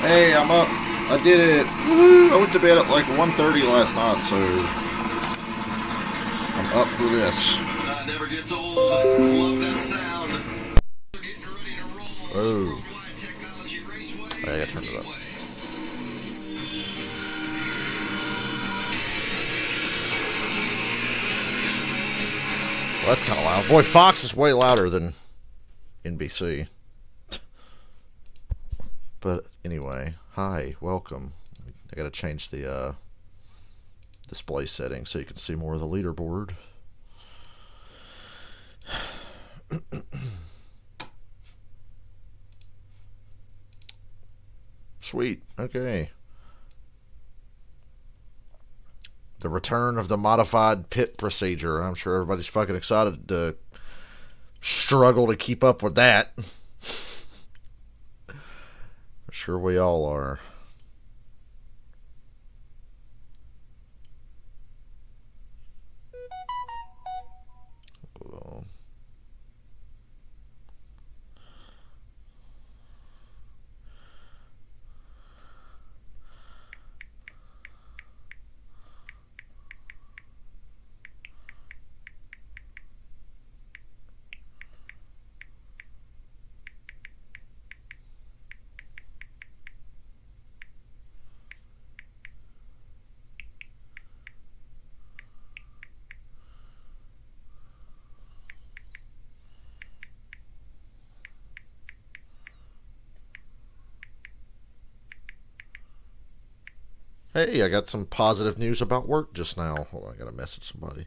Hey, I'm up. I did it. I went to bed at like 1:30 last night, so I'm up for this. Never gets old. Love that sound. We're getting ready to roll. Oh. Technology Raceway. I gotta turn it up. Well, that's kind of loud. Boy, Fox is way louder than NBC. But anyway, hi, welcome. I gotta change the display settings so you can see more of the leaderboard. Sweet, okay. The return of the modified pit procedure. I'm sure everybody's fucking excited to struggle to keep up with that. Sure we all are. Hey, I got some positive news about work just now. Hold on, I gotta message somebody.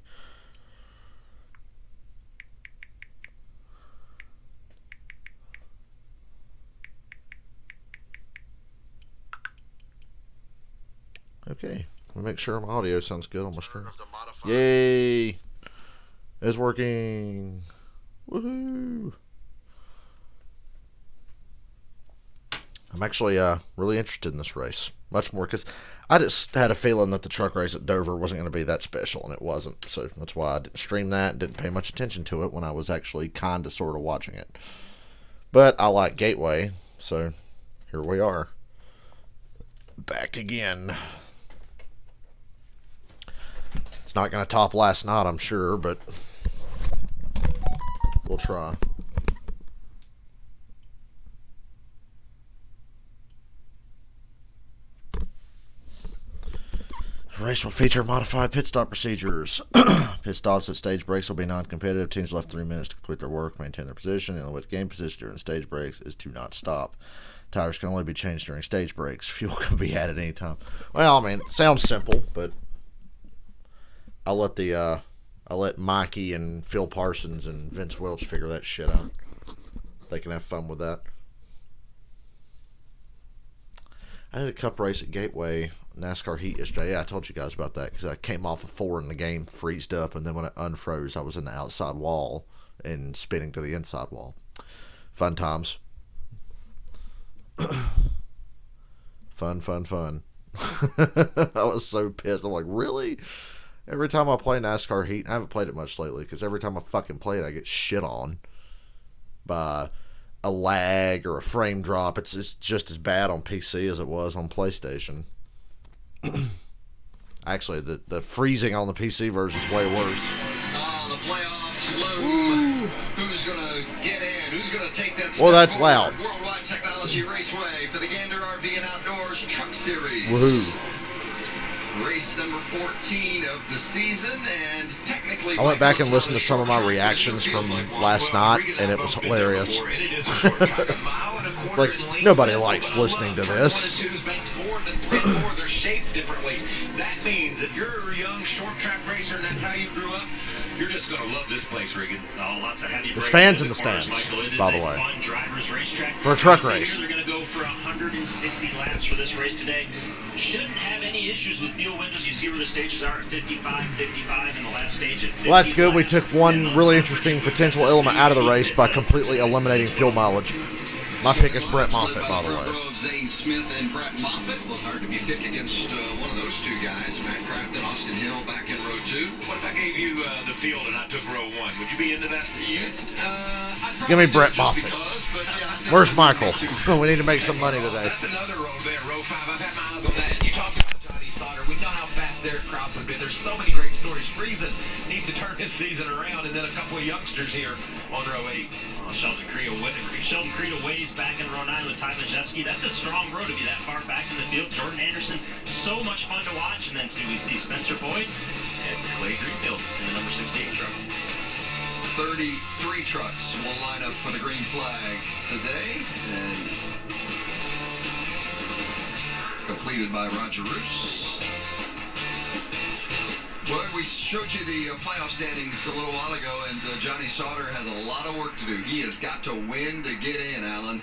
Okay, let me make sure my audio sounds good on my stream. Yay! It's working! Woohoo! I'm actually really interested in this race. Much more, because I just had a feeling that the truck race at Dover wasn't going to be that special, and it wasn't. So that's why I didn't stream that and didn't pay much attention to it when I was actually kind of sort of watching it. But I like Gateway, so here we are. Back again. It's not going to top last night, I'm sure, but we'll try. The race will feature modified pit stop procedures. Pit stops at stage breaks will be non-competitive. Teams left 3 minutes to complete their work, maintain their position, and with game position during stage breaks is to not stop. Tires can only be changed during stage breaks. Fuel can be added anytime. Well, I mean, it sounds simple, but I'll let Mikey and Phil Parsons and Vince Welch figure that shit out. They can have fun with that. I did a cup race at Gateway NASCAR Heat yesterday. Yeah, I told you guys about that because I came off of 4 in the game, freezed up, and then when it unfroze, I was in the outside wall and spinning to the inside wall. Fun times. Fun. I was so pissed. I'm like, really? Every time I play NASCAR Heat, I haven't played it much lately because every time I fucking play it, I get shit on by a lag or a frame drop. It's just as bad on PC as it was on PlayStation. Actually, the freezing on the PC version is way worse. The playoffs loom. Who's gonna get in? Who's gonna take that step Well, that's forward? loud. Worldwide Technology Raceway for the Gander RV and Outdoors Truck Series. Woohoo. Race number 14 of the season, and technically I went back and listened to some of my reactions from last night, and it was hilarious. Like, nobody likes listening to this. They're shaped differently. That means if you're a young short track racer and that's how you grew up, you're just going to love this place, Regan. Lots of heavy There's fans in the stands, by the way, for a truck race. They're going to go for 160 laps for this race today. Shouldn't have any issues with fuel windows. You see where the stages are at 55, and the last stage at 50. Well, that's good. We took one really interesting potential element out of the race by completely eliminating fuel mileage. My pick is Brett Moffitt, by the way. Zane Smith and Brett Moffitt. Well, hard to be picked against one of those two guys. Matt Kraft and Austin Hill back in row 2. What if I gave you the field and I took row 1? Would you be into that? Give me Brett Moffitt. Because, but, yeah, Where's Michael? We need to make some money today. That's another row there. there's so many great stories. Friesen needs to turn his season around, and then a couple of youngsters here on row 8. Sheldon Creed ways back in row 9 with Ty Majeski. That's a strong row to be that far back in the field. Jordan Anderson, so much fun to watch. And then we see Spencer Boyd and Clay Greenfield in the number 68 truck. 33 trucks will line up for the green flag today, and completed by Roger Roos. Well, we showed you the playoff standings a little while ago, and Johnny Sauter has a lot of work to do. He has got to win to get in, Alan.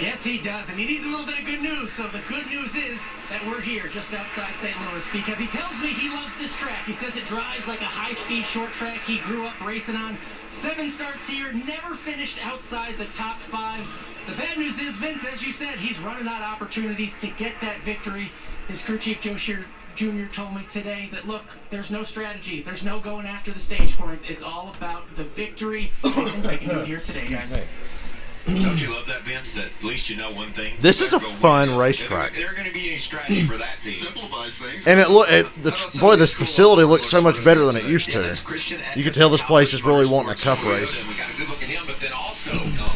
Yes, he does, and he needs a little bit of good news. So the good news is that we're here just outside St. Louis, because he tells me he loves this track. He says it drives like a high-speed short track he grew up racing on. 7 starts here, never finished outside the top 5. The bad news is, Vince, as you said, he's running out of opportunities to get that victory. His crew chief, Joe Shear Jr., told me today that, look, there's no strategy. There's no going after the stage points. It's all about the victory. And they can do it here today, guys. Don't you love that, Vince? That at least you know one thing. This is a fun racetrack. There going to be any strategy for that team. Simplifies things. And boy, this facility looks so much better than it used to. You can tell this place is really wanting a cup race. We got a good look at him, but then also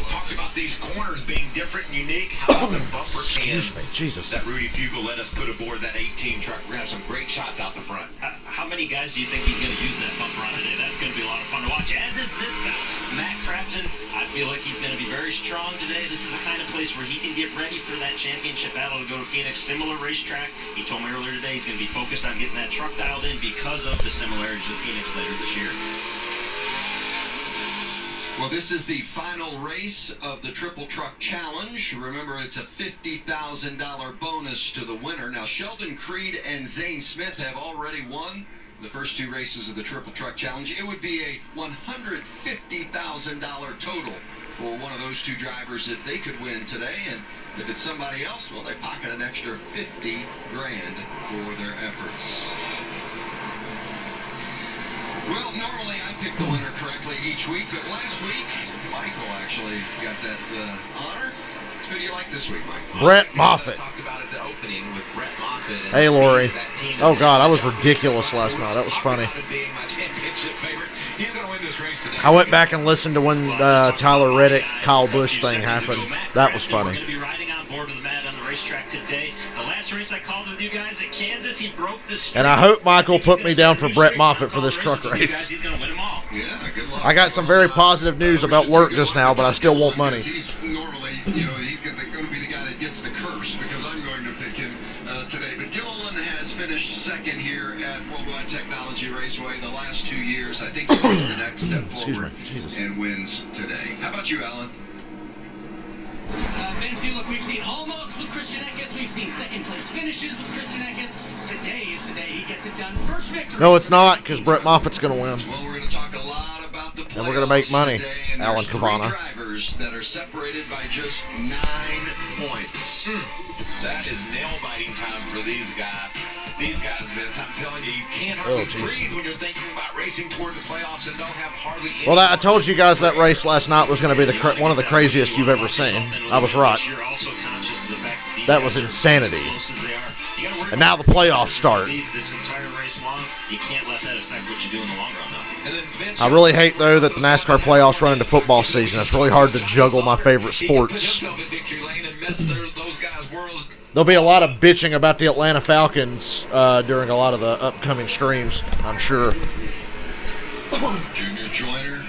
talked about these corners being different and unique. How about the bumper Excuse me, Jesus. that Rudy Fugle let us put aboard that 18 truck? We're going to have some great shots out the front. How many guys do you think he's going to use that bumper on today? That's going to be a lot of fun to watch, as is this guy, Matt Crafton. I feel like he's going to be very strong today. This is the kind of place where he can get ready for that championship battle to go to Phoenix. Similar racetrack. He told me earlier today he's going to be focused on getting that truck dialed in because of the similarities to Phoenix later this year. Well, this is the final race of the Triple Truck Challenge. Remember, it's a $50,000 bonus to the winner. Now, Sheldon Creed and Zane Smith have already won the first 2 races of the Triple Truck Challenge. It would be a $150,000 total for one of those 2 drivers if they could win today. And if it's somebody else, well, they pocket an extra $50,000 for their efforts. Well, normally I pick the winner correctly each week, but last week, Michael actually got that honor. Who do you like this week, Mike? Brett Moffitt. Talked about it, the opening with Brett Moffitt. And Hey, Lori. that team is Oh, God, I was having- ridiculous last night. That was funny. Talked about it being my championship favorite. He's going to win this race today. I went back and listened to when Tyler Reddick, Kyle Busch thing happened. That was We're funny. going to be riding on board with Matt on the racetrack today. The last race I called with you guys at Kansas, he broke the streak. And I hope Michael put me down for Brett Moffitt for this truck race. He's going to win them all. Yeah, good luck. I got some very positive news about work just now, but I still want money. He's normally, he's going to be the guy that gets the curse because I'm going to pick him today. But Gilliland has finished second here at Worldwide Technology Raceway the last 2 years. I think he takes the next step Excuse forward me. Jesus. and wins today. How about you, Alan? Vince, look, we've seen almost with Christian Eckes. We've seen second place finishes with Christian Eckes. Today is the day he gets it done. First victory. No, it's not, because Brett Moffitt's going to win. Well, we're going to talk a lot about the playoffs And we're gonna make money, today, and Alan there's 3 Cavana. drivers that are separated by just 9 points. That is nail-biting time for these guys. These guys, Vince, I'm telling you, you can't Oh, hardly geez. breathe when you're thinking about racing toward the playoffs and don't have hardly any. Well, I told you guys that race last night was going to be one of the craziest you've ever seen. I was right. That was insanity. And now the playoffs start. This entire race long, you can't let that affect what you do in the long run, though. And then Vince, I really hate, though, that the NASCAR playoffs run into football season. It's really hard to juggle my favorite he can put sports. himself in victory lane and mess those guys' world. There'll be a lot of bitching about the Atlanta Falcons during a lot of the upcoming streams, I'm sure. Junior Joyner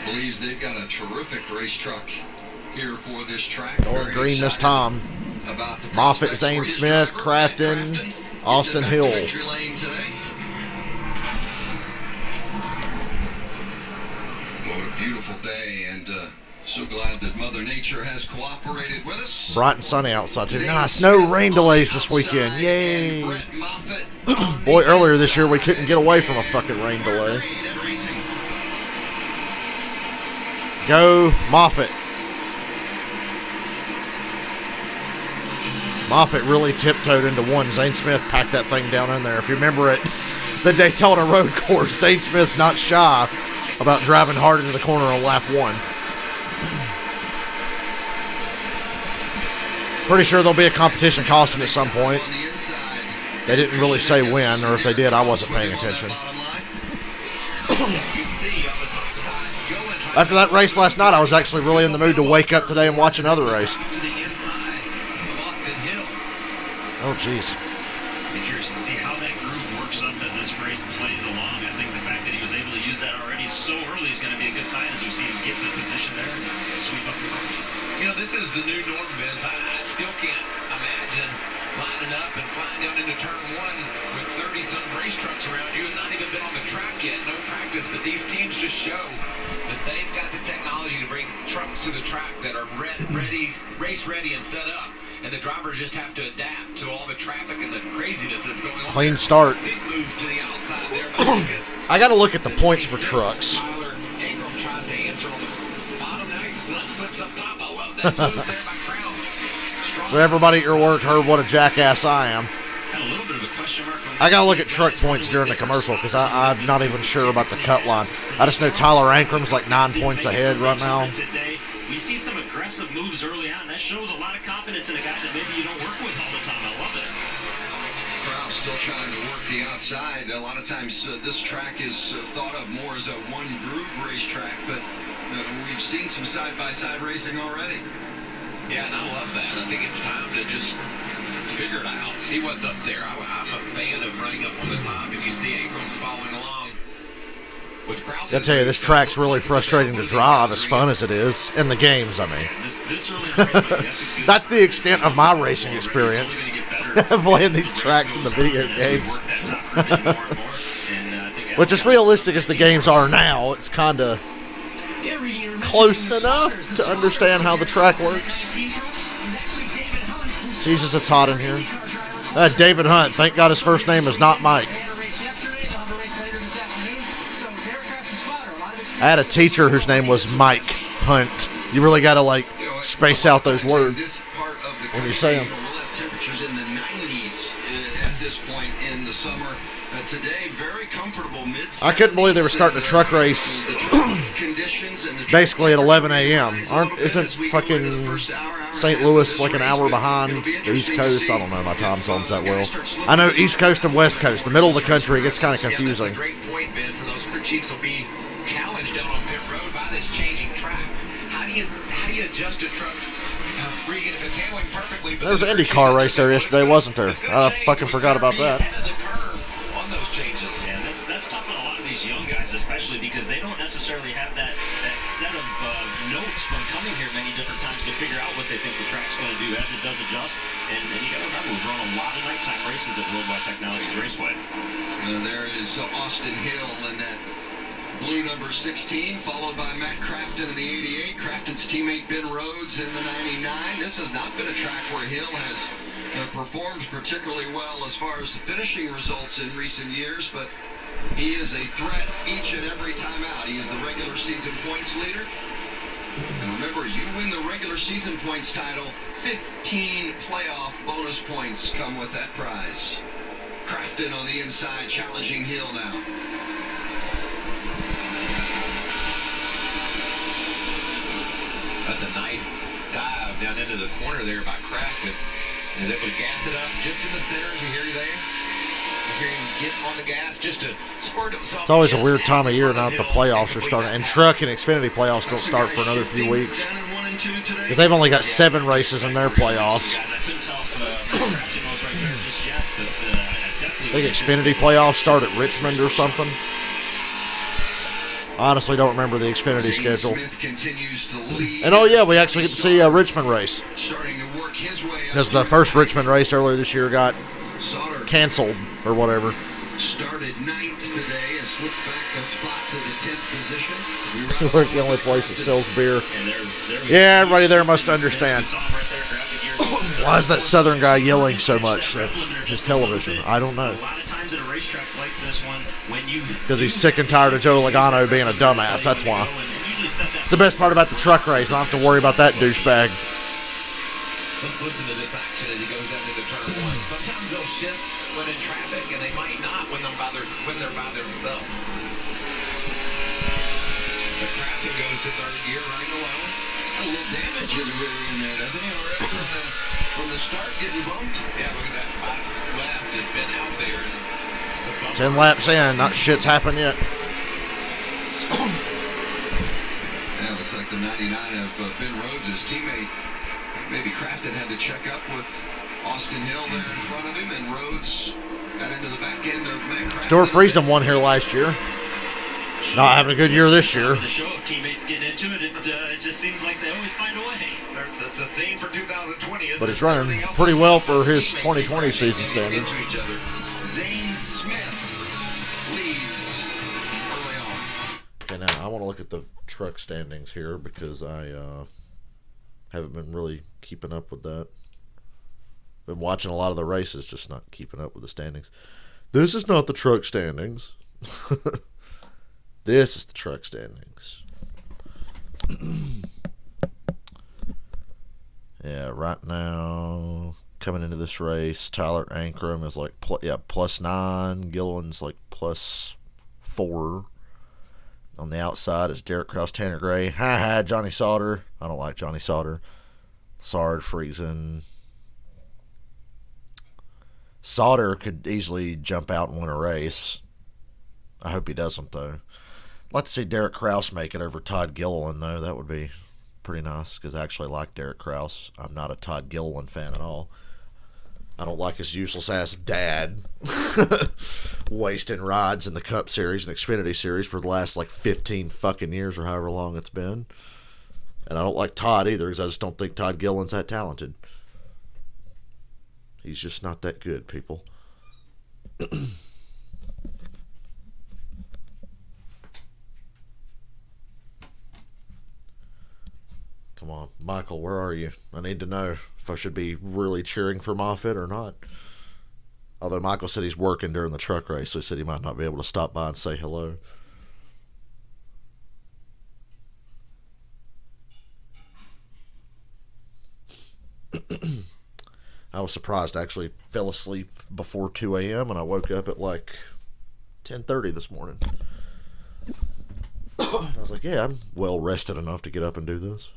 believes they've got a terrific race truck here for this track. Going Very green this excited time. about the Moffitt, prospects Zane for his Smith, driver, Crafton, Crafton, Austin getting back to Hill. victory lane today. What a beautiful day, and so glad that Mother Nature has cooperated with us. Bright and sunny outside, too. Nice. No rain delays this weekend. Yay. Boy, earlier this year we couldn't get away from a fucking rain delay. Go Moffitt. Moffitt really tiptoed into one. Zane Smith packed that thing down in there. If you remember it, the Daytona road course, Zane Smith's not shy about driving hard into the corner on lap 1. Pretty sure there'll be a competition costume at some point. They didn't really say when, or if they did, I wasn't paying attention. After that race last night, I was actually really in the mood to wake up today and watch another race. Oh, jeez. Be curious to see how that groove works up as this race plays along. I think the fact that he was able to use that already so early is going to be a good sign as we see him get the position there and sweep up the road. You know, this is the new norm, Vince. I still can't imagine lining up and flying down into turn one with 30-some race trucks around you and not even been on the track yet, no practice. But these teams just show that they've got the technology to bring trucks to the track that are ready, race ready and set up. And the drivers just have to adapt to all the traffic and the craziness that's going on. Clean start. Big move to the outside there by Lucas. I got to look at the points for trucks. Tyler Ingram tries to answer on the bottom. Nice slips up top. I love that move there by Krause. So everybody at your work heard what a jackass I am. Had a little bit of a question mark on I got to look at truck points during the commercial because I'm not even sure about the cut line. I just know Tyler Ankram's like 9 points ahead right now. Today, we see some aggressive moves early on. That shows a lot of confidence in a guy that maybe you don't work with all the time. I love it. Krause still trying to work the outside. A lot of times this track is thought of more as a one-groove racetrack, but we've seen some side-by-side racing already. Yeah, and I love that. I think it's time to just figure it out, see what's up there. I'm a fan of running up on the top, and you see Abrams following along with Krause. I tell you, this track's really frustrating to drive, as fun as it is. In the games, I mean. This early in the race, that's a good That's the extent of my racing experience. Playing these tracks in the video games. Which, as realistic as the games are now, it's kind of close enough to understand how the track works. Jesus, it's hot in here. David Hunt. Thank God his first name is not Mike. I had a teacher whose name was Mike Hunt. You really got to, like, space out those words when you say them. We'll have temperatures in the 90s at this point in the summer. Today, very comfortable mid. I couldn't believe they were starting a truck race basically at 11 a.m. Isn't fucking St. Louis like an hour behind the East Coast? I don't know my time zones that well. I know East Coast and West Coast. The middle of the country gets kind of confusing. Yeah, that's a great point, Vince, and those crew chiefs will be challenged down on pit road by this changing tracks. How do you adjust a truck, Regan, if it's handling perfectly? There was an Indy car race there yesterday, wasn't there? I fucking forgot about that. Yeah, that's tough on a lot of these young guys, especially because they don't necessarily have that set of notes from coming here many different times to figure out what they think the track's going to do as it does adjust. And you got to remember, we've run a lot of nighttime races at Worldwide Technologies Raceway. There is Austin Hill in that blue number 16, followed by Matt Crafton in the 88. Crafton's teammate Ben Rhodes in the 99. This has not been a track where Hill has performed particularly well as far as the finishing results in recent years, but he is a threat each and every time out. He is the regular season points leader. And remember, you win the regular season points title, 15 playoff bonus points come with that prize. Crafton on the inside, challenging Hill now. That's a nice dive down into the corner there by Crafton. Is able to gas it up just in the center. You hear there? You hear him get on the gas just to squirt himself. It's always a weird time of year now that the playoffs are starting. And truck and Xfinity playoffs don't start for another few weeks. Because they've only got 7 races in their playoffs. I think Xfinity playoffs start at Richmond or something. I honestly don't remember the Xfinity schedule. And oh yeah, we actually get to see a Richmond race. Because the first Richmond race earlier this year got canceled or whatever. Started 9th today and slipped back a spot to the 10th position. We're the only place that sells beer. Yeah, everybody there must understand. Why is that Southern guy yelling so much at his television? I don't know. Because he's sick and tired of Joe Logano being a dumbass. That's why. It's the best part about the truck race. I don't have to worry about that douchebag. Let's listen to this action as he goes down into turn one. Sometimes they'll shift when in traffic, and they might not when they're by themselves. But Crafton goes to third gear, running alone. a little damage in there, doesn't he? Already from the start, getting bumped. Yeah, look at that. Back left has been out there. And the bump 10 laps in, not shit's happened yet. Yeah, looks like the 99 of Ben Rhodes, his teammate. Maybe Crafton had to check up with Austin Hill there in front of him, and Rhodes got into the back end of Matt Crafton. Stuart Friesen won here last year. Not having a good year this year. The show of teammates getting into it, it just seems like they always find a way. That's a theme for 2020. But he's running pretty well for his 2020 season standards. Zane Smith leads early on. Okay, now I want to look at the truck standings here because I haven't been really keeping up with that. Been watching a lot of the races, just not keeping up with the standings. This is not the truck standings. This is the truck standings. Yeah, right now, coming into this race, Tyler Ankrum is like, +9. Gilliland's like +4. On the outside is Derek Krause, Tanner Gray. Hi, Johnny Sauter. I don't like Johnny Sauter. Sard, Friesen. Sauter could easily jump out and win a race. I hope he doesn't, though. I'd like to see Derek Krause make it over Todd Gilliland, though. That would be pretty nice, because I actually like Derek Krause. I'm not a Todd Gilliland fan at all. I don't like his useless-ass dad wasting rides in the Cup Series and Xfinity Series for the last, 15 fucking years or however long it's been. And I don't like Todd either, because I just don't think Todd Gilliland's that talented. He's just not that good, people. Come on, Michael, where are you? I need to know if I should be really cheering for Moffitt or not. Although Michael said he's working during the truck race, so he said he might not be able to stop by and say hello. I was surprised. I actually fell asleep before 2 a.m. and I woke up at 10:30 this morning. I was like, yeah, I'm well rested enough to get up and do this.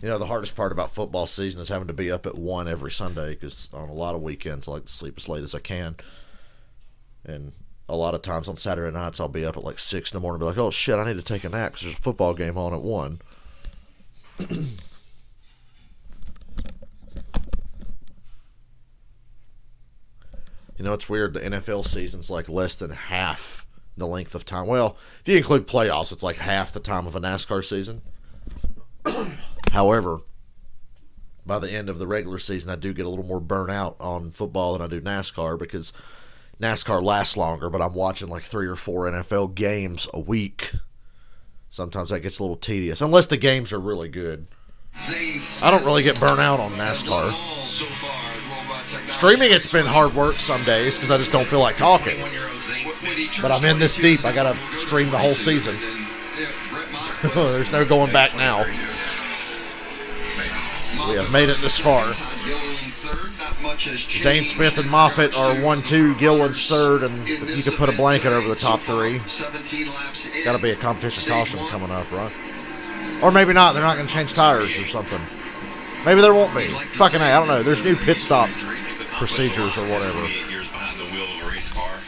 You know, the hardest part about football season is having to be up at 1 every Sunday, because on a lot of weekends I like to sleep as late as I can. And a lot of times on Saturday nights I'll be up at 6 in the morning and be like, oh shit, I need to take a nap because there's a football game on at 1. You know, it's weird. The NFL season's less than half the length of time. Well, if you include playoffs, it's half the time of a NASCAR season. However, by the end of the regular season, I do get a little more burnout on football than I do NASCAR, because NASCAR lasts longer, but I'm watching 3 or 4 NFL games a week. Sometimes that gets a little tedious, unless the games are really good. I don't really get burnt out on NASCAR. Streaming, it's been hard work some days because I just don't feel like talking. But I'm in this deep. I got to stream the whole season. There's no going back now. We have made it this far. Zane Smith and Moffitt are 1-2. Gilliland's third, and you could put a blanket over the top 3. Got to be a competition caution coming up, right? Or maybe not. They're not going to change tires or something. Maybe there won't be. Fucking A, I don't know. There's new pit stop procedures or whatever. 8 years behind the wheel of a race car.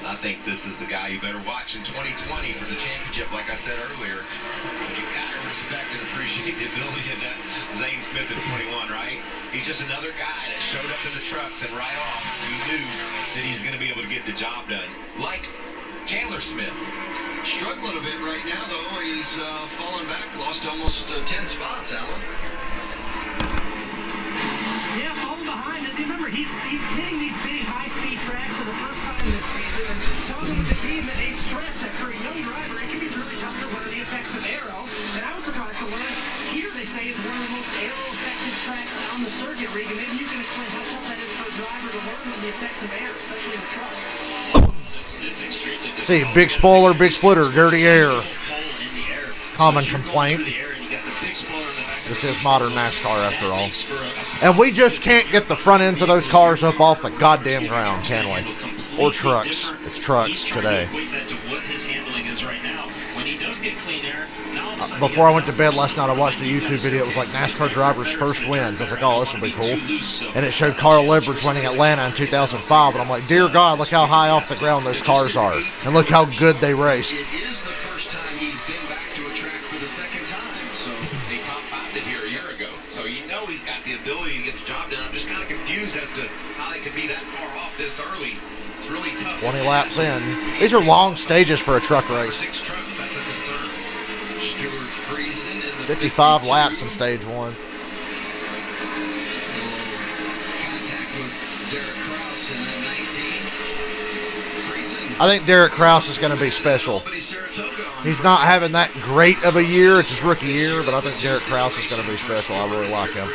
And I think this is the guy you better watch in 2020 for the championship, like I said earlier. But you gotta respect and appreciate the ability of that Zane Smith in 21, right? He's just another guy that showed up in the trucks, and right off, you knew that he's going to be able to get the job done. Like Chandler Smith. Struggling a bit right now, though. He's fallen back, lost almost 10 spots, Alan. Yeah, falling behind. And remember, he's hitting these big high-speed tracks for the first time this season. And talking with the team, and they stressed that for a young driver, it can be really tough to learn the effects of aero. And I was surprised to learn here they say is one of the most aero-effective tracks on the circuit, Regan. Maybe you can explain how tough that is for a driver to learn the effects of air, especially in a truck. It's extremely difficult. See, big spoiler, big splitter, dirty air. Common complaint. This is modern NASCAR after all. And we just can't get the front ends of those cars up off the goddamn ground, can we? Or trucks. It's trucks today. Equate that to what his handling is right now. When he does get clean air, now all of a sudden Before I went to bed last night, I watched a YouTube video. It was like NASCAR drivers' first wins. I was like, oh, this will be cool. And it showed Carl Edwards winning Atlanta in 2005. And I'm like, dear God, look how high off the ground those cars are. And look how good they raced. It is the first time he's been back to a track for the second time. So they top fived it here a year ago. So you know he's got the ability to get the job done. I'm just kind of confused as to how they could be that far off this early. It's really tough. 20 laps in. These are long stages for a truck race. 6 trucks, that's a concern. Stuart Friesen in the 55 laps in stage 1. Contact with Derek Kraus in the 19. Friesen. I think Derek Kraus is going to be special. He's not having that great of a year. It's his rookie year, but I think Derek Kraus is going to be special. I really like him.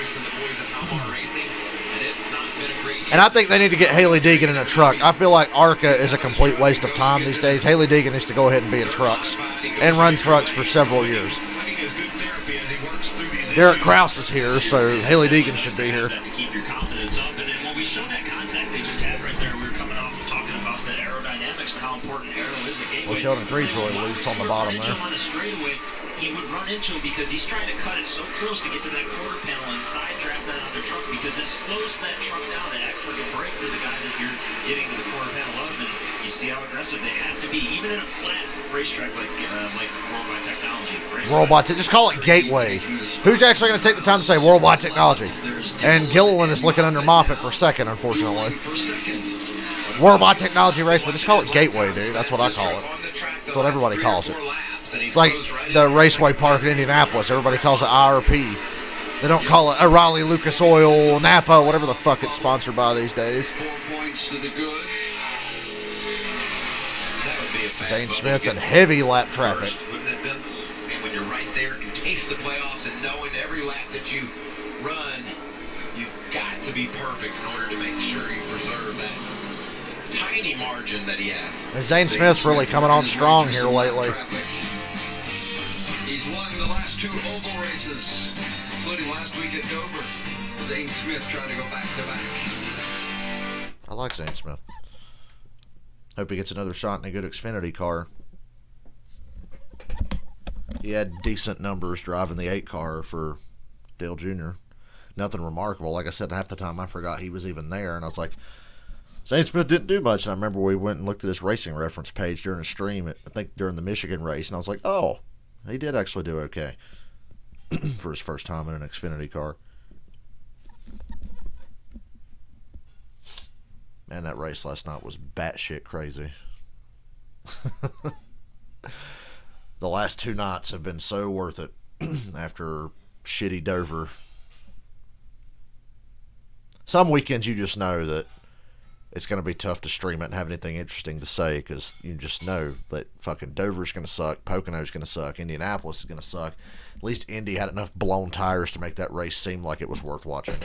And I think they need to get Haley Deegan in a truck. I feel like ARCA is a complete waste of time these days. Haley Deegan needs to go ahead and be in trucks and run trucks for several years. Derek Kraus is here, so Haley Deegan should be here. To keep your confidence up, and then when we showed that contact they just had right there, we were coming off of talking about the aerodynamics and how important aero is a gateway. Well, Sheldon Creed's really loose on the bottom there. On the straightaway, he would run into him because he's trying to cut it so close to get to that quarter panel and side draft that other truck because it slows that truck down. It acts like a brake for the guy that you're getting to the quarter panel of, and you see how aggressive they have to be, even in a flat racetrack like Worldwide Technology. Worldwide, just call it Gateway. Who's actually going to take the time to say Worldwide Technology? And Gilliland is looking under Moffitt for second, unfortunately. Worldwide Technology race, but just call it Gateway, dude. That's what I call it. That's what everybody calls it. It's like the Raceway Park in Indianapolis. Everybody calls it IRP. They don't call it O'Reilly, Lucas Oil, Napa, whatever the fuck it's sponsored by these days. 4 points to the good. Zane Smith's in heavy lap traffic. Wouldn't it, Vince? I mean, when you're right there, can taste the playoffs and knowing every lap that you run, you've got to be perfect in order to make sure you preserve that tiny margin that he has. And Zane Smith's really coming on strong here lately. He's won the last 2 oval races, including last week at Dover. Zane Smith trying to go back to back. I like Zane Smith. Hope he gets another shot in a good Xfinity car. He had decent numbers driving the 8 car for Dale Jr. Nothing remarkable. Like I said, half the time I forgot he was even there, and I was like, Zane Smith didn't do much. And I remember we went and looked at his racing reference page during a stream, I think during the Michigan race, and I was like, oh, he did actually do okay for his first time in an Xfinity car. Man, that race last night was batshit crazy. The last 2 nights have been so worth it after shitty Dover. Some weekends you just know that it's going to be tough to stream it and have anything interesting to say because you just know that fucking Dover's going to suck, Pocono's going to suck, Indianapolis is going to suck. At least Indy had enough blown tires to make that race seem like it was worth watching.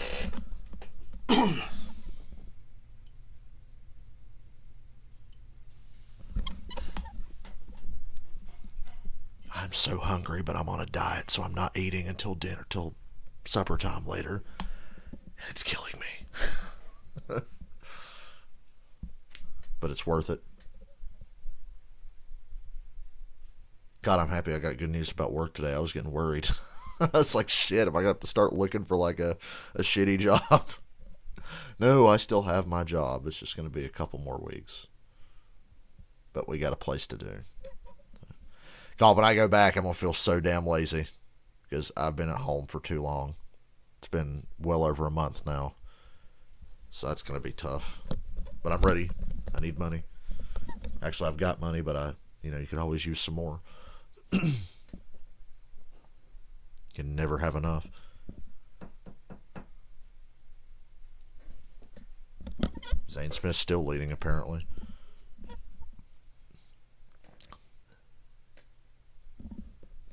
I'm so hungry, but I'm on a diet, so I'm not eating until dinner, till supper time later. And it's killing me. But it's worth it. God, I'm happy I got good news about work today. I was getting worried. I was like, shit, am I going to have to start looking for like a shitty job? No, I still have my job. It's just going to be a couple more weeks. But we got a place to do. God, when I go back, I'm going to feel so damn lazy because I've been at home for too long. It's been well over a month now. So that's going to be tough. But I'm ready. I need money. Actually, I've got money, but you could always use some more. You can never have enough. Zane Smith's still leading, apparently.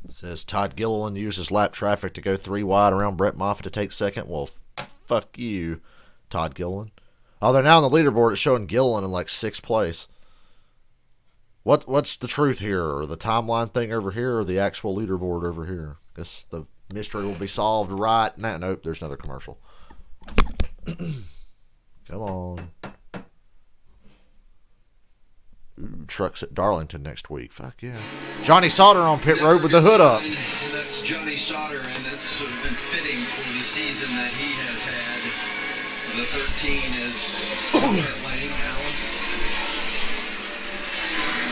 It says Todd Gilliland uses lap traffic to go 3 wide around Brett Moffitt to take second. Well, fuck you, Todd Gilliland. Oh, they're now on the leaderboard. It's showing Gilliland in like 6th place. What's the truth here? Or the timeline thing over here or the actual leaderboard over here? Guess the mystery will be solved right now. Nope, there's another commercial. Come on. trucks at Darlington next week. Fuck yeah. Johnny Sauter on pit road with the hood up. That's Johnny Sauter, and that's sort of been fitting for the season that he has had. The 13 is lane, Alan.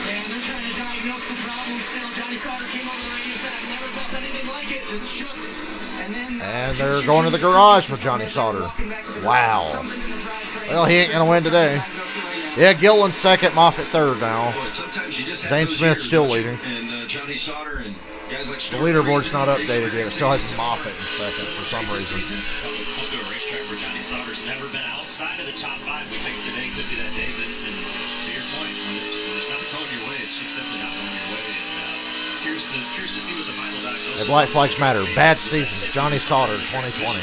And they're trying to diagnose the problem still. Johnny Sauter came over the radio and said, I've never felt anything like it. It's shook. And they're going to the garage for Johnny Sauter. Wow. Well, he ain't going to win today. Yeah, Gilliland's second, Moffitt third now. Zane Smith still leading. The leaderboard's not updated yet. It still has Moffitt in second for some reason. Pulled to a racetrack where Johnny Sauter's never been outside of the top 5. We think today could be that day, Vince. And to your point, when it's not going your way, it's just simply not going your way. And curious to see what the final diagnosis. The Black Flags matter. Bad seasons. Johnny Sauter 2020.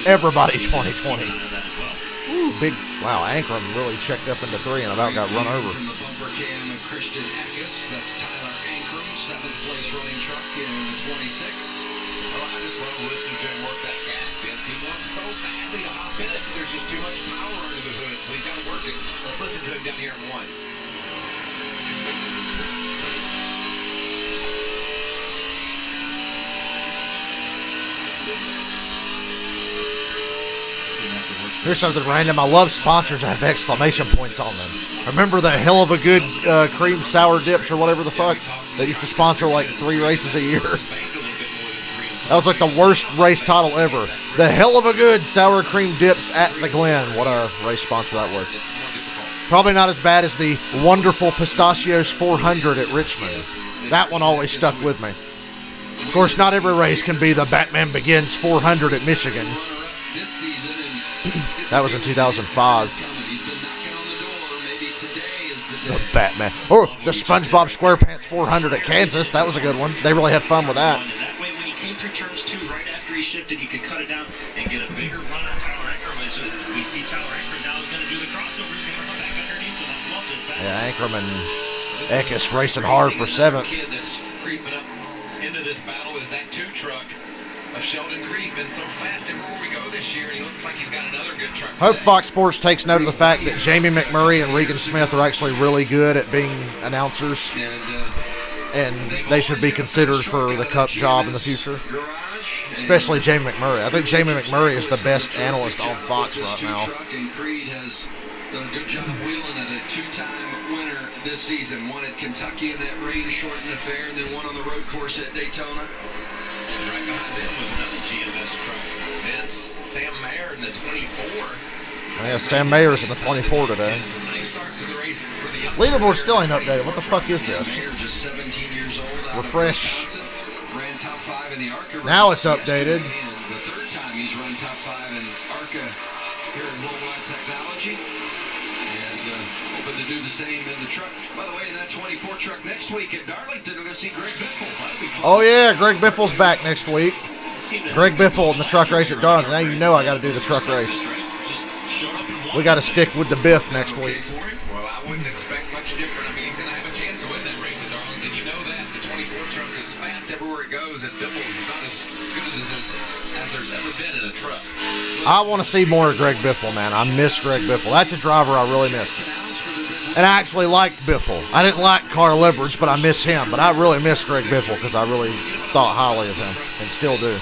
Everybody 2020. Ooh, big. Wow, Ankrum really checked up into 3 and about got run over. From the bumper cam of Christian Eckes, that's Tyler Ankrum, 7th place running truck in the 26. Oh, I just love listening to him work that gas, Vince. He wants so badly to hop in it, but there's just too much power under the hood, so he's got to work it. Let's listen to him down here in 1. Here's something random. I love sponsors that have exclamation points on them. Remember the hell of a good cream sour dips or whatever the fuck? They used to sponsor like 3 races a year. That was like the worst race title ever. The hell of a good sour cream dips at the Glen. What a race sponsor that was. Probably not as bad as the wonderful Pistachios 400 at Richmond. That one always stuck with me. Of course, not every race can be the Batman Begins 400 at Michigan. That was in 2005. The Batman. Or the SpongeBob SquarePants 400 at Kansas. That was a good one. They really had fun with that. And that way, when he came through turns 2, right after he shifted, you could cut it down and get a bigger run on Tyler Ankrum. So we see Tyler Ankrum now is going to do the crossover. He's going to come back underneath them. I love this battle. Yeah, Ankrum and Eckes racing hard for 7th. The kid that's creeping up into this battle is that 2 truck of Sheldon Creed. Been so fast everywhere we go this year, and he looks like he's got another good truck. Hope Fox Sports takes note of the fact that Jamie McMurray and Regan Smith are actually really good at being announcers, and they should be considered for the Cup job in the future. Especially Jamie McMurray. I think Jamie McMurray is the best analyst on Fox right now. And Creed has done a good job wheeling at a 2-time winner this season. One at Kentucky in that rain-shortened affair, and then one on the road course at Daytona. And right behind them was another GMS truck. Vince, Sam Mayer in the 24. Yeah, Sam Mayer's in the 24 today. It's a nice start to the race for the young Leaderboard still ain't updated. What the fuck is this? Mayer, just 17 years old, out of Refresh. Wisconsin, ran top 5 in the ARCA race Now it's updated. yesterday, and the 3rd time he's run top 5 in ARCA here in Worldwide Technology. And hoping to do the same in the truck. By the way, in that 24 truck next week at Darlington, we're going to see Greg Biffle. That'll be fun. Oh yeah, Greg Biffle's back next week. Greg Biffle in the truck race at Darlington. Now you know I got to do the truck race. We got to stick with the Biff next week. Well, I wouldn't expect much different. I mean, he's going to have a chance to win that race at Darlington. You know that. The 24 truck is fast everywhere it goes, and Biffle's not as good as there's ever been in a truck. I want to see more of Greg Biffle, man. I miss Greg Biffle. That's a driver I really miss. And I actually liked Biffle. I didn't like Carl Leverage, but I miss him. But I really miss Greg Biffle because I really thought highly of him and still do.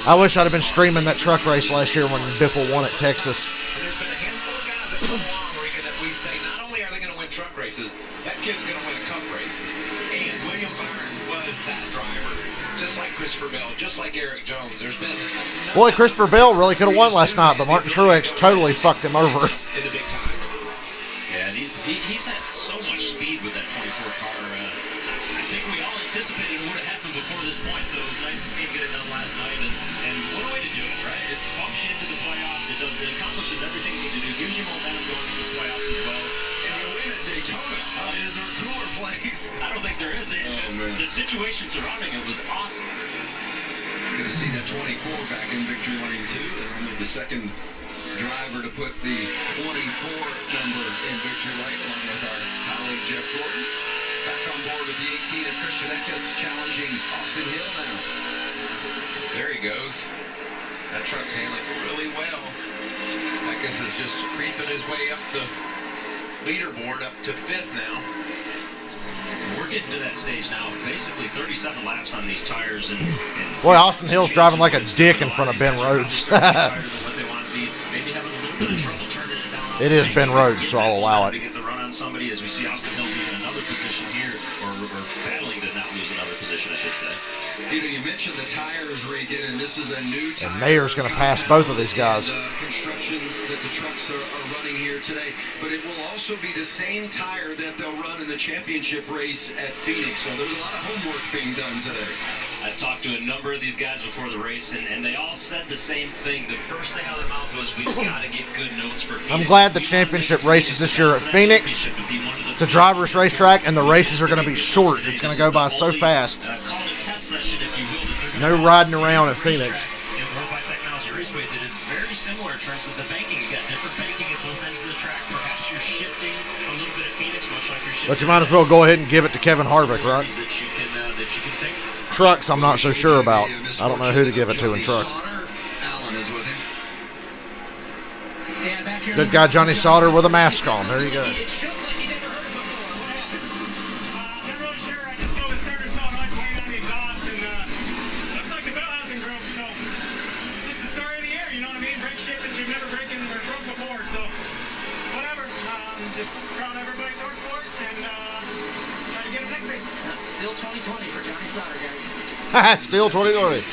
I wish I'd have been streaming that truck race last year when Biffle won at Texas. And there's been a handful of guys that come along, Regan, that we say not only are they going to win truck races, that kid's going to win a cup race. And William Byrne was that driver. Just like Christopher Bell, just like Eric Jones. There's been Boy, Christopher Bell really could have won last night, but Martin Truex totally fucked him over. in the big time. Yeah, and he's had so much speed with that 24 car. I think we all anticipated it would have happened before this point, so it was nice to see him get it done last night. And what a way to do it, right? It bumps you into the playoffs. It accomplishes everything you need to do. Gives you momentum going into the playoffs as well. And you win at Daytona. Is there a cooler place? I don't think there is. The situation surrounding it was awesome. Good to see that 24 back in victory lane 2. They're only the second driver to put the 24 number in victory lane, along with our colleague Jeff Gordon. Back on board with the 18 of Christian Eckes, challenging Austin Hill now. There he goes. That truck's handling really well. Eckes is just creeping his way up the leaderboard up to 5th now. We're getting to that stage now. Basically 37 laps on these tires. And Boy, Austin Hill's driving like a dick in front of Ben Rhodes. It is Ben Rhodes, so I'll allow it. To get the run on somebody as we see Austin Hill losing another position here, or battling to not lose another position, I should say. You know, you mentioned the tires, Regan, and this is a new tire. And Mayer's going to pass both of these guys. Construction that the trucks are running here today, but it will also be the same tire that they'll run in the championship race at Phoenix. So there's a lot of homework being done today. I talked to a number of these guys before the race, and they all said the same thing. The first thing out of their mouth was, we've got to get good notes for Phoenix. I'm glad the championship races this year at Phoenix. It's a driver's racetrack, and the races are going to be short. It's going to go by so fast. No riding around at Phoenix. World by Technology Raceway that is very similar in terms of the banking. You got different banking at both ends of the track. Perhaps you're shifting a little bit at Phoenix, much like you're shifting. But you might as well go ahead and give it to Kevin Harvick, right? That you can take. Trucks, I'm not so sure about. I don't know who to give it to in trucks. Allen is with him. Yeah, back here. Good guy Johnny Sauter with a mask on. There you go. It shook like you never heard before. What happened? Not really sure. I just know the starter's still on the exhaust, and looks like the bell hasn't broke. So this is the story of the year. You know what I mean? Brake shit that you've never broken or broke before. So whatever. Just proud of everybody at Sport and try to get it next week. Still 2020 for Johnny Sauter, guys. Still 2020.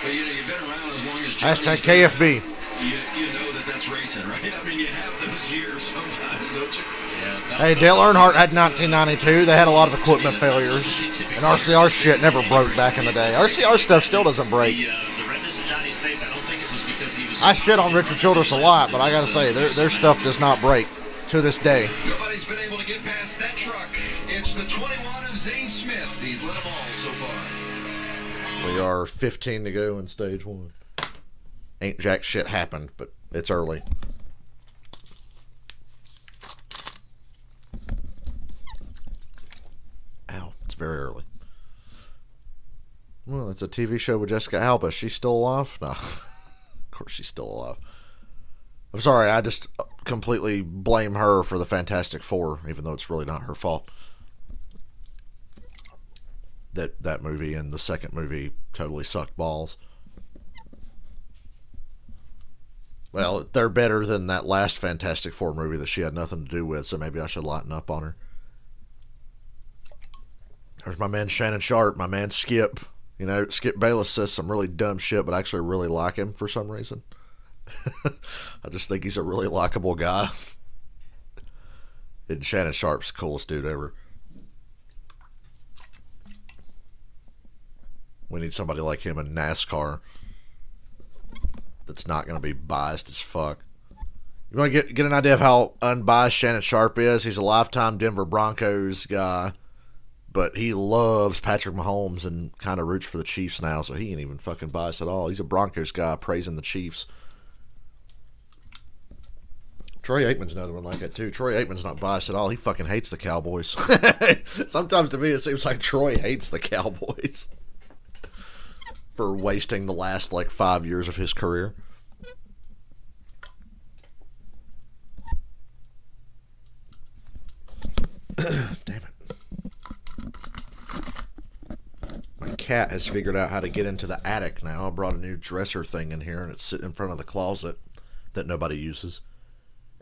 But you know, you've been around as long as Hashtag KFB. You know that's racing, right? I mean, you have those years sometimes, don't you? Hey, Dale Earnhardt had 1992. They had a lot of equipment failures. And RCR shit never broke back in the day. RCR stuff still doesn't break. The redness in Johnny's face, I don't think it was because he was. I shit on Richard Childress a lot, but I gotta say, their stuff does not break to this day. Nobody's been able to get past that truck. It's the 21 of Zane Smith. He's led them all so far. We are 15 to go in stage 1. Ain't jack shit happened, but it's early. Ow, it's very early. Well, it's a TV show with Jessica Alba. She's still alive? No. Of course she's still alive. I'm sorry, I just completely blame her for the Fantastic Four, even though it's really not her fault. That movie and the second movie totally sucked balls. Well, they're better than that last Fantastic Four movie that she had nothing to do with, so maybe I should lighten up on her. There's my man Shannon Sharp, my man Skip. You know, Skip Bayless says some really dumb shit, but I actually really like him for some reason. I just think he's a really likable guy. And Shannon Sharp's the coolest dude ever. We need somebody like him in NASCAR that's not going to be biased as fuck. You want to get an idea of how unbiased Shannon Sharp is? He's a lifetime Denver Broncos guy, but he loves Patrick Mahomes and kind of roots for the Chiefs now, so he ain't even fucking biased at all. He's a Broncos guy praising the Chiefs. Troy Aikman's another one like that, too. Troy Aikman's not biased at all. He fucking hates the Cowboys. Sometimes to me it seems like Troy hates the Cowboys for wasting the last, 5 years of his career. Damn it. My cat has figured out how to get into the attic now. I brought a new dresser thing in here, and it's sitting in front of the closet that nobody uses.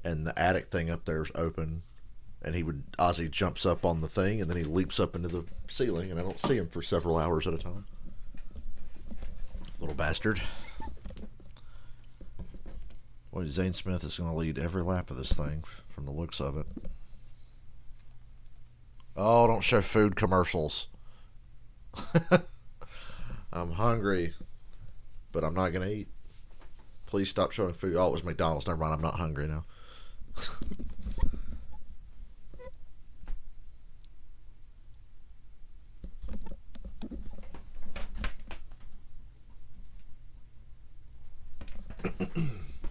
And the attic thing up there is open. And Ozzy jumps up on the thing, and then he leaps up into the ceiling, and I don't see him for several hours at a time. Little bastard. Boy, Zane Smith is going to lead every lap of this thing from the looks of it. Oh, don't show food commercials. I'm hungry, but I'm not going to eat. Please stop showing food. Oh, it was McDonald's. Never mind, I'm not hungry now.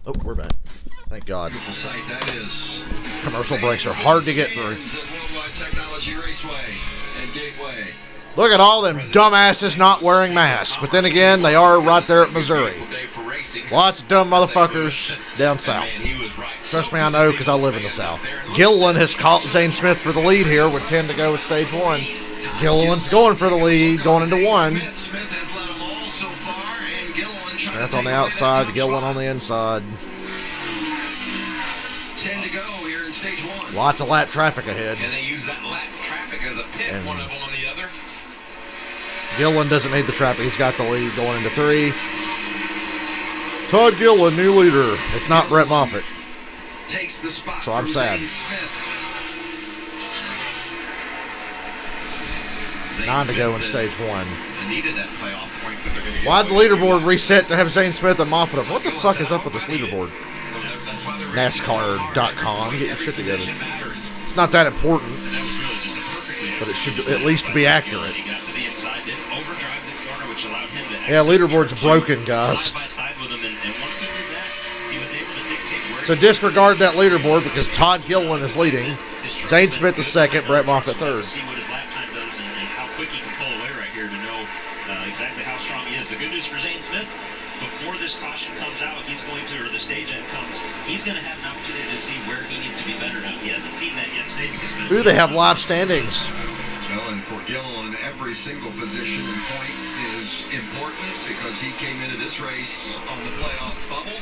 Oh, we're back. Thank God. Beautiful sight that is. Commercial breaks are hard to get through. Worldwide Technology Raceway and Gateway. Look at all them dumbasses not wearing masks. But then again, they are right there at Missouri. Day for racing. racing. Lots of dumb motherfuckers down south. Man, he was right. Trust me, I know, because I live in the south. Gilliland has caught Zane Smith for the lead here with 10 to go at stage 1. Gilliland's going for the lead, going into 1. Smith has led them all so far, and Gilliland Smith on the outside, Gilliland on the inside. 10 to go here in stage 1. Lots of lap traffic ahead. And they use that lap traffic as a pit, And- one of them on the other. Gilliland doesn't need the traffic. He's got the lead going into 3. Todd Gilliland, new leader. It's not Brett Moffitt. Takes the spot So I'm from sad. Zane Smith. 9 to go in stage 1. Needed that playoff point, but they're going to get Why'd the leaderboard reset to have Zane Smith and Moffitt up? What the fuck is up with this leaderboard? NASCAR.com. Get your shit together. It's not that important, And that was really just a perfectly but it should at least be accurate. He got to the inside, didn't overdrive the corner, which allowed him to Yeah, exit leaderboard's turn two broken, guys. Side by side with him, and once he did that, he was able to dictate where So disregard that leaderboard because Todd Gilliland is leading. Zane Smith the second, Brett Moffitt third. See what his lap time does and how quick he can pull away right here to know exactly how strong he is. The good news for Zane Smith, before this caution comes out, he's going to, or the stage end comes, he's going to have an opportunity to see where he needs to be better now. He hasn't seen that yet today because Ooh, they have live standings. Well, and for Gilliland, every single position and point is important because he came into this race on the playoff bubble.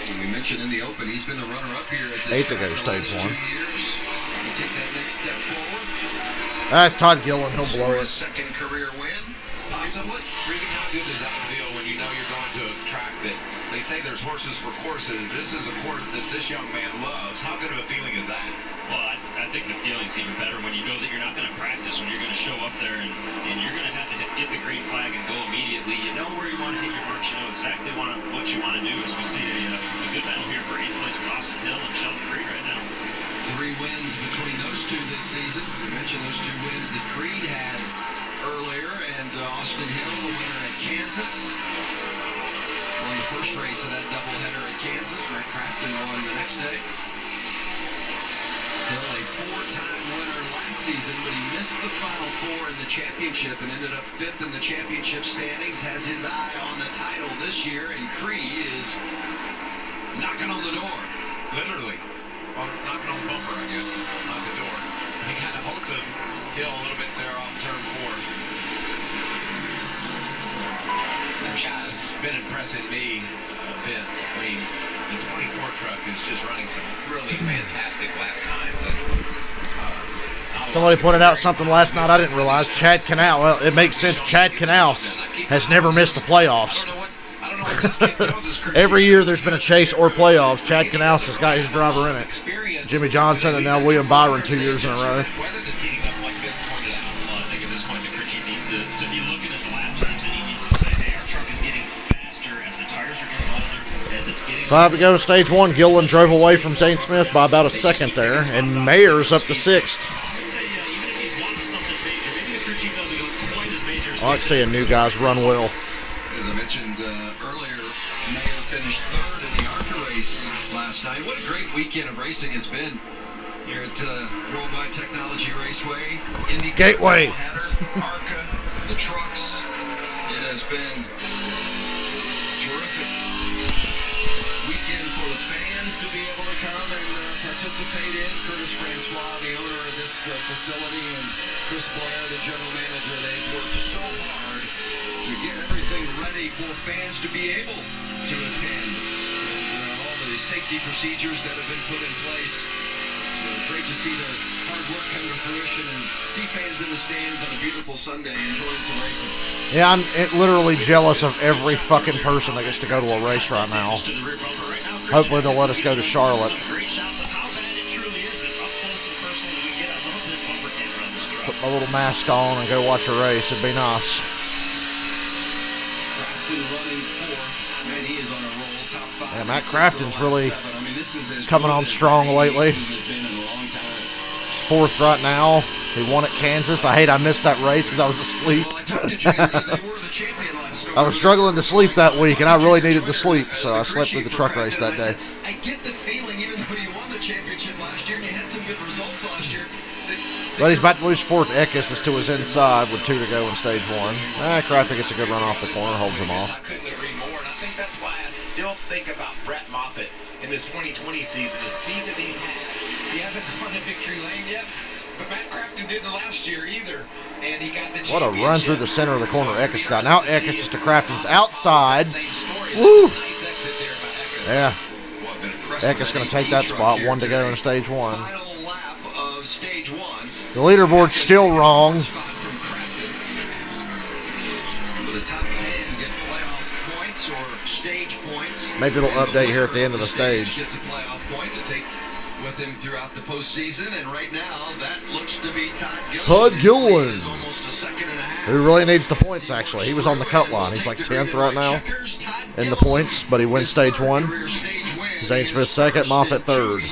And we mentioned in the open, he's been the runner-up here at this 8 to go, track for the stage last 2 1. years. He take that next step forward. That's Todd Gilliland. He'll blow For it. his second career win, possibly. Regan, how good does that feel when you know you're going to a track that they say there's horses for courses? This is a course that this young man loves. How good of a feeling is that? Well, I think the feeling's even better when you know that you're not going to practice, when you're going to show up there and you're going to have to get the green flag and go immediately. You know where you want to hit your marks. You know exactly what you want to do. As we see a good battle here for 8th place with Austin Hill and Sheldon Creed right now. 3 wins between those two this season. We mentioned those 2 wins that Creed had earlier, and Austin Hill, the winner at Kansas. Won the first race of that doubleheader at Kansas. Matt Crafton won the next day. Hill, a 4-time winner last season, but he missed the Final 4 in the championship and ended up 5th in the championship standings. Has his eye on the title this year, and Creed is knocking on the door. Literally. Well, knocking on the bumper, I guess, not the door. He kind of hoped of Hill a little bit there off turn 4. This guy's been impressing me, Vince. I mean, the 24 truck is just running some really fantastic lap times. And, Somebody pointed out something last night I didn't realize. Chad Canal. Well, it makes sense. Chad Canals has never missed the playoffs. I don't know what this kid tells his crew. Every year there's been a chase or playoffs. Chad Canals has got his driver in it. Experience. Jimmy Johnson and now William Byron 2 years in a row. Weather that's heating up like Vince pointed out. Well, I think at this point the crew chief needs to be looking at the lap times and he needs to say, hey, our truck is getting faster as the tires are getting older, as it's getting 5 to go in stage 1. Gilliland drove away from Zane Smith by about a second there, and Mayer's up to 6th. I'd say even if he's wanting something major, maybe the crew chief doesn't go quite as major as I like seeing new guys run well. As I mentioned earlier, Mayer finished 3rd in the ARCA race last night. What a great weekend of racing it's been here at Worldwide Technology Raceway. Indy Gateway. ARCA, the trucks. It has been terrific weekend for the fans to be able to come and participate in. Curtis Francois, the owner of this facility, and Chris Blair, the general manager, they've worked so hard to get everything ready for fans to be able to attend. And all the safety procedures that have been put in place. It's great to see the hard work come to fruition and see fans in the stands on a beautiful Sunday enjoying some racing. Yeah, I'm literally jealous of every fucking person that gets to go to a race right now. to the rear bumper right now. Hopefully they'll let us go to Charlotte. Some great shots of how bad it truly is. As up close and personal as we get. I love this bumper camera on this truck. Put my little mask on and go watch a race. It'd be nice. Crafton running 4th. Man, he is on a roll. Top 5. Yeah, Matt 6 Crafton's of the last really 7. I mean, this is as coming good on as strong any lately. team has been in a long time. He's 4th right now. He won at Kansas. I hate I missed that race because I was asleep. Well, I told you, Jimmy, they were the champion last week. I was struggling to sleep that week, and I really needed to sleep, so I slept through the truck race that day. I get the feeling, even though you won the championship last year and you had some good results last year, But he's about to lose 4th. Eckes is to his inside with 2 to go in stage 1. Crafton gets a good run off the corner, holds him off. I couldn't agree more, and I think still think about Brett Moffitt in this 2020 season, the speed that he's had. He hasn't gone to victory lane yet, but Matt Crafton didn't last year either, and he got the What a run through the center of the corner Eckes got. Now Eckes is to Crafton's outside. Woo! Yeah. Eckes going to take that spot. 1 to go in stage 1. Final lap of stage 1. The leaderboard's still wrong. Will the top 10 get playoff points or stage points? Maybe it'll update here at the end of the stage. Gets a playoff point to take with him throughout the postseason, and right now that looks to be Todd Gilliland. Todd Gilliland. Is almost a second and a half. Who really needs the points, actually. He was on the cut line. He's like 10th right now in the points, but he wins stage 1. Zane Smith second, Moffitt third.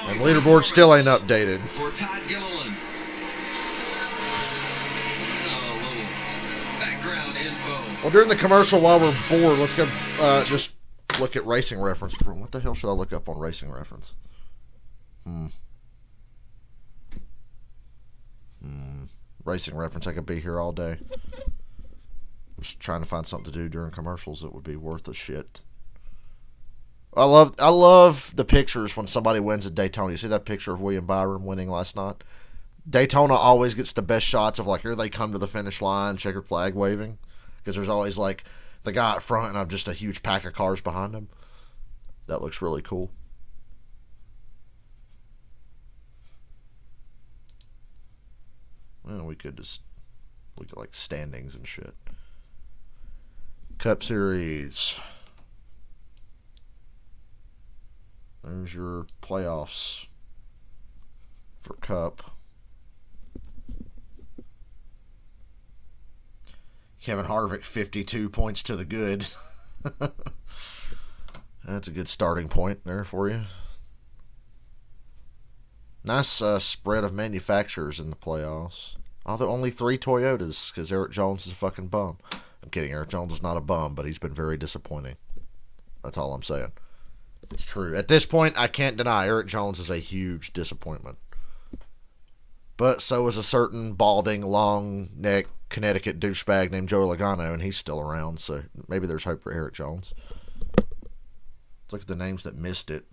And leaderboard still ain't updated. For Todd Gilliland. A little background info. Well, during the commercial, while we're bored, let's go just look at Racing Reference. What the hell should I look up on Racing Reference? Racing Reference, I could be here all day. I'm just trying to find something to do during commercials that would be worth a shit. I love the pictures when somebody wins at Daytona. You see that picture of William Byron winning last night? Daytona always gets the best shots of, like, here they come to the finish line, checkered flag waving. Because there's always, like, the guy up front and I'm just a huge pack of cars behind him. That looks really cool. Well, we could like standings and shit. Cup Series. There's your playoffs for Cup. Kevin Harvick, 52 points to the good. That's a good starting point there for you. Nice spread of manufacturers in the playoffs. Although only 3 Toyotas, because Eric Jones is a fucking bum. I'm kidding, Eric Jones is not a bum, but he's been very disappointing. That's all I'm saying. It's true. At this point, I can't deny Eric Jones is a huge disappointment. But so is a certain balding, long-neck Connecticut douchebag named Joey Logano, and he's still around, so maybe there's hope for Eric Jones. Let's look at the names that missed it.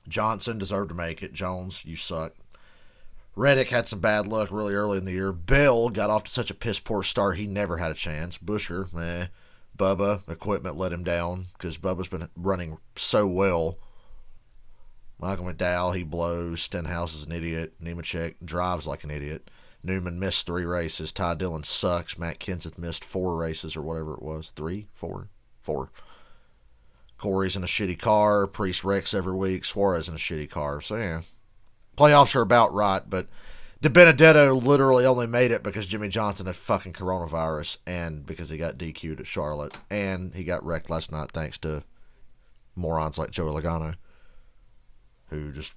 Johnson deserved to make it. Jones, you suck. Reddick had some bad luck really early in the year. Bell got off to such a piss-poor start, he never had a chance. Buescher, meh. Bubba, equipment let him down because Bubba's been running so well. Michael McDowell, he blows. Stenhouse is an idiot. Nemechek drives like an idiot. Newman missed 3 races. Ty Dillon sucks. Matt Kenseth missed 4 races or whatever it was. 3? 4? 4. Corey's in a shitty car. Priest wrecks every week. Suarez in a shitty car. So, yeah. Playoffs are about right, but DiBenedetto literally only made it because Jimmy Johnson had fucking coronavirus and because he got DQ'd at Charlotte. And he got wrecked last night thanks to morons like Joey Logano who just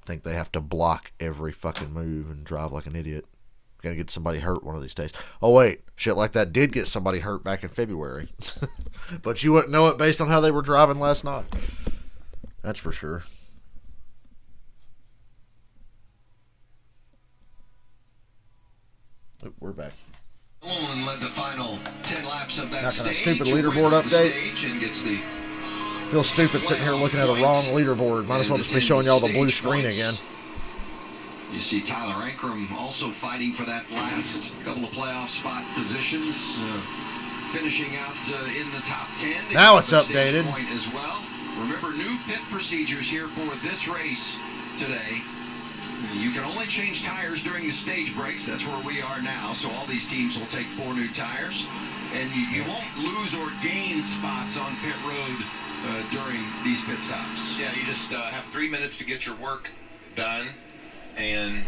think they have to block every fucking move and drive like an idiot. Gonna get somebody hurt one of these days. Oh, wait. Shit like that did get somebody hurt back in February. But you wouldn't know it based on how they were driving last night. That's for sure. Oh, we're back. Nolan led the final 10 laps of that Not gonna stage. stupid leaderboard update. And gets the Feel stupid sitting here looking at a wrong leaderboard. Might as well just be showing y'all the blue screen again. You see Tyler Ankrum also fighting for that last couple of playoff spot positions, finishing out in the top 10. Now it's updated. Point as well. Remember, new pit procedures here for this race today. You can only change tires during the stage breaks. That's where we are now. So all these teams will take 4 new tires. And you won't lose or gain spots on pit road during these pit stops. Yeah, you just have 3 minutes to get your work done, and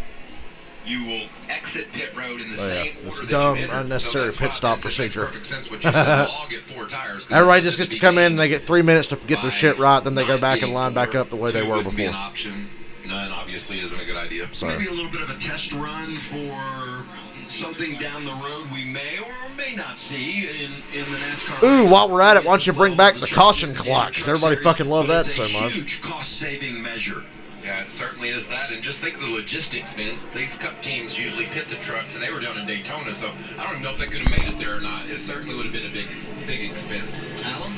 you will exit pit road in the same it's order dumb, that you entered. unnecessary pit stop procedure. Perfect sense what you said. We'll all get 4 tires. Everybody just gets to come in and they get 3 minutes to get their shit right, then they go back and line back up the way they were Wouldn't be before. an option. None obviously isn't a good idea. Sorry. Maybe a little bit of a test run for something down the road we may or may not see in the NASCAR. Ooh, while we're at it, why don't you bring back the caution clock? Because everybody fucking love that so much. Huge cost-saving measure. Yeah, it certainly is that. And just think of the logistics, Vince. These Cup teams usually pit the trucks, and they were down in Daytona, so I don't even know if they could have made it there or not. It certainly would have been a big expense. Alan?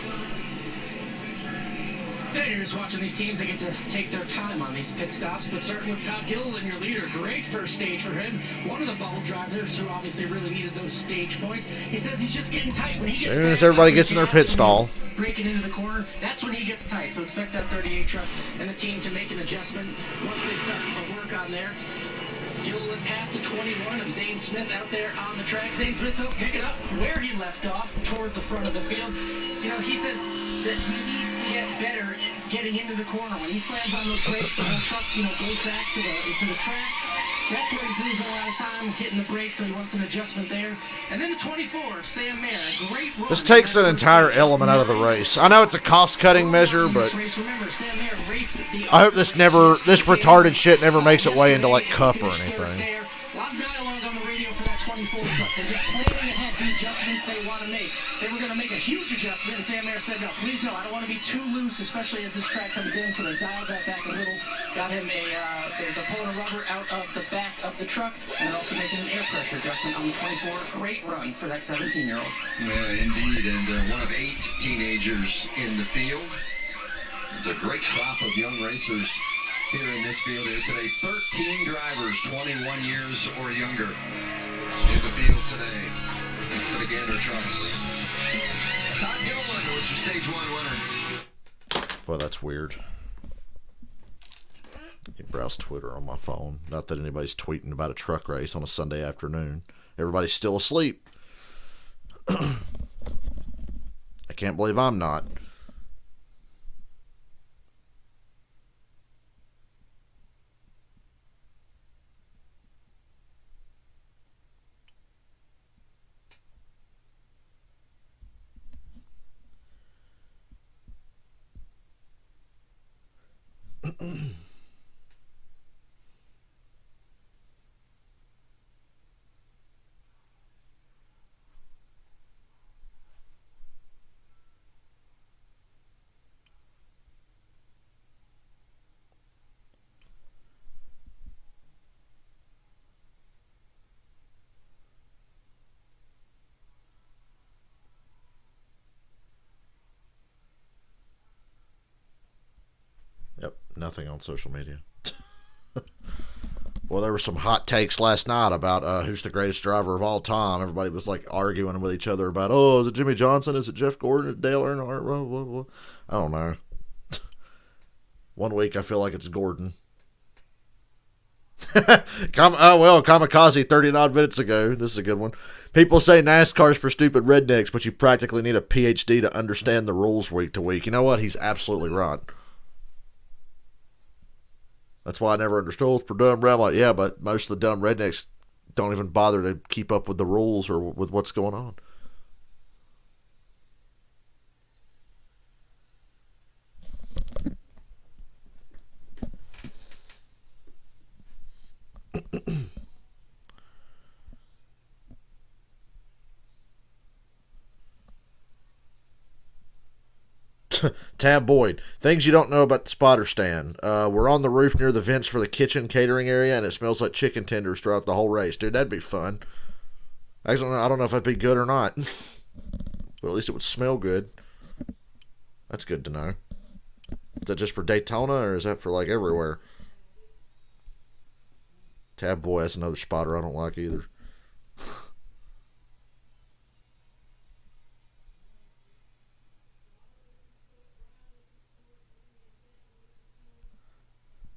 Yeah, you're just watching these teams. They get to take their time on these pit stops. But starting with Todd Gilliland, your leader, great first stage for him. One of the bubble drivers who obviously really needed those stage points. He says he's just getting tight when he gets. As soon as everybody gets in their pit stall, breaking into the corner, that's when he gets tight. So expect that 38 truck and the team to make an adjustment once they start the work on there. Gilliland passed the 21 of Zane Smith out there on the track. Zane Smith, though, pick it up where he left off, toward the front of the field. You know, he says that he needs to get better at getting into the corner. When he slams on those brakes, the whole truck, goes back to the track. That's where he's losing a lot of time, hitting the brakes, so he wants an adjustment there. And then the 24 of Sam Mayer, a great run. this takes an entire element out of the race. I know it's a cost-cutting measure, but I hope this retarded shit never makes its way into like Cup or anything. A lot of dialogue on the radio for that 24 truck. They're just planning ahead the adjustments they want to make. They were going to make a huge adjustment, and Sam Mayer said, no, please no, I don't want to be too loose, especially as this track comes in, so they dialed that back a little. Got him they're pulling a rubber out of the back of the truck, and they're also making an air pressure adjustment on the 24. Great run for that 17-year-old. Yeah, indeed, and one of 8 teenagers in the field. It's a great crop of young racers here in this field here today. 13 drivers, 21 years or younger, in the field today for the Gander trucks. Todd Gilliland was your stage 1 winner. Well, that's weird. You browse Twitter on my phone. Not that anybody's tweeting about a truck race on a Sunday afternoon. Everybody's still asleep. I can't believe I'm not. Yep, nothing on social media. Well, there were some hot takes last night about who's the greatest driver of all time. Everybody was like arguing with each other about, oh, is it Jimmy Johnson? Is it Jeff Gordon? Is it Dale Earnhardt? I don't know. One week I feel like it's Gordon. Kamikaze 39 minutes ago. This is a good one. People say NASCAR's for stupid rednecks, but you practically need a PhD to understand the rules week to week. You know what? He's absolutely right. That's why I never understood it's for dumb red. I'm like, yeah, but most of the dumb rednecks don't even bother to keep up with the rules or with what's going on. Tab Boyd, things you don't know about the spotter stand. We're on the roof near the vents for the kitchen catering area, and it smells like chicken tenders throughout the whole race. Dude, that'd be fun. Actually, I don't know if that'd be good or not, but at least it would smell good. That's good to know. Is that just for Daytona, or is that for like everywhere? Tab Boy, that's another spotter I don't like either.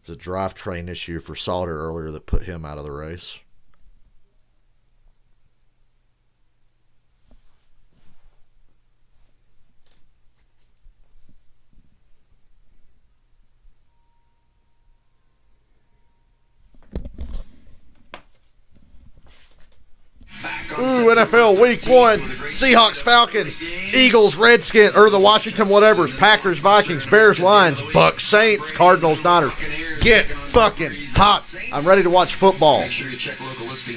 There's a drivetrain issue for Sauter earlier that put him out of the race. Ooh, NFL Week 1. Seahawks, Falcons, Eagles, Redskins, or the Washington whatevers, Packers, Vikings, Bears, Lions, Bucks, Saints, Cardinals, Niners. Get fucking hot. I'm ready to watch football.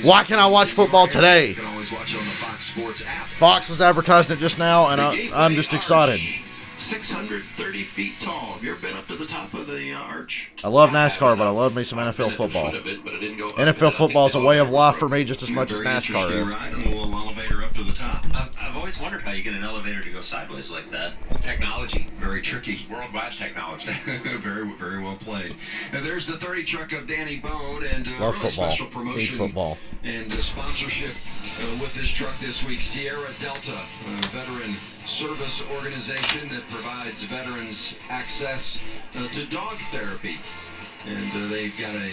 Why can't I watch football today? Fox was advertising it just now, and I'm just excited. 630 feet tall. Have you ever been up to the top of the arch? I love NASCAR, but I love me some NFL football. NFL football is a way of life for me just as much as NASCAR is. Ride, a little elevator up to the top. I've always wondered how you get an elevator to go sideways like that. Technology, very tricky. Worldwide technology. Very, very well played. And there's the 30 truck of Danny Bone and Love really football. special promotion Hate football. and sponsorship with this truck this week. Sierra Delta, a veteran service organization that provides veterans access to dog therapy. And they've got a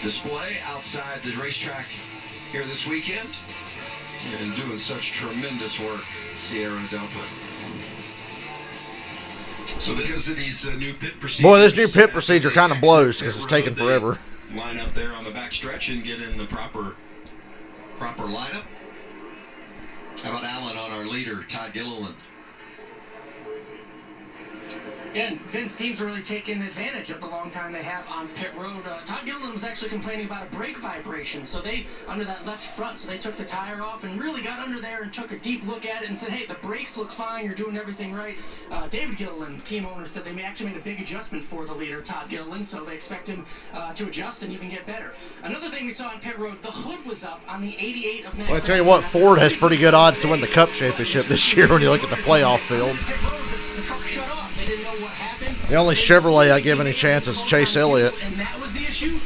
display outside the racetrack here this weekend. And doing such tremendous work, Sierra Delta. So because of these new pit procedures... Boy, this new pit procedure kind of blows because it's taking forever. Line up there on the back stretch and get in the proper lineup. How about Alan on our leader, Todd Gilliland? Yeah, and Vince, teams are really taking advantage of the long time they have on pit road. Todd Gilliland was actually complaining about a brake vibration, so they, under that left front, so they took the tire off and really got under there and took a deep look at it and said, hey, the brakes look fine, you're doing everything right. David Gilliland, team owner, said they actually made a big adjustment for the leader, Todd Gilliland, so they expect him to adjust and even get better. Another thing we saw on pit road, the hood was up on the 88 of Matt. Well, I tell you what, Ford has pretty good odds to win the Cup Championship this year when you look at the playoff field. The truck shut off. They didn't know what happened. The only Chevrolet I give any chance is Chase Elliott. And that was the issue.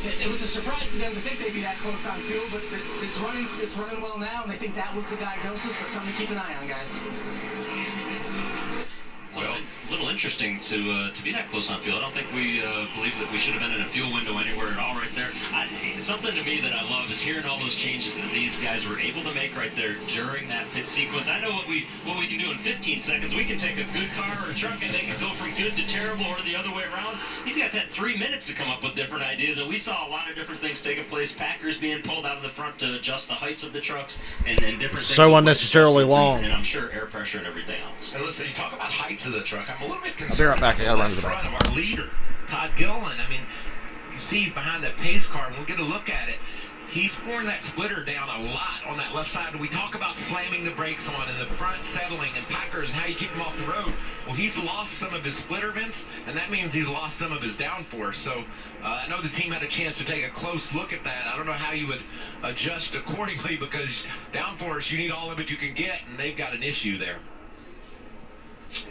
It was a surprise to them to think they'd be that close on field, but it's running well now, and they think that was the diagnosis, but something to keep an eye on, guys. Well, a little interesting to be that close on field. I don't think we believe that we should have been in a fuel window anywhere at all right there. Something to me that I love is hearing all those changes that these guys were able to make right there during that pit sequence. I know what we can do in 15 seconds. We can take a good car or a truck and they can go from good to terrible or the other way around. These guys had 3 minutes to come up with different ideas, and we saw a lot of different things taking place. Packers being pulled out of the front to adjust the heights of the trucks and different things. So unnecessarily long. And I'm sure air pressure and everything else. And listen, you talk about heights of the truck. I'm a little bit concerned. I'll be right back. I gotta run to the front back. of our leader, Todd Gilliland. I mean, you see he's behind that pace car, and we'll get a look at it. He's pouring that splitter down a lot on that left side. We talk about slamming the brakes on and the front settling and Packers and how you keep him off the road. Well, he's lost some of his splitter vents, and that means he's lost some of his downforce. So I know the team had a chance to take a close look at that. I don't know how you would adjust accordingly because downforce, you need all of it you can get, and they've got an issue there.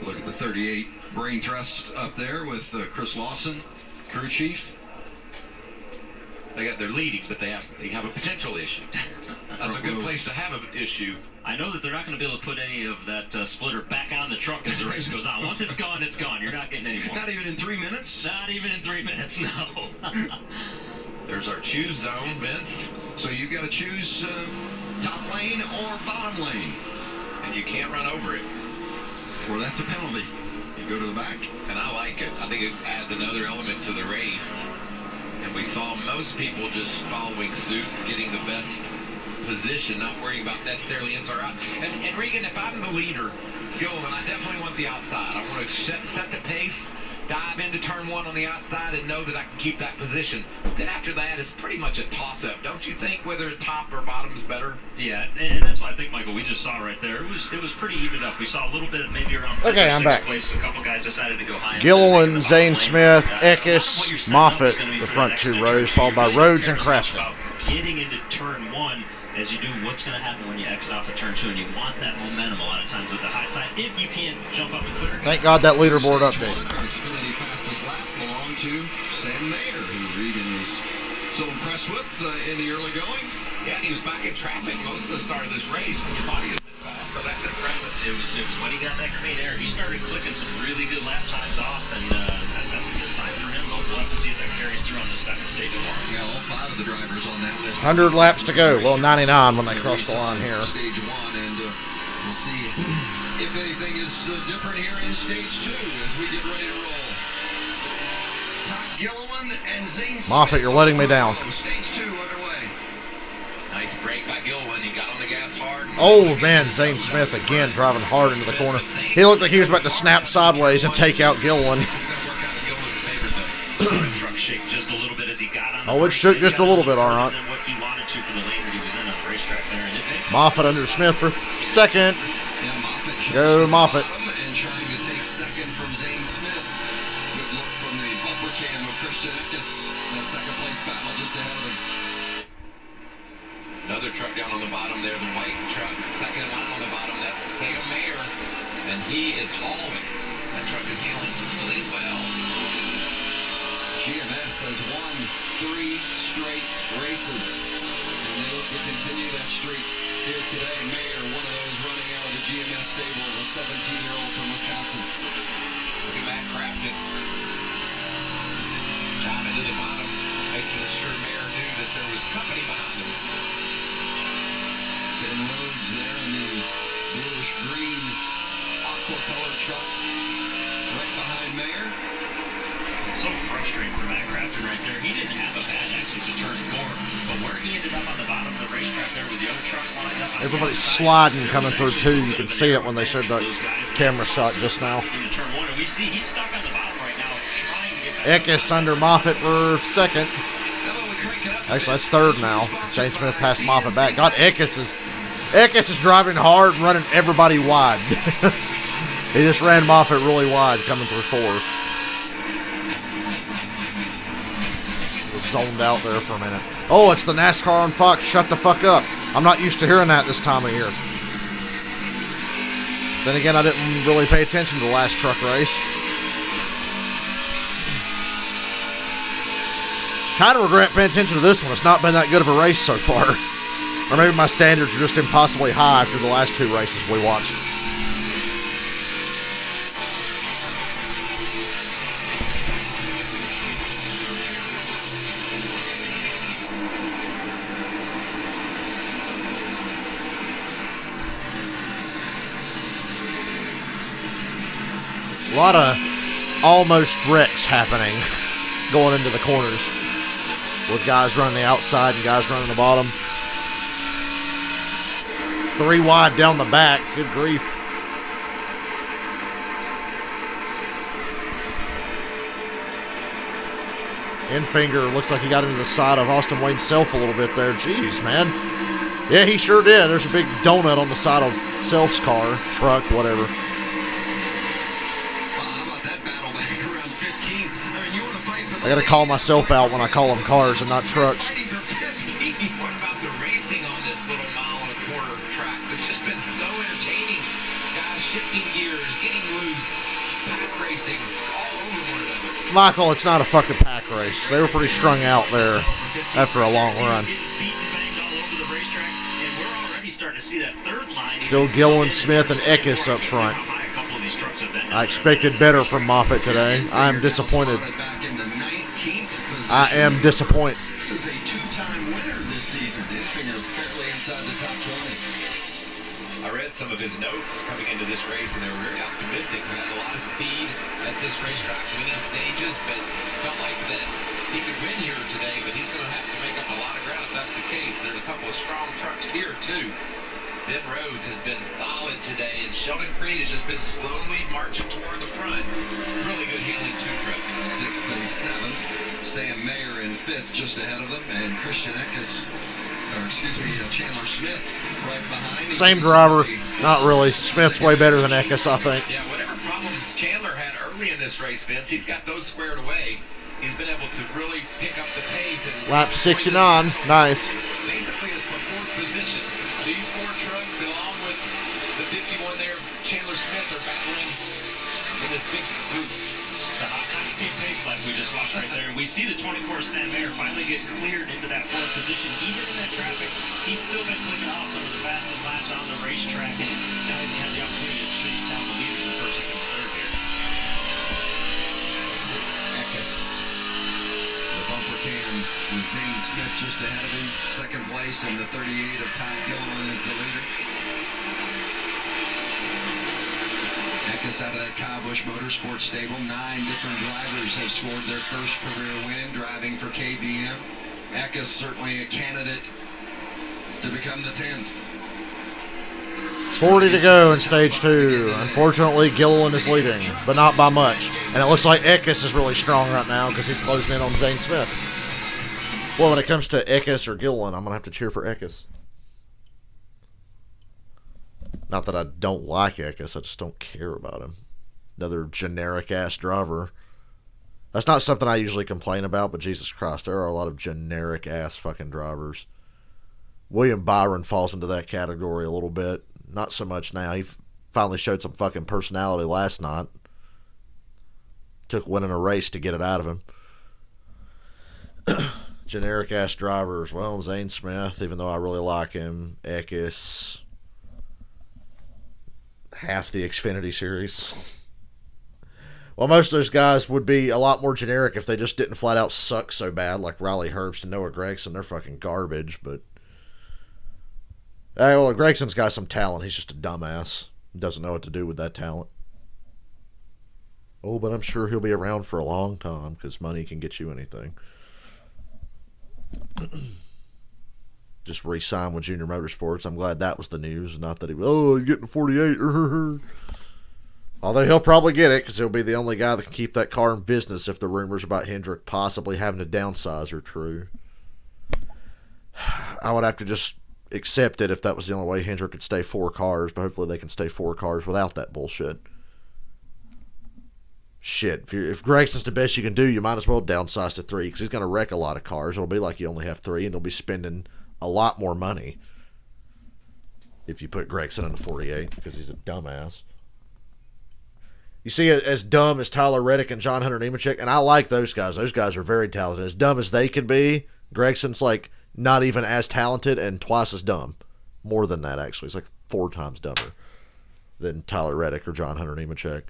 Look at the 38 brain trust up there with Chris Lawson, crew chief. They got their leadings, but they have a potential issue. That's a good place to have an issue. I know that they're not going to be able to put any of that splitter back on the truck as the race goes on. Once it's gone, it's gone. You're not getting any more. Not even in 3 minutes? Not even in 3 minutes, no. There's our choose zone, Vince. So you've got to choose top lane or bottom lane. And you can't run over it. Or that's a penalty. You go to the back. And I like it. I think it adds another element to the race. And we saw most people just following suit, getting the best position, not worrying about necessarily inside or out. And Regan, if I'm the leader, Gilliland, I definitely want the outside. I want to set the pace, dive into turn one on the outside, and know that I can keep that position. Then after that, it's pretty much a toss-up. Don't you think whether top or bottom is better? Yeah, and that's what I think, Michael, we just saw right there. It was pretty evened up. We saw a little bit, maybe around Okay, I'm back. place. A couple guys decided to go high. Gilliland, Zane Smith, Eckes, Moffitt, the front two rows, followed by Rhodes and Crafton. Getting into turn one, as you do, what's going to happen when you exit off of turn two, and you want that momentum a lot of times with the high side if you can't jump up and clear. Thank God that leaderboard update. Our Xfinity fastest lap belonged to Sam Mayer, who Regan was so impressed with in the early going. Yeah, he was back in traffic most of the start of this race when you thought he was fast, so that's impressive. It was when he got that clean air, he started clicking some really good lap times off, and that's a good sign for him. We'll have to see if that carries through on the second stage for him. Yeah, all 5 of the drivers on that list. 100 laps to go. Well, 99 when they cross the line here. Stage 1, and we'll see if anything is different here in stage 2 as we get ready to roll. Todd Gilliland and Zane Smith. Moffitt, you're letting me down. Stage 2 underway. Nice break by Gilliland. He got on the gas hard. Oh, man, Zane Smith again driving hard into the corner. He looked like he was about to snap sideways and take out Gilliland. It's going to work out in Gilliland's favor, though. The truck shake just a little bit as he got on. Oh, it shook just a little bit, all right. What he wanted to for the lane that he was in on the racetrack there, and it made Moffitt under Smith for second. Yeah, Moffitt Go Moffitt. trying to take second from Zane Smith. Good look from the bumper cam of Christian Eckes. That second place battle just ahead of him. Another truck down on the bottom there, the white truck, second in line on the bottom, that's Sam Mayer, and he is hauling. That truck is handling really well. GMS has won 3 straight races, and they look to continue that streak here today. Mayer, one of those running out of the GMS stable, a 17-year-old from Wisconsin. Look at Matt Crafton. Down into the bottom, making sure Mayer knew that there was company behind him. Ben Rhodes there in the bluish-green aqua-colored truck right behind Mayer. It's so frustrating for Matt Crafton right there. He didn't have a bad exit to turn 4, but where he ended up on the bottom of the racetrack there with the other trucks lined up. Everybody's sliding coming through too. You can see it when they showed the camera shot just now. Into turn 1, and we see he's stuck on the bottom right now, trying to get back. Eckes under Moffitt for second. Actually, that's third now. Shane Smith passed Moffitt back. God, Eckes is driving hard, running everybody wide. He just ran Moffitt really wide coming through 4. Was zoned out there for a minute. Oh, it's the NASCAR on Fox. Shut the fuck up. I'm not used to hearing that this time of year. Then again, I didn't really pay attention to the last truck race. Kind of regret paying attention to this one. It's not been that good of a race so far. Or maybe my standards are just impossibly high after the last 2 races we watched. A lot of almost wrecks happening going into the corners, with guys running the outside and guys running the bottom. 3 wide down the back. Good grief. Infinger looks like he got into the side of Austin Wayne's Self a little bit there. Jeez, man. Yeah, he sure did. There's a big donut on the side of Self's car, truck, whatever. I gotta call myself out when I call them cars and not trucks. What about the racing on this little mile-and-a-quarter track? It's just been so entertaining. Guys shifting gears, getting loose, pack racing, all over one another. Michael, it's not a fucking pack race. They were pretty strung out there after a long run. Still Gillen, Smith, and Eckes up front. I expected better from Moffitt today. I am disappointed. I am disappointed. This is a 2-time winner this season. Infinger barely inside the top 20. I read some of his notes coming into this race, and they were very optimistic. He had a lot of speed at this racetrack, winning stages, but felt like that he could win here today, but he's going to have to make up a lot of ground if that's the case. There's a couple of strong trucks here, too. Ben Rhodes has been solid today, and Sheldon Creed has just been slowly marching toward the front. Really good handling 2 truck. 6th and 7th. Sam Mayer in 5th, just ahead of them, and Christian Eckes, Chandler Smith right behind him. Same driver, not really. Smith's way better than Eckes, I think. Yeah, whatever problems Chandler had early in this race, Vince, he's got those squared away. He's been able to really pick up the pace. And Lap 69, nice. Basically, it's for 4th position. These 4 trucks, along with the 51 there, Chandler Smith, are battling in this big group. It's a high-speed pace like we just watched right there. And we see the 24 Sam Mayer finally get cleared into that 4th position. Even in that traffic, he's still been clicking off some of the fastest laps on the racetrack. And now he's going to have the opportunity to chase down the leaders in the 1st, 2nd, and 3rd here. Eckes, the bumper cam with Zane Smith just ahead of him. 2nd place, and the 38 of Ty Gilliland is the leader. Eckes out of that Kyle Busch Motorsports stable. 9 different drivers have scored their first career win driving for KBM. Eckes certainly a candidate to become the 10th. 40 to go in stage 2. Unfortunately, Gilliland is leading, but not by much. And it looks like Eckes is really strong right now because he's closing in on Zane Smith. Well, when it comes to Eckes or Gilliland, I'm going to have to cheer for Eckes. Not that I don't like Eckes, I just don't care about him. Another generic-ass driver. That's not something I usually complain about, but Jesus Christ, there are a lot of generic-ass fucking drivers. William Byron falls into that category a little bit. Not so much now. He finally showed some fucking personality last night. Took winning a race to get it out of him. Generic-ass drivers. Well, Zane Smith, even though I really like him. Eckes. Half the Xfinity Series. Well, most of those guys would be a lot more generic if they just didn't flat out suck so bad, like Riley Herbst and Noah Gragson. They're fucking garbage, but... well, Gregson's got some talent. He's just a dumbass. He doesn't know what to do with that talent. Oh, but I'm sure he'll be around for a long time, because money can get you anything. Just re-signed with Junior Motorsports. I'm glad that was the news. Not that he's getting 48. Although he'll probably get it, because he'll be the only guy that can keep that car in business if the rumors about Hendrick possibly having to downsize are true. I would have to just accept it if that was the only way Hendrick could stay 4 cars, but hopefully they can stay 4 cars without that bullshit. Shit, if Gregson's the best you can do, you might as well downsize to 3, because he's going to wreck a lot of cars. It'll be like you only have 3, and they'll be spending a lot more money if you put Gregson in the 48, because he's a dumbass. You see, as dumb as Tyler Reddick and John Hunter Nemechek, and I like those guys. Those guys are very talented. As dumb as they can be, Gregson's like not even as talented and twice as dumb. More than that, actually. He's like 4 times dumber than Tyler Reddick or John Hunter Nemechek.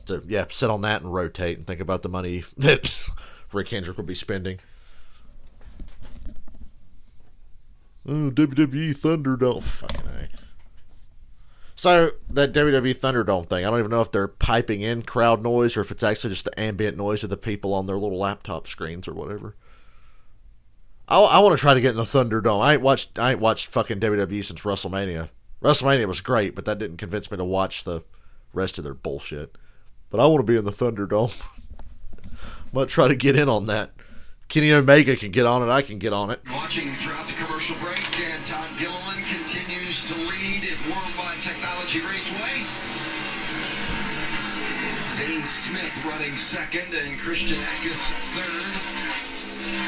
So, yeah, sit on that and rotate and think about the money that Rick Hendrick will be spending. Oh, WWE Thunderdome. Fucking A. So, that WWE Thunderdome thing, I don't even know if they're piping in crowd noise or if it's actually just the ambient noise of the people on their little laptop screens or whatever. I want to try to get in the Thunderdome. I ain't watched fucking WWE since WrestleMania. WrestleMania was great, but that didn't convince me to watch the rest of their bullshit. But I want to be in the Thunderdome. I'm going to try to get in on that. Kenny Omega can get on it. I can get on it. Watching throughout the commercial break, and Todd Gilliland continues to lead at Worldwide Technology Raceway. Zane Smith running second, and Christian Eckes third.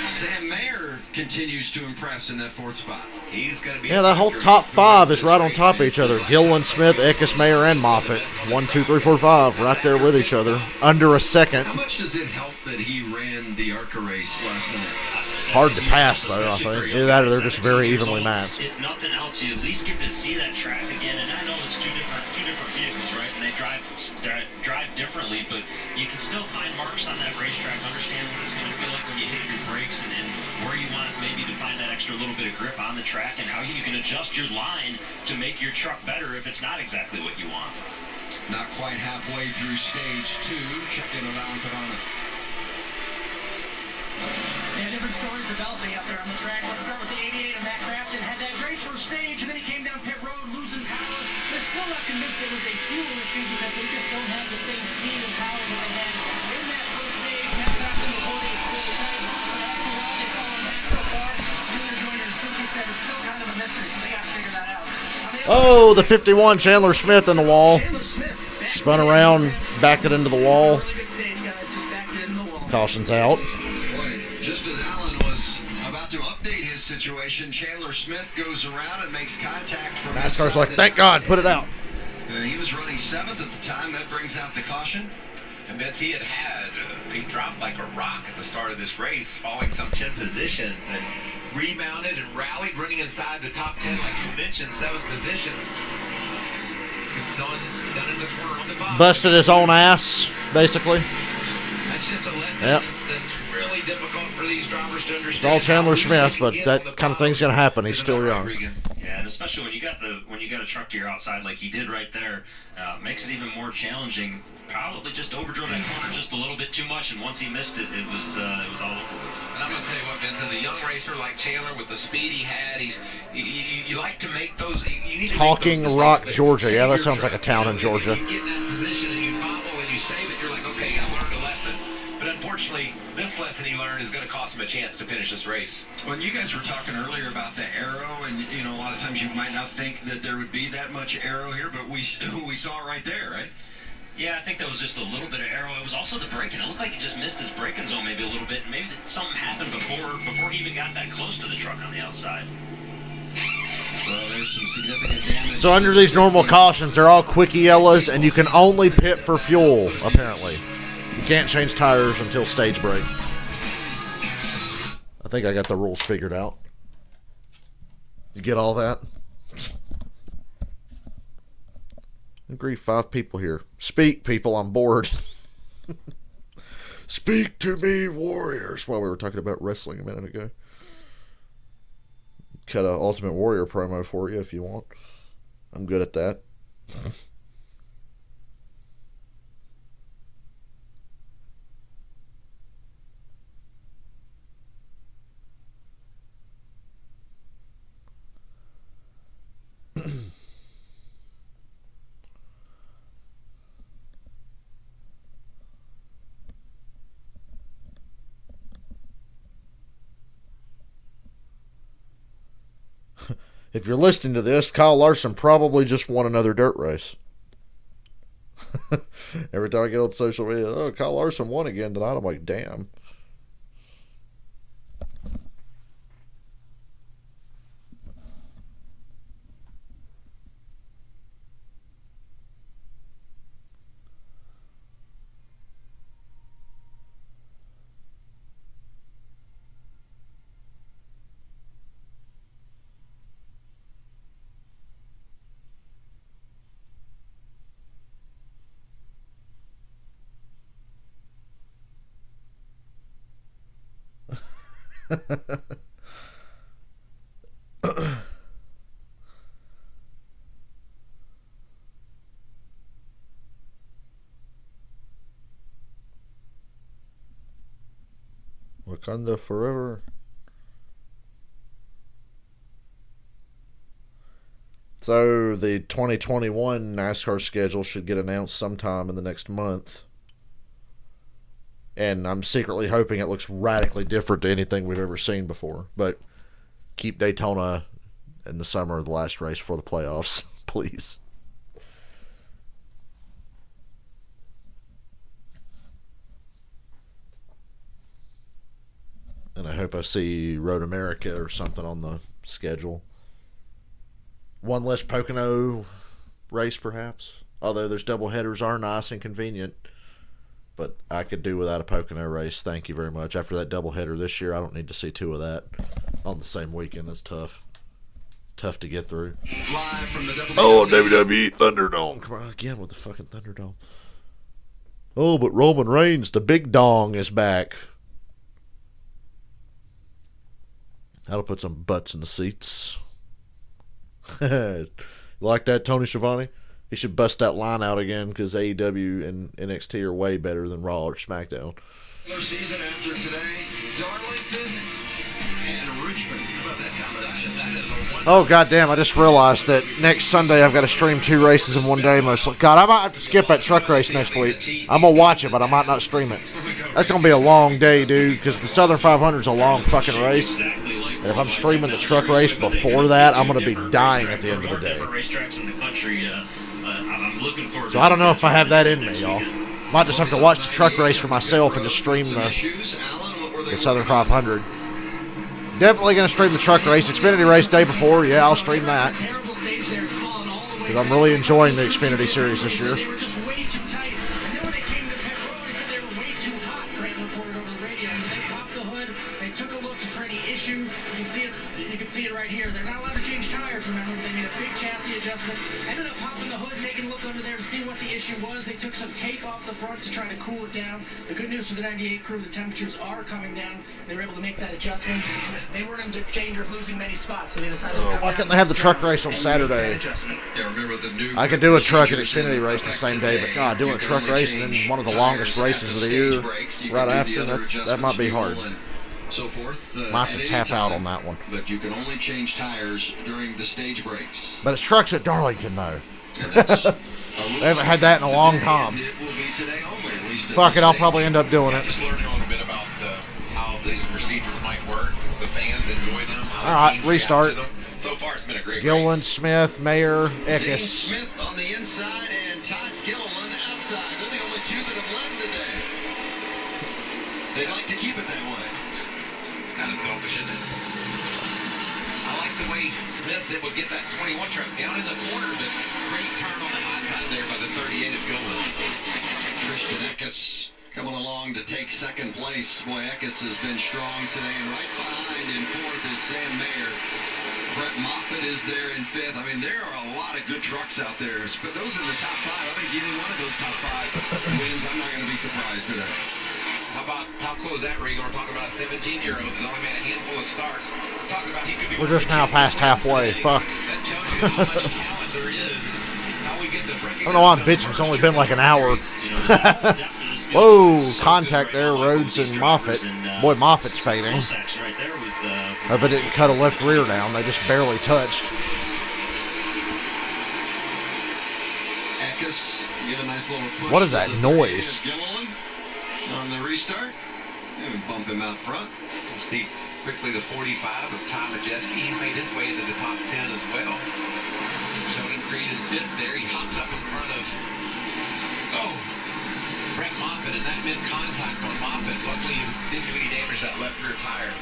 Sam Mayer continues to impress in that 4th spot. He's going to be that whole top 5 is right on top of each other. Gilliland, Smith, Eckes, Mayer, and Moffitt. 1, 2, 3, 4, 5, right there with each other. Under a second. How much does it help that he ran the ARCA race last night? Hard to pass, though, I think. Either that or they're just very evenly matched. If nothing else, you at least get to see that track again. And I know it's two different vehicles, right? And they drive differently, but you can still find marks on that racetrack, understand what it's going to feel like when you hit your brakes, and where you want maybe to find that extra little bit of grip on the track, and how you can adjust your line to make your truck better if it's not exactly what you want. Not quite halfway through stage 2. Check in with Alan Cavana. Yeah, different stories developing out there on the track. Let's start with the 88 of Matt Crafton. Had that great first stage, and then he came down pit road losing power. They're still not convinced it was a fuel issue because they just don't have the same speed and power that they had in that first stage. Matt Crafton reporting it's really tight. But as to why they call him Matt so far, Junior Joyner's crew chief said it's still kind of a mystery, so they got to figure that out. Oh, the 51 Chandler Smith in the wall. Chandler Smith Spun around, backed it into the wall. Really good stage, guys. Just backed it into the wall. Caution's out. Just as Alan was about to update his situation, Chandler Smith goes around and makes contact from NASCAR's like, thank God, put it out. He was running 7th at the time. That brings out the caution. And Vince, he dropped like a rock at the start of this race, falling some 10 positions, and rebounded and rallied, running inside the top 10 like you mentioned, 7th position. It's done in the corner on the bottom. Busted his own ass, basically. That's just a lesson that's really difficult for these drivers to understand. It's all Chandler Smith, but that kind of thing's going to happen. He's still young. Yeah, and especially when you got a truck to your outside like he did right there, makes it even more challenging. Probably just overdrove that corner just a little bit too much, and once he missed it, it was all over. And I'm going to tell you what, Vince, as a young racer like Chandler with the speed he had, you like to make those. You need Talking to make those Rock, mistakes Georgia. Yeah, that save your sounds like a truck. town in Georgia. If you get in that position and you bobble and you save it, you're like, okay, I learned a lesson. But unfortunately, this lesson he learned is going to cost him a chance to finish this race. When you guys were talking earlier about the arrow, and you know, a lot of times you might not think that there would be that much arrow here, but we saw it right there, right? Yeah, I think that was just a little bit of arrow. It was also the braking. It looked like he just missed his braking zone maybe a little bit. Maybe something happened before he even got that close to the truck on the outside. Well, there's some significant damage. So under these normal cautions, they're all quickie yellows, and you can only pit for fuel, apparently. You can't change tires until stage break. I think I got the rules figured out. You get all that? Agree, 5 people here. Speak, people, I'm bored. Speak to me, warriors. Well, we were talking about wrestling a minute ago. Cut a Ultimate Warrior promo for you if you want. I'm good at that. If you're listening to this, Kyle Larson probably just won another dirt race. Every time I get on social media, oh, Kyle Larson won again tonight. I'm like, damn. Wakanda forever. So the 2021 NASCAR schedule should get announced sometime in the next month. And I'm secretly hoping it looks radically different to anything we've ever seen before. But keep Daytona in the summer of the last race for the playoffs, please. And I hope I see Road America or something on the schedule. One less Pocono race, perhaps. Although those double headers are nice and convenient. But I could do without a Pocono race. Thank you very much. After that doubleheader this year, I don't need to see 2 of that on the same weekend. It's tough. It's tough to get through. Live from the WWE Thunderdome. Come on, again with the fucking Thunderdome. Oh, but Roman Reigns, the big dong, is back. That'll put some butts in the seats. You like that, Tony Schiavone? He should bust that line out again because AEW and NXT are way better than Raw or SmackDown. Season after today, Darlington and Richmond. How about that combination? That is a one. Oh, goddamn, I just realized that next Sunday I've got to stream 2 races in one day. Mostly. God, I might have to skip that truck race next week. I'm going to watch it, but I might not stream it. That's going to be a long day, dude, because the Southern 500 is a long fucking race. And if I'm streaming the truck race before that, I'm going to be dying at the end of the day. So I don't know if I have that in me, y'all. Might just have to watch the truck race for myself and just stream the Southern 500. Definitely going to stream the truck race. Xfinity race day before, yeah, I'll stream that. Because I'm really enjoying the Xfinity series this year. See it right here. They're not allowed to change tires, remember. They made a big chassis adjustment. Ended up popping the hood, taking a look under there to see what the issue was. They took some tape off the front to try to cool it down. The good news for the 98 crew, the temperatures are coming down. They were able to make that adjustment. They weren't in danger of losing many spots, so they decided to come why couldn't they have the truck race on Saturday? I could do a truck and Xfinity race the same day, but God, doing a truck race and then one of the longest races of the year right after, that might be hard. So forth. Might have to tap out on that one. But you can only change tires during the stage breaks. But it's trucks at Darlington, though. They haven't had that in a long time. It will be today only, at least. Fuck it, I'll probably end up doing it. Just learning a little bit about how these procedures might work. The fans enjoy them. All right, restart. So far, it's been a great Gilliland, race. Smith, Mayer, Zane Eckes. Smith on the inside and Todd Gilliland outside. They're the only two that have led today. They'd like to keep it that way. It's kind of selfish, isn't it? I like the way Smith said would get that 21 truck down in the corner, but great turn on the high side there by the 38 of Gilliland. Christian Eckes coming along to take second place. Boy, Eckes has been strong today, and right behind in fourth is Sam Mayer. Brett Moffitt is there in fifth. I mean, there are a lot of good trucks out there, but those are the top five. I think either one of those top five wins, I'm not going to be surprised today. How close that ring? We're talking about a 17-year-old who's only made a handful of starts. We're talking about he could be. We're just now past halfway. Fuck. That tells you how much talent there is. How we get to I don't know why I'm bitching. It's only been like an hour. Whoa, contact there, Rhodes and Moffitt. Boy, Moffitt's fading. Hope it didn't cut a left rear down. They just barely touched. Eckes, give a nice little push. What is that noise? Gilliland on the restart. And bump him out front. We'll see quickly the 45 of Tom Majeski. He's made his way into the top 10 as well. Sheldon Creed is bit there. He hops up in front of Brett Moffitt, and that meant contact on Moffitt. Luckily, he didn't do any damage to that left rear tire.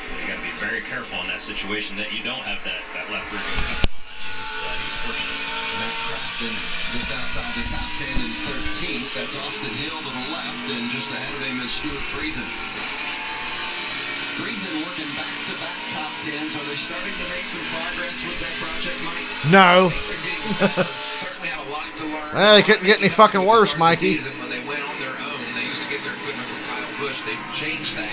So you got to be very careful in that situation that you don't have that left rear go. He's fortunate. Matt Crafton just outside the top 10 in 13th. That's Austin Hill to the left, and just ahead of him is Stuart Friesen. Friesen working back-to-back top 10s. Are they starting to make some progress with that project, Mike? No. Certainly had a lot to learn. Well, they couldn't get any fucking worse, Mikey. When they went on their own, they used to get their equipment from Kyle Busch. They've changed that.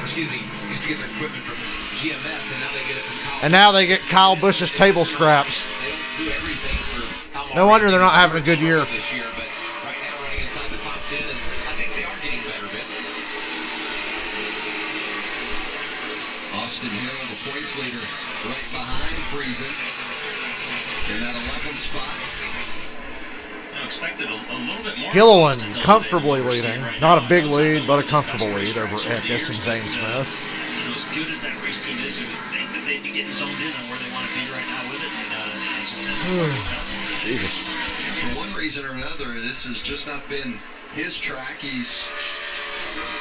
Used to get their equipment from GMS, and now they get it from Kyle. And now they get Kyle Busch's table scraps. They don't do everything for how long No wonder they're not racing having a good year. this year, but right now running inside the top 10, and I think they are getting better, Vince. Austin Hill, the points leader, right behind Friesen in that 11th spot. I expected a little bit more. Gilliland comfortably leading. Not a big lead, but a comfortable lead over Eckes and Zane Smith. As good as that race team is, you would think that they'd be getting zoned in on where they want to be right now with it, and it just hasn't worked out. Jesus. For one reason or another, this has just not been his track. He's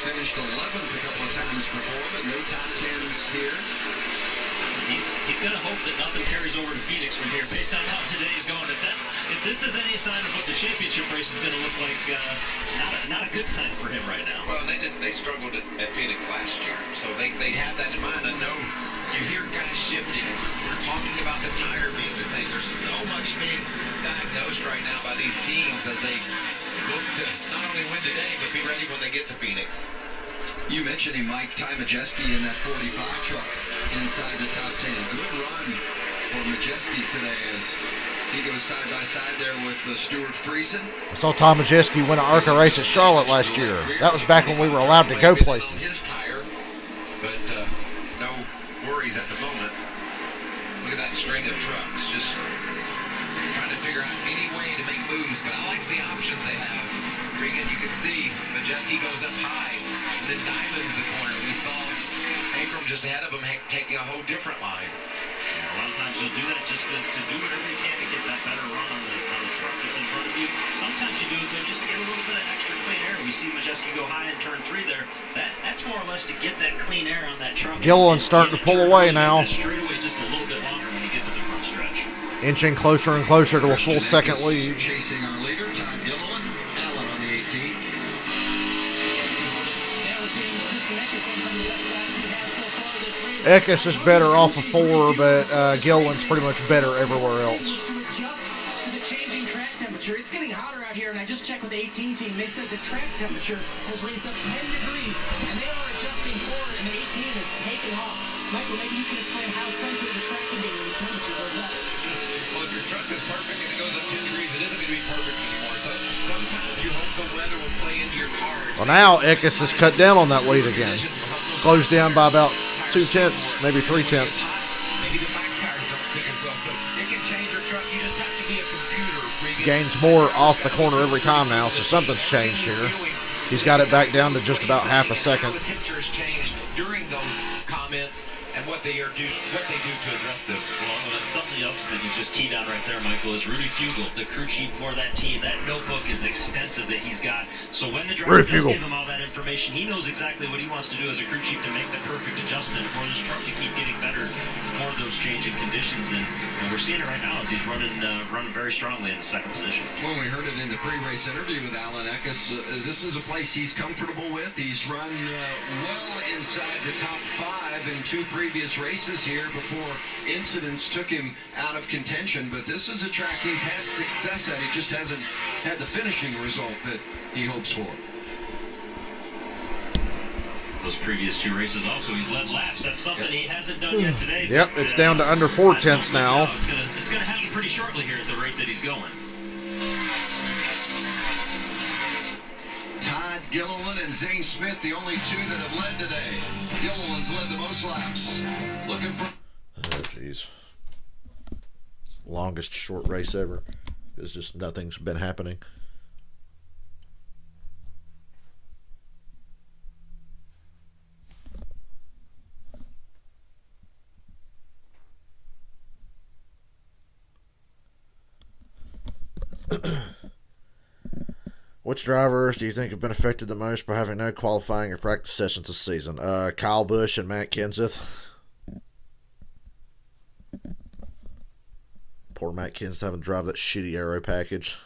finished 11th a couple of times before, but no top 10s here. He's going to hope that nothing carries over to Phoenix from here, based on how today's going. If this is any sign of what the championship race is going to look like, not a good sign for him right now. Well, they struggled at Phoenix last year, so they have that in mind. I know you hear guys shifting. We're talking about the tire being the same. There's so much being diagnosed right now by these teams as they look to not only win today, but be ready when they get to Phoenix. You mentioned him, Mike. Ty Majeski in that 45 truck inside the top 10. Good run for Majeski today as he goes side by side there with Stuart Friesen. I saw Tom Majeski win an ARCA race at Charlotte last year. That was back when we were allowed to go places. His tire, but no worries at the moment. Look at that string of trucks, just trying to figure out any way to make moves. But I like the options they have. Regan, you can see Majeski goes up high, and then Diamond's the corner. We saw Akram just ahead of him taking a whole different line. A lot of times you'll do that just to do whatever you can to get that better run on the truck that's in front of you. Sometimes you do it though just to get a little bit of extra clean air. We see Majeski go high in turn 3 there. That's more or less to get that clean air on that truck. Gilliland's starting to pull away now. Straightaway just a little bit longer when you get to the front stretch. Inching closer and closer to a full second lead. Chasing our leader, Todd Gilliland. Allen on the 18. Yeah, we're seeing Christian Eckes on some of the best laps he has so far this race. Eckes is better off of 4, but Gilliland's pretty much better everywhere else. To adjust to the changing track temperature. It's getting hotter out here, and I just checked with the 18 team. They said the track temperature has raised up 10 degrees, and they are adjusting forward, and the 18 is taking off. Michael, maybe you can explain how sensitive the track can be when the temperature goes up. Well, if your truck is perfect and it goes up 10 degrees, it isn't going to be perfect anymore. So sometimes you hope the weather will play into your cards. Well, now Eckes has cut down on that lead again. Closed down by about 0.2, maybe 0.3. Maybe the back tires don't stick as well. So it can change your truck. You just have to be a computer, Regan, gains more off the corner every time now, so something's changed here. He's got it back down to just about half a second. The temperature has changed during those comments and what they do to address them. Well, something else that you just keyed on right there, Michael, is Rudy Fugel, the crew chief for that team. That notebook is extensive that he's got. So when the driver does give him all that information, he knows exactly what he wants to do as a crew chief to make the perfect adjustment for this truck to keep getting better for those changing conditions. And we're seeing it right now as he's running very strongly in the second position. When we heard it in the pre-race interview with Alan Eckes, this is a place he's comfortable with. He's run well inside the top 5 in 2 previous races here before incidents took him out of contention. But this is a track he's had success at. He just hasn't had the finishing result that he hopes for. Those previous 2 races also, he's led laps. That's something he hasn't done yet today. Yep, but, it's down to under 4 tenths now. It's gonna happen pretty shortly here at the rate that he's going. Todd Gilliland and Zane Smith, the only 2 that have led today. Gilliland's led the most laps. Looking for... Oh, jeez. Longest short race ever. It's just nothing's been happening. Which drivers do you think have been affected the most by having no qualifying or practice sessions this season? Kyle Busch and Matt Kenseth. Poor Matt Kenseth having to drive that shitty aero package.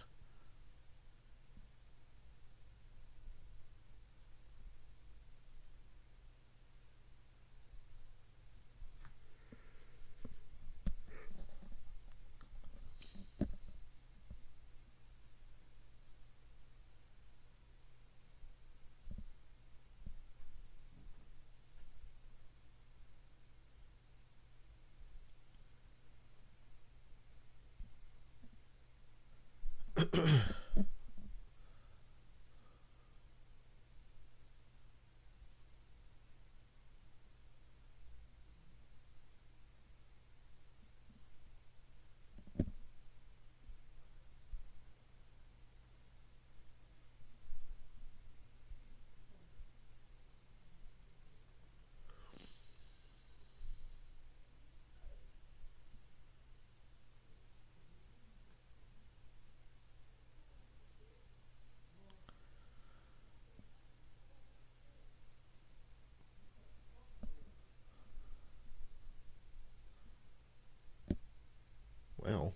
Well,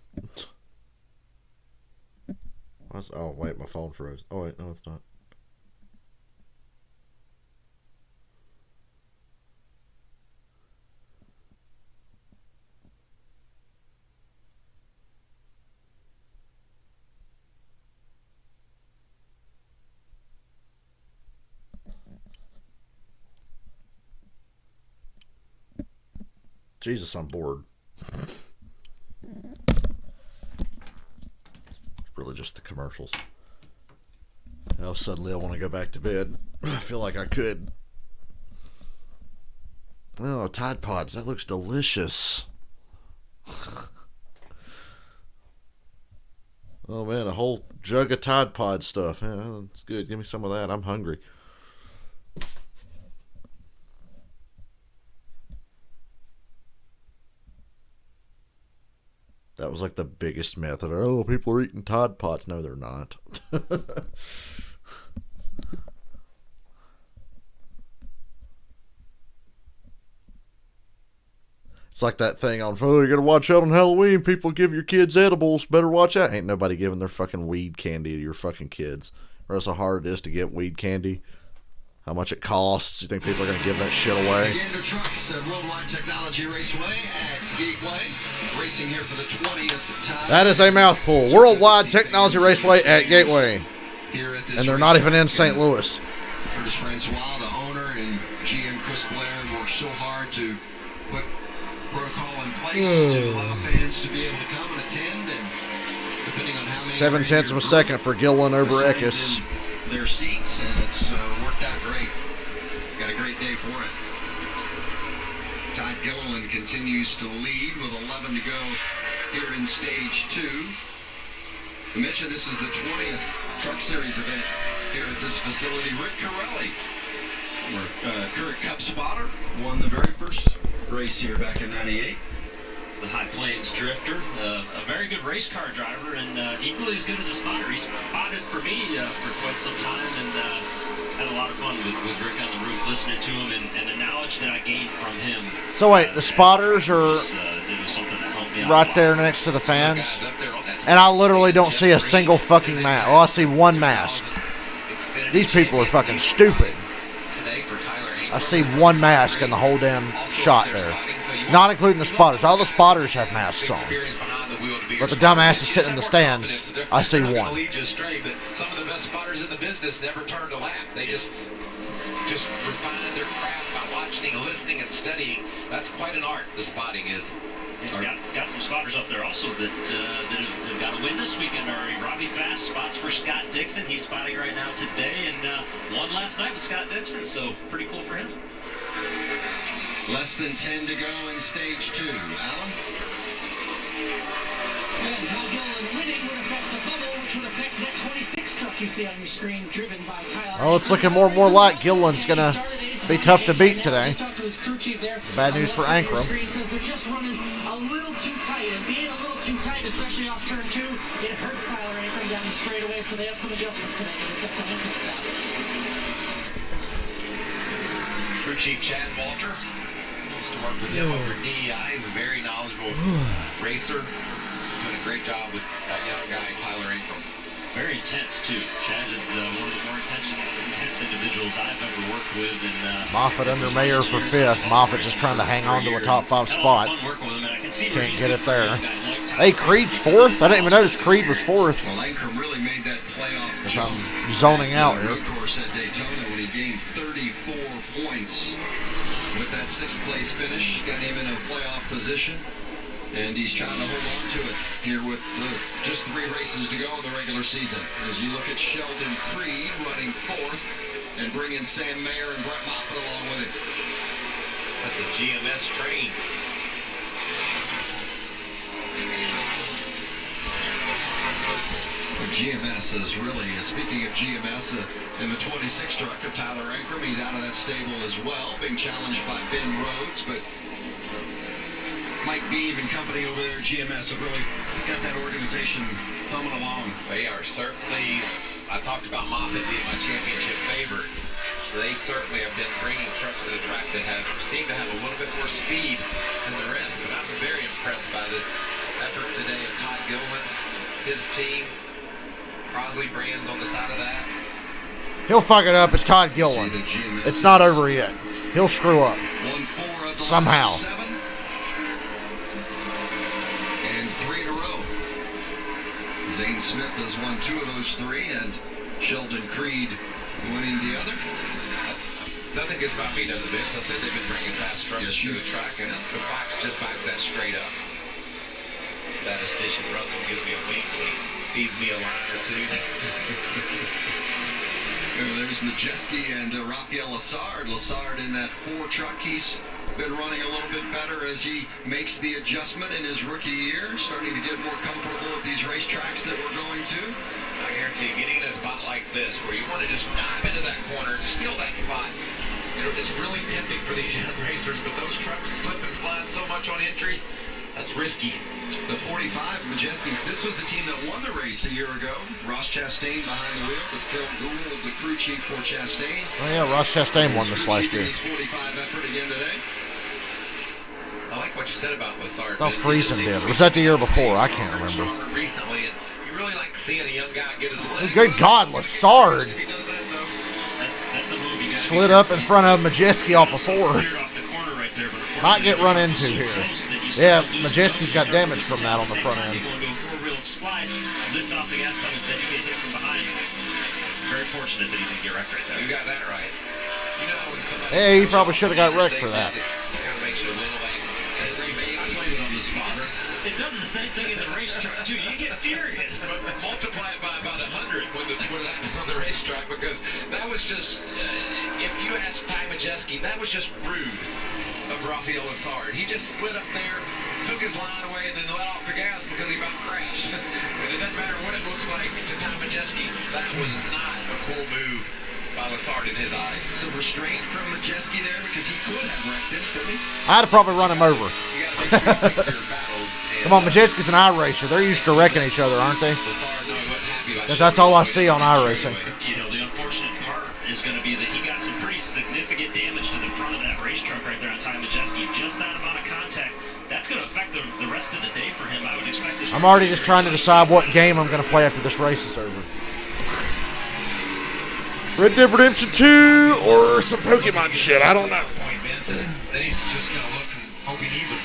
oh wait, my phone froze. Oh wait, no, it's not. Jesus, I'm bored. Really just the commercials. Now suddenly I want to go back to bed. I feel like I could. Oh, Tide Pods. That looks delicious. Oh man, a whole jug of Tide Pod stuff. Yeah, that's good. Give me some of that. I'm hungry. That was like the biggest myth of, oh, people are eating Tide Pods. No, they're not. It's like that thing on, oh, you gotta watch out on Halloween. People give your kids edibles. Better watch out. Ain't nobody giving their fucking weed candy to your fucking kids. Or else how hard it is to get weed candy. How much it costs. You think people are going to give that shit away? Gander Trucks at Worldwide Technology Raceway at Gateway. Racing here for the 20th time. That is a mouthful. Worldwide Technology Raceway at Gateway. Here at this and they're not even in St. Louis. Curtis Francois, the owner, and GM Chris Blair worked so hard to put protocol in place to allow fans to be able to come and attend. And depending on how many 7/10 of a second for Gilliland over Eckes. Their seats, and it's worked out great. Got a great day for it. Todd Gilliland continues to lead with 11 to go here in stage 2. I mentioned this is the 20th Truck Series event here at this facility. Rick Corelli, current Cup spotter, won the very first race here back in '98. The High Plains drifter, a very good race car driver, and equally as good as a spotter. He spotted for me for quite some time, and had a lot of fun with Rick on the roof, listening to him, and the knowledge that I gained from him. So wait, the spotters are it was something that helped me out right a lot. there next to the fans, and I literally don't see a single fucking mask. Well, I see one mask. These people are fucking stupid. I see one mask in the whole damn shot there. Not including the spotters. All the spotters have masks on. But the dumbass is sitting in the stands. I see one. Some of the best spotters in the business never turned a lap. They just refine their craft by watching, listening, and studying. That's quite an art, the spotting is. Got some spotters up there also that have got a win this weekend already. Robbie Fast spots for Scott Dixon. He's spotting right now today, and won last night with Scott Dixon, so pretty cool for him. Less than 10 to go in stage 2. Alan? And Todd Gilliland winning would affect the bubble, which would affect that 26 truck you see on your screen, driven by Tyler. Oh, it's looking more and more like Gilliland's going to be tough to beat today. Bad news for Ankrum. Says they're just running a little too tight, and being a little too tight, especially off turn 2, it hurts Tyler Ankrum down the straightaway, so they have some adjustments to make in the second entrance stop. Crew Chief Chad Walter used to work with him over at DEI. He's a very knowledgeable racer. Doing a great job with that young guy, Tyler Ankrum. Very intense, too. Chad is one of the more intense individuals I've ever worked with. And Moffitt under mayor for 5th. Moffitt just trying to hang on to a top 5 spot. Can't get it there. Hey, Creed's 4th? I didn't even notice Creed was 4th. Well, Ankrum really made that playoff As jump. I'm zoning out here. Road course at Daytona when he gained 34 points. With that 6th place finish, got him in a playoff position. And he's trying to hold on to it here with just 3 races to go in the regular season. As you look at Sheldon Creed running 4th and bringing Sam Mayer and Brett Moffitt along with him. That's a GMS train. The GMS is really, speaking of GMS, in the 26 truck of Tyler Ankrum, he's out of that stable as well, being challenged by Ben Rhodes, but Mike Beam and company over there at GMS have really got that organization humming along. They are certainly, I talked about Moffitt being my championship favorite. They certainly have been bringing trucks to the track that seem to have a little bit more speed than the rest. But I'm very impressed by this effort today of Todd Gilliland, his team. Crosley Brands on the side of that. He'll fuck it up. It's Todd Gilliland. It's not over yet. He'll screw up. Somehow. Zane Smith has won 2 of those 3, and Sheldon Creed winning the other. Nothing gets about me, does it, Vince? I said they've been bringing fast trucks to the track, and the Fox just backed that straight up. Statistician Russell gives me a wink when he feeds me a line or 2. There's Majeski and Rafael Lessard. Lessard in that 4 truck. He's been running a little bit better as he makes the adjustment in his rookie year, starting to get more comfortable with these racetracks that we're going to. I guarantee you, getting in a spot like this where you want to just dive into that corner and steal that spot, it's really tempting for these young racers, but those trucks slip and slide so much on entry, that's risky. The 45, Majeski, this was the team that won the race a year ago. Ross Chastain behind the wheel with Phil Gould, the crew chief for Chastain. Oh yeah, Ross Chastain won this last year. His 45 effort again today. I like what you said about Lessard. I thought Friesen did. Was that the year before? I can't remember. Recently, and you really like seeing a young guy get his legs. Good God, Lessard If he does that, though. That's a move. You slid up in front of Majeski off a 4. Might get run into here. Yeah, Majeski's got damage from that on the front end. Lift off the gas pedal, then you get hit from behind. Very fortunate that he didn't get wrecked right there. You got that right. You know, when somebody Hey, he probably should have got wrecked for that. It kind of makes you a little like I played it on the spotter. It does the same thing in the racetrack too. You get furious. But multiply it by about 100 when it happens on the racetrack, because that was just, if you ask Ty Majeski, that was just rude of Rafael Lessard. He just slid up there, took his line away and then let off the gas because he about crashed. But it doesn't matter what it looks like to Tom Majeski. That was not a cool move by Lessard in his eyes. Some restraint from Majeski there because he could have wrecked him, couldn't he? I'd have probably run him over. You got to make sure you pick your battles. Come on, Majeski's an iRacer. They're used to wrecking each other, aren't they? Lessard, no, he wasn't happy about Because that's all I see on iRacing. You know, the unfortunate part is going to be that he got some pretty significant damage to the front of that race truck right there on Ty Majeski. Just that amount of contact. That's going to affect the rest of the day for him. I would expect this. I'm already just trying to decide what game I'm going to play after this race is over. Red Dead Redemption 2 or some Pokemon shit. I don't know. Then he's just going to look and hope he needs it.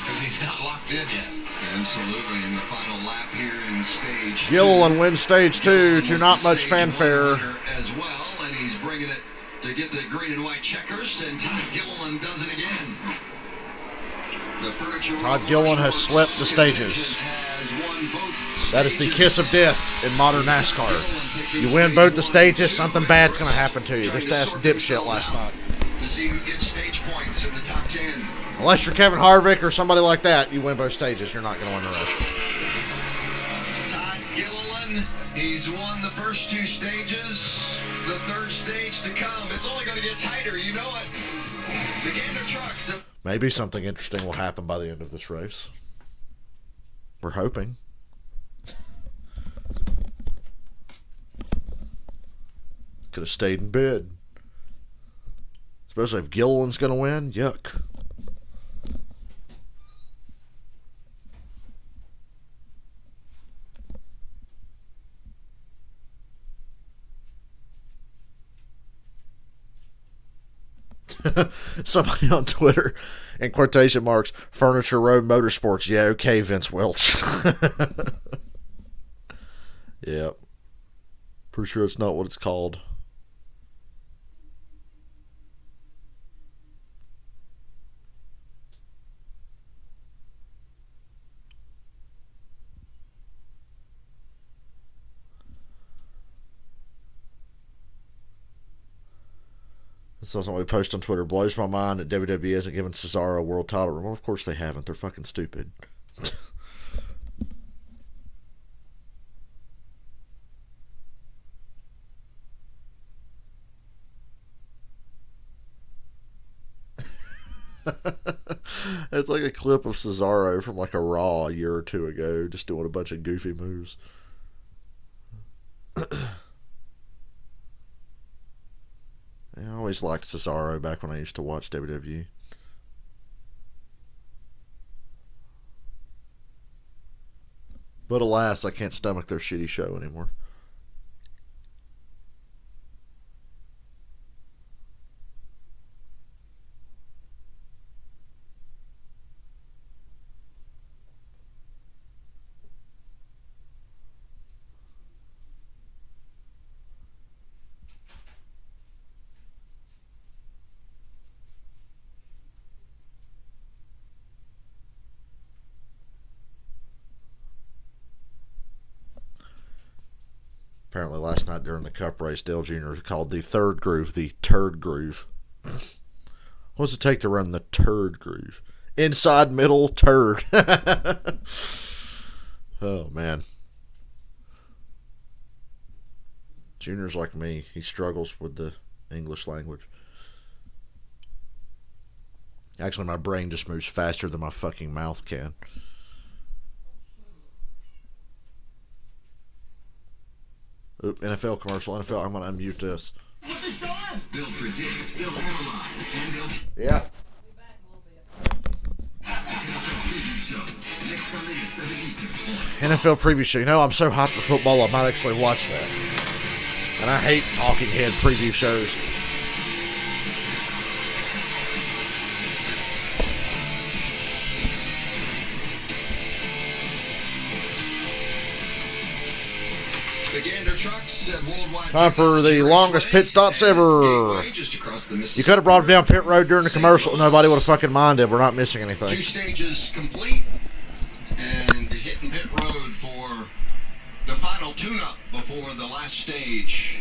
Because he's not locked in yet. Absolutely. In the final lap here in stage Gilliland wins stage 2 to not much fanfare. as well, and he's bringing it to get the green and white checkers, and Todd Gilliland does it again. The furniture Todd Gilliland has swept the stages. That is the kiss of death in modern NASCAR. You win both the stages, something bad's going to happen to you. Just ask Dipshit last night. To see who gets stage points in the top 10. Unless you're Kevin Harvick or somebody like that, you win both stages. You're not going to win the rest. Todd Gilliland, he's won the first 2 stages. The third stage to come. It's only going to get tighter, you know it. The Gander trucks. Maybe something interesting will happen by the end of this race. We're hoping. Could have stayed in bed. Especially if Gilliland's going to win. Yuck. Somebody on Twitter, in quotation marks, Furniture Road Motorsports. Yeah, okay, Vince Welch. Yep. Pretty sure it's not what it's called. So somebody posted on Twitter, blows my mind that WWE hasn't given Cesaro a world title. Well, of course they haven't. They're fucking stupid. It's like a clip of Cesaro from like a Raw a year or 2 ago, just doing a bunch of goofy moves. I always liked Cesaro back when I used to watch WWE. But alas, I can't stomach their shitty show anymore. Apparently last night during the Cup race, Dale Jr. called the third groove the turd groove. What does it take to run the turd groove? Inside, middle, turd. Oh, man. Junior's like me. He struggles with the English language. Actually, my brain just moves faster than my fucking mouth can. Oop, NFL commercial. NFL, I'm going to unmute this. They'll predict, they'll analyze, and they'll... Yeah. NFL preview show. You know, I'm so hyped for football, I might actually watch that. And I hate talking head preview shows. Time for the longest pit stops ever. You could have brought him down pit road during the commercial. Nobody would have fucking minded. We're not missing anything. 2 stages complete and hitting pit road for the final tune-up before the last stage.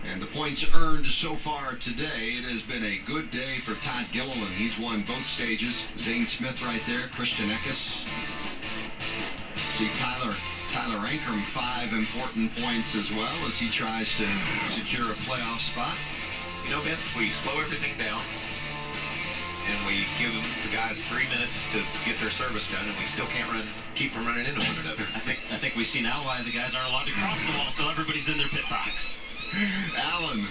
And the points earned so far today, it has been a good day for Todd Gilliland. He's won both stages. Zane Smith right there, Christian Eckes. See Tyler Ankrum, 5 important points as well as he tries to secure a playoff spot. You know, Vince, we slow everything down, and we give the guys 3 minutes to get their service done, and we still can't keep from running into one another. I think we see now why the guys aren't allowed to cross the wall until everybody's in their pit box. Allen.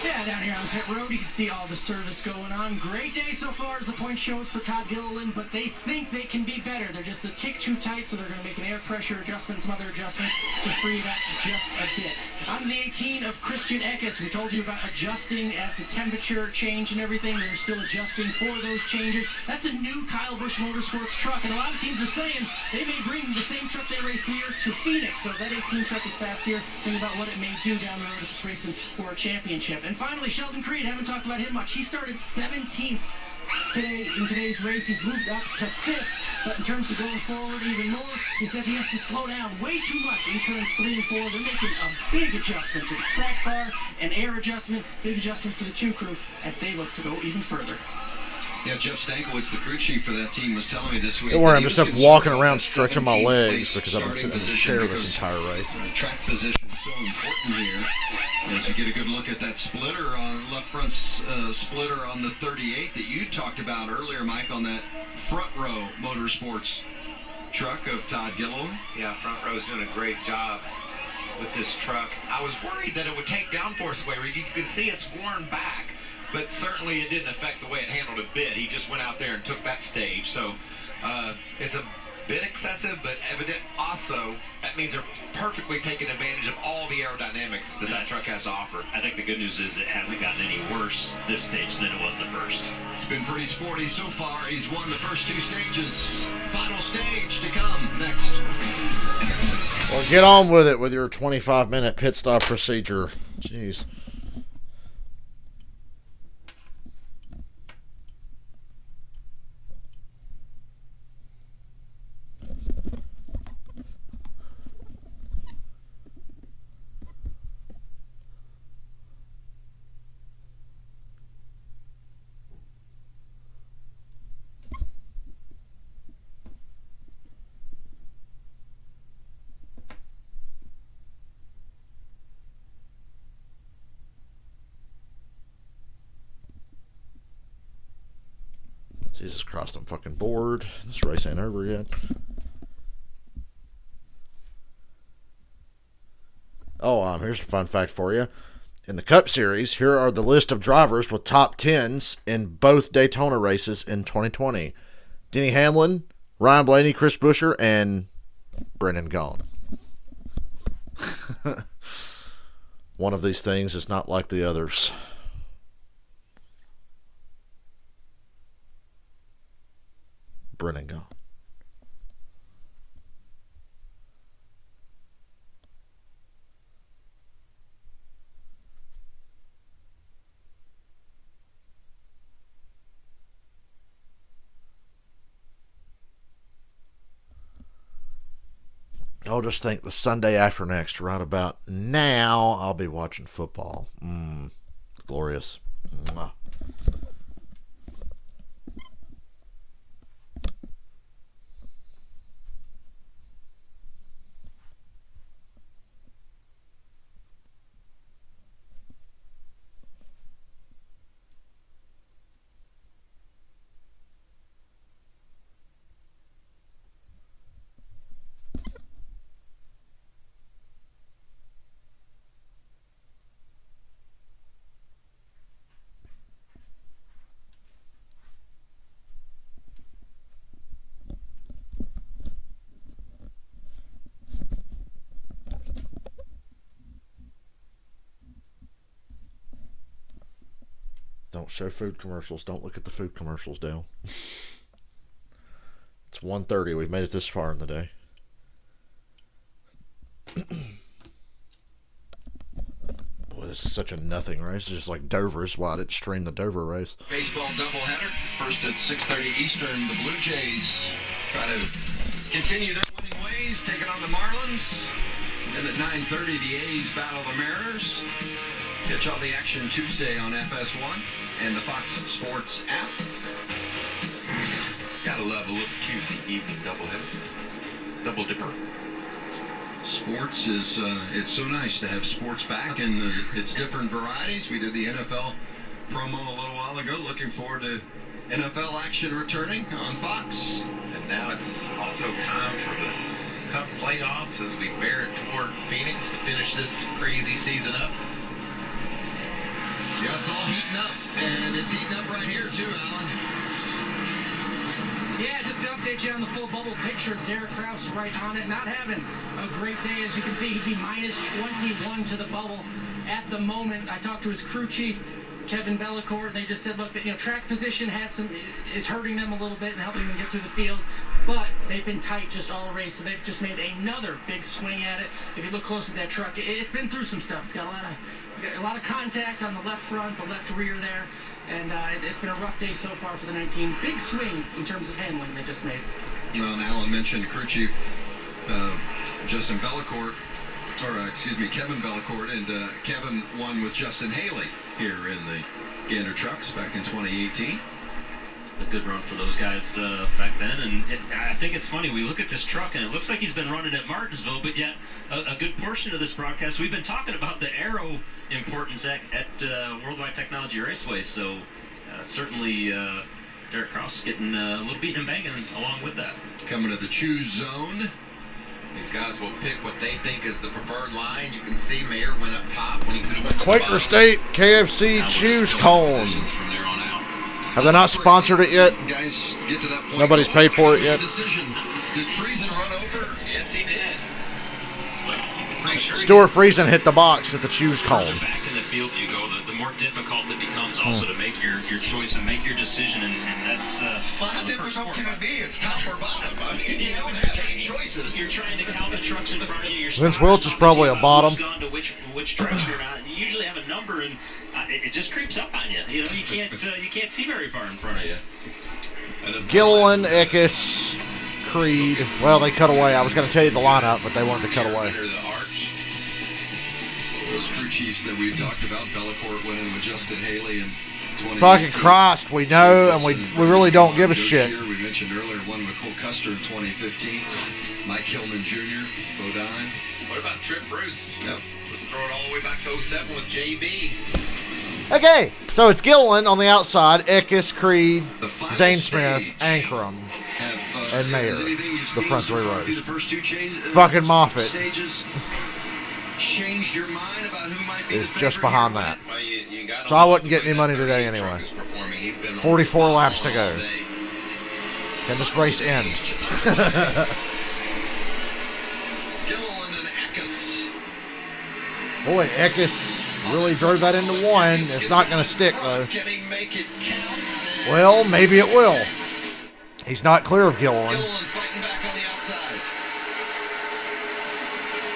Yeah, down here on pit road, you can see all the service going on. Great day so far as the point shows for Todd Gilliland, but they think they can be better. They're just a tick too tight, so they're going to make an air pressure adjustment, some other adjustment to free it up just a bit. On the 18 of Christian Eckes, we told you about adjusting as the temperature change and everything. They're still adjusting for those changes. That's a new Kyle Busch Motorsports truck, and a lot of teams are saying they may bring the same truck they race here to Phoenix. So if that 18 truck is fast here, think about what it may do down the road if it's racing for a championship. And finally, Sheldon Creed, haven't talked about him much. He started 17th today in today's race. He's moved up to 5th, but in terms of going forward even more, he says he has to slow down way too much in turns 3 and 4. They're making a big adjustment to the track bar and air adjustment, big adjustments to the 2 crew as they look to go even further. Yeah, Jeff Stankiewicz, the crew chief for that team, was telling me this week. Don't worry, I'm that just he up was walking concerned around about stretching my 17th legs place because I've been sitting in this starting chair position this entire race. Track position is so important here. As you get a good look at that splitter on left front splitter on the 38 that you talked about earlier, Mike, on that front row motorsports truck of Todd Gilliland. Yeah, front row's doing a great job with this truck. I was worried that it would take downforce away. You can see it's worn back, but certainly it didn't affect the way it handled a bit. He just went out there and took that stage. So it's a bit excessive, but evident also that means they're perfectly taking advantage of all the aerodynamics that truck has to offer. I think the good news is it hasn't gotten any worse this stage than it was the first. It's been pretty sporty so far. He's won the first 2 stages. Final stage to come next. Well, get on with it with your 25-minute pit stop procedure. Jeez. Jesus Christ, I'm fucking bored. This race ain't over yet. Oh, here's a fun fact for you. In the Cup Series, here are the list of drivers with top 10s in both Daytona races in 2020. Denny Hamlin, Ryan Blaney, Chris Buescher, and Brendan Gaughan. One of these things is not like the others. Brennan Gaughan. I'll just think the Sunday after next, right about now, I'll be watching football. Glorious. Mwah. Don't show food commercials. Don't look at the food commercials, Dale. It's 1:30. We've made it this far in the day. Boy, this is such a nothing race. It's just like Dover. Is why I didn't stream the Dover race. Baseball doubleheader. First at 6:30 Eastern, the Blue Jays try to continue their winning ways, taking on the Marlins. And at 9:30, the A's battle the Mariners. Catch all the action Tuesday on FS1 and the Fox Sports app. Gotta love a little Tuesday evening doubleheader. Double dipper. Sports is, it's so nice to have sports back in its different varieties. We did the NFL promo a little while ago. Looking forward to NFL action returning on Fox. And now it's also time for the Cup playoffs as we bear it toward Phoenix to finish this crazy season up. Yeah, it's all heating up, and it's heating up right here too, Alan. Yeah, just to update you on the full bubble picture, Derek Krause right on it, not having a great day. As you can see, he'd be minus 21 to the bubble at the moment. I talked to his crew chief, Kevin Bellicourt. They just said, look, track position is hurting them a little bit and helping them get through the field, but they've been tight just all race, so they've just made another big swing at it. If you look close at that truck, it's been through some stuff. It's got a lot of contact on the left front, the left rear there, and it's been a rough day so far for the 19. Big swing in terms of handling they just made. Well, and Alan mentioned crew chief Justin Bellicourt, or excuse me, Kevin Bellicourt, and Kevin won with Justin Haley here in the Gander Trucks back in 2018. A good run for those guys back then, and I think it's funny, we look at this truck and it looks like he's been running at Martinsville, but yet a good portion of this broadcast we've been talking about the aero importance at Worldwide Technology Raceway, so certainly Derek Krause getting a little beating and banging along with that. Coming to the choose zone. These guys will pick what they think is the preferred line. You can see Mayer went up top when he could have went to the Quaker bottom. State KFC Choose Cone. From there on out. Have they not sponsored it yet? Guys, get to that point. Nobody's paid for it yet. Decision. Did Friesen run over? Yes, he did. Pretty sure he Stuart Friesen hit the box at the Choose Cone. The further back in the field you go, the more difficult it becomes also to make your choice and make your decision, and that's Well, how the first difficult sport. can it be? It's top or bottom. I mean, you Yeah, don't but have any choices. You're trying to count the trucks in front of you. Your Vince spotters Wilts is on probably the a team, bottom. who's gone to which trucks you're not. You usually have a number, and it just creeps up on you. You can't see very far in front of you. Gilliland, Eckes, Creed. Well, they cut away. I was going to tell you the lineup, but they wanted to cut away. Under the arch. Those crew chiefs that we've talked about, Bellicourt winning with Justin Haley in 2018. Fucking Christ, we know, and we really don't give a shit. We mentioned earlier one with Cole Custer in 2015. Mike Hillman Jr., Bodine. What about Trip Bruce? Yep. Let's throw it all the way back to 07 with JB. Okay, so it's Gilliland on the outside, Eckes, Creed, The final Zane Smith, stage. Ankrum, Have, and Mayer, has anything you've the seen front so three far rows. through the first two Fucking Moffitt stages changed your mind about who might be is the just favorite behind here? that. Well, you got So I wouldn't get any money today That anyway. truck is performing. He's been on 44 the spot laps to all go. day. Can this race end? Gilliland and Eckes. Boy, Eckes really drove that into one. It's not going to stick, though. Can he make it count? Well, maybe it will. He's not clear of Gilliland. Gilliland fighting back on the outside.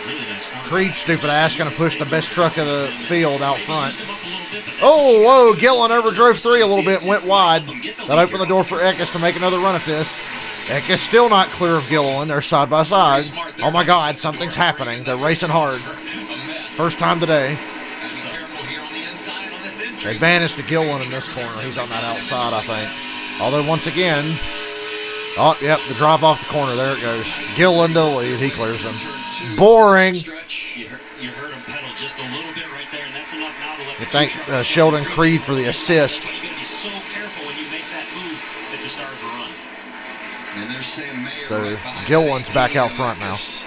Really nice corner. Creed, stupid ass, going to push the best truck of the field out Maybe front. used him up a little bit, but that's Oh, okay. whoa, Gilliland overdrove 3 a little bit and went wide. That opened the door for Eckes to make another run at this. Eckes still not clear of Gilliland. They're side by side. Oh my God, something's happening. They're racing hard. First time today. Gotta be careful here on the inside on this entry. Advantage to Gilliland in this corner. He's on that outside, I think. Although, once again, oh, yep, the drive off the corner. There it goes. Gilliland to the lead. He clears him. Boring. Stretch. You heard him pedal just a little bit right there, and that's enough now to let You the thank two trucks Sheldon Creed for the assist. You got to be so careful when you make that move at the start of a run. And there's Sam Mayer So right behind Gilliland's that back out 18 front now. Eckes.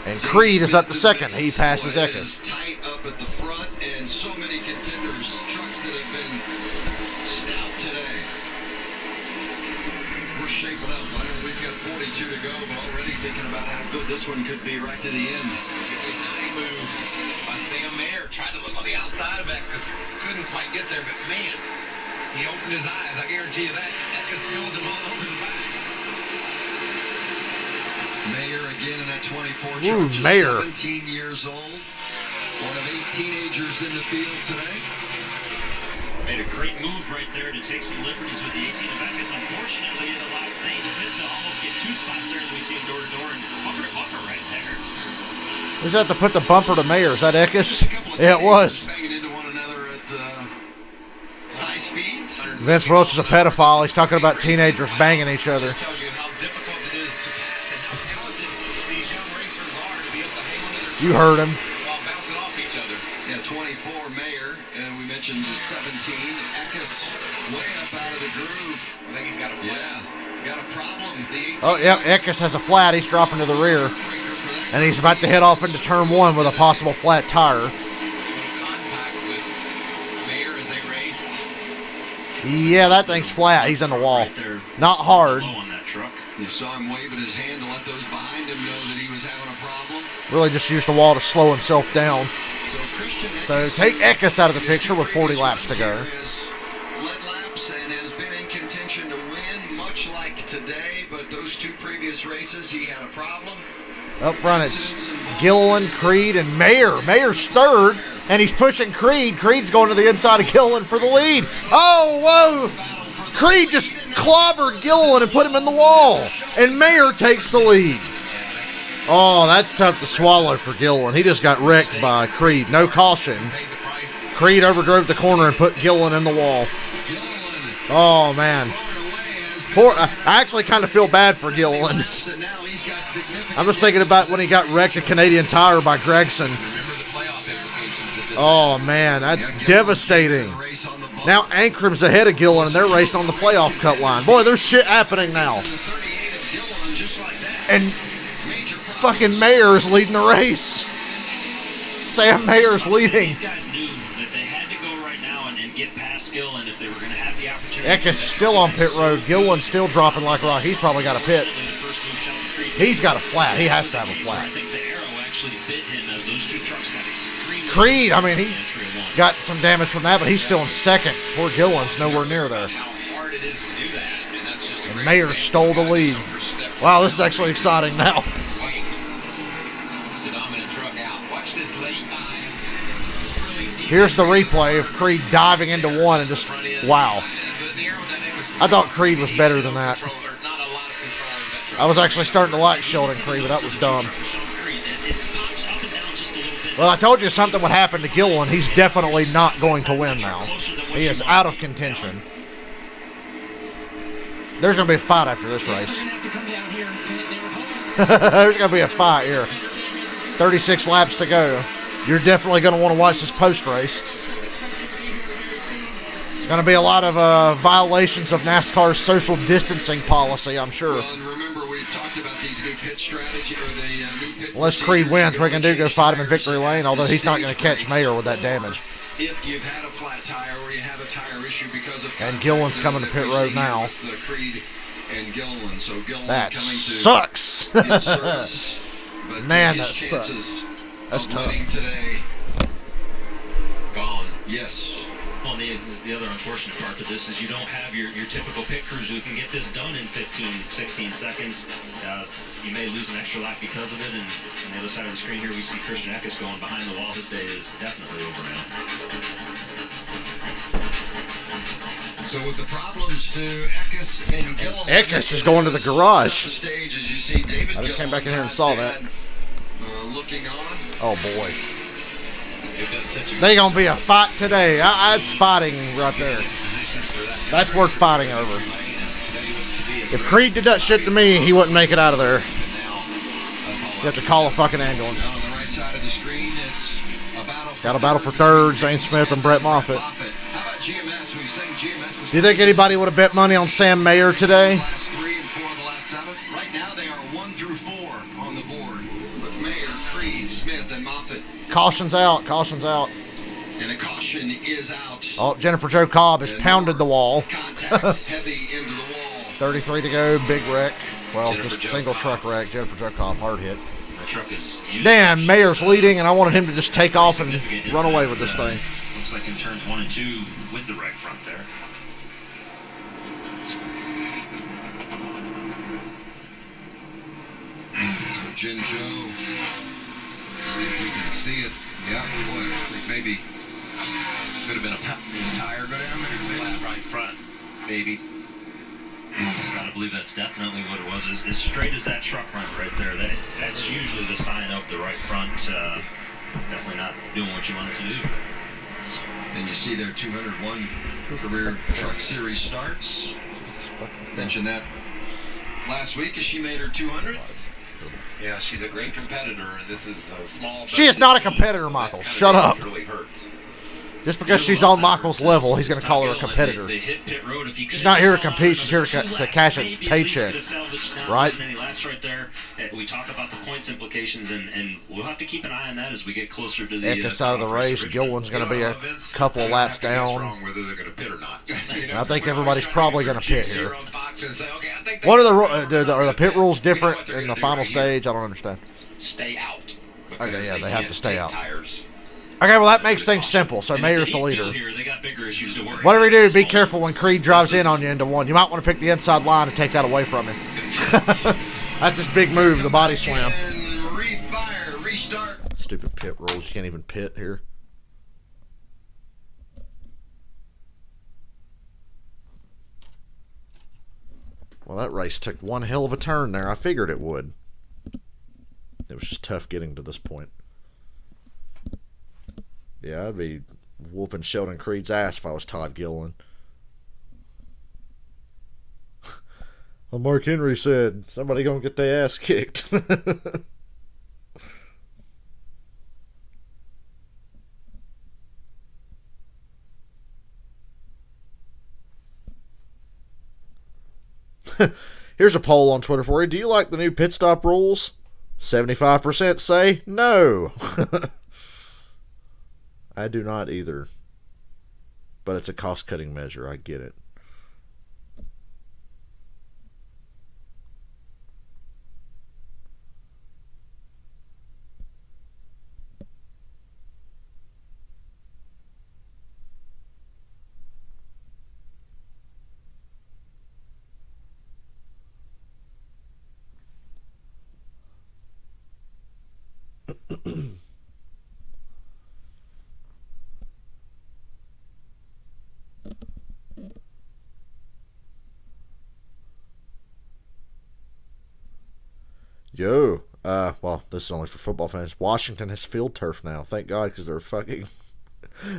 And Zane Creed is up to Smith second. in the He mix. passes Boy, it Eckes. is tight up at the front, and so many contenders, trucks that have been stout today. We're shaping up. We've got 42 to go, but already thinking about how good this one could be right to the end. Nice move by Sam Mayer. Tried to look on the outside of Eckes. Couldn't quite get there, but man, he opened his eyes. I guarantee you that. Eckes goes him all over the back. Mayer again in that 24 Ooh, truck, just Mayer. 17 years old. One of 8 teenagers in the field today. Made a great move right there to take some liberties with the 18 of Eckes. Unfortunately, it allowed Zane Smith to almost get 2 spots there as we see him door to door and bumper to bumper right there. Who's that to put the bumper to Mayer? Is that Eckes? Yeah, it was. Vince Welch is a pedophile. He's talking about teenagers banging each other. Tells you how difficult it is to pass and how talented these young racers are to be able to hang on to their You heard him. while bouncing off each other. Yeah, 24 Mayer, and we mentioned the 17. Eckes way up out of the groove. I think he's got a flat. Yeah, got a problem. The 18 Oh, yep, Eckes has a flat. He's dropping to the rear. And he's about to head off into turn 1 with a possible flat tire. Contact with Mayer as they raced. Yeah, that thing's flat. He's in the wall. Right there, Not hard. low on that truck. You saw him waving his hand to let those behind him know that he was having a problem. Really just used the wall to slow himself down. So Christian So Eckes take Eckes out of the picture with 40 laps to go. has led laps and has been in contention to win, much like today. But those 2 previous races, he had a problem. Up front, it's Gilliland, Creed, and Mayer. Mayer's third, and he's pushing Creed. Creed's going to the inside of Gilliland for the lead. Oh, whoa! Creed just clobbered Gilliland and put him in the wall. And Mayer takes the lead. Oh, that's tough to swallow for Gilliland. He just got wrecked by Creed. No caution. Creed overdrove the corner and put Gilliland in the wall. Oh, man. Poor, I actually kind of feel bad for Gilliland. I'm just thinking about when he got wrecked at Canadian Tire by Gregson. Oh, man, that's devastating. Now Ankram's ahead of Gilliland, and they're racing on the playoff cut line. Boy, there's shit happening now. And fucking Mayer is leading the race. Sam Mayer's leading. These guys knew that they had to go right now and get past Gilliland if they were going to have the opportunity. Eckes still on pit road. Gilliland's still dropping like a rock. He's probably got a pit. He's got a flat. He has to have a flat. I think the arrow actually bit him as those 2 trucks got extremely. Creed, I mean, he got some damage from that, but he's still in second. Poor Gilliland's nowhere near there. How hard it is to do that, and that's just a And great Mayer example. stole the lead. Wow, this is actually exciting now. Wipes the dominant truck out. Watch this late time. Really deep. Here's the replay of Creed diving into one and just, wow. The aerodynamics I thought Creed was better than that. control, or not a lot of control over that truck. I was actually starting to like Sheldon Creed, but that was dumb. It pops up and down just a little bit. Well, I told you something would happen to Gilliland. He's definitely not going to win now. He is out of contention. There's going to be a fight after this race. They're gonna have to come down here and pit. They were hoping. There's going to be a fight here. 36 laps to go. You're definitely going to want to watch this post-race. There's going to be a lot of violations of NASCAR's social distancing policy, I'm sure. Well, and remember, we've talked about these new pit strategy, or the new pit. Unless Creed wins, we can go fight him in victory lane, although he's not going to catch Mayer with that damage. If you've had a flat tire or you have a tire issue because of And Gilliland's coming to pit road now. With, Creed and Gilliland, so Gilliland That coming sucks. to good service, but Man, his that chances sucks. That's of tough. winning today gone. Yes. Well, the other unfortunate part to this is you don't have your typical pit crews who can get this done in 15, 16 seconds. You may lose an extra lap because of it, and on the other side of the screen here we see Christian Eckes going behind the wall. His day is definitely over now. So with the problems to Eckes and Gilliland, Eckes is going to the garage. Set the stage as you see David I just came back in here and Gilliland, saw that. looking on. Oh, boy. They've done such a They going to be a fight today. That's fighting right there. position for that. That's worth fighting over. Lane, and today looked to be a If Creed did that shit to me, he wouldn't make it out of there. now. That's all You have to call a fucking ambulance. On the right side of the screen, it's a battle for Got a battle for third, between Zane Smith and Brett Moffitt. How about GMS? We've seen GMS is Do you think anybody would have bet money on Sam Mayer today? last 3 and 4 of the last 7. Right now they are 1 through 4 on the board with Mayer, Creed, Smith, and Moffitt. Caution's out. Caution's out. And a caution is out. Oh, Jennifer Jo Cobb has pounded the wall. Contact heavy into the wall. 33 to go. Big wreck. Well, Jennifer just Jo single Cobb. truck wreck. Jennifer Jo Cobb, hard hit. The truck is used. Damn, Mayer's leading, and I wanted him to just take off and Significant run away incident, with this thing. Looks like in turns 1 and 2 with the wreck front there. So Jin Joe. See if we can see it. Yeah, boy, I think maybe Could have been a the tire go down there. flat right front, maybe. Almost got a believe that's definitely what it was. As straight as that truck run right there, that's usually the sign of the right front. Definitely not doing what you want it to do. And you see their 201 career truck series starts. Mentioned that last week as she made her 200th. Yeah, she's a great competitor, and this is a small. She is not a competitor, Michael. Shut up. Really hurts. Just because she's on Michael's level, he's going to call her a competitor. She's not here to compete. She's here to cash a paycheck. Right? We talk about the points implications, and we'll have to keep an eye on that as we get closer to the Eckes out of the race. Gilliland's going to be a couple of laps down. Whether they're going to pit or not. I think everybody's probably going to pit here. What are the pit rules different in the final stage? I don't understand. Stay out. Okay, yeah, they have to stay out. Tires. Okay, well, that makes things simple. So Mayer's the leader. Whatever you do, be careful when Creed drives in on you into one. You might want to pick the inside line and take that away from him. That's his big move, the body slam. Refire, restart. Stupid pit rules. You can't even pit here. Well, that race took one hell of a turn there. I figured it would. It was just tough getting to this point. Yeah, I'd be whooping Sheldon Creed's ass if I was Todd Gilliland. Well, Mark Henry said, somebody gonna get their ass kicked. Here's a poll on Twitter for you. Do you like the new pit stop rules? 75% say no. I do not either. But it's a cost-cutting measure. I get it. Yo, well, this is only for football fans. Washington has field turf now. Thank God, because they're fucking,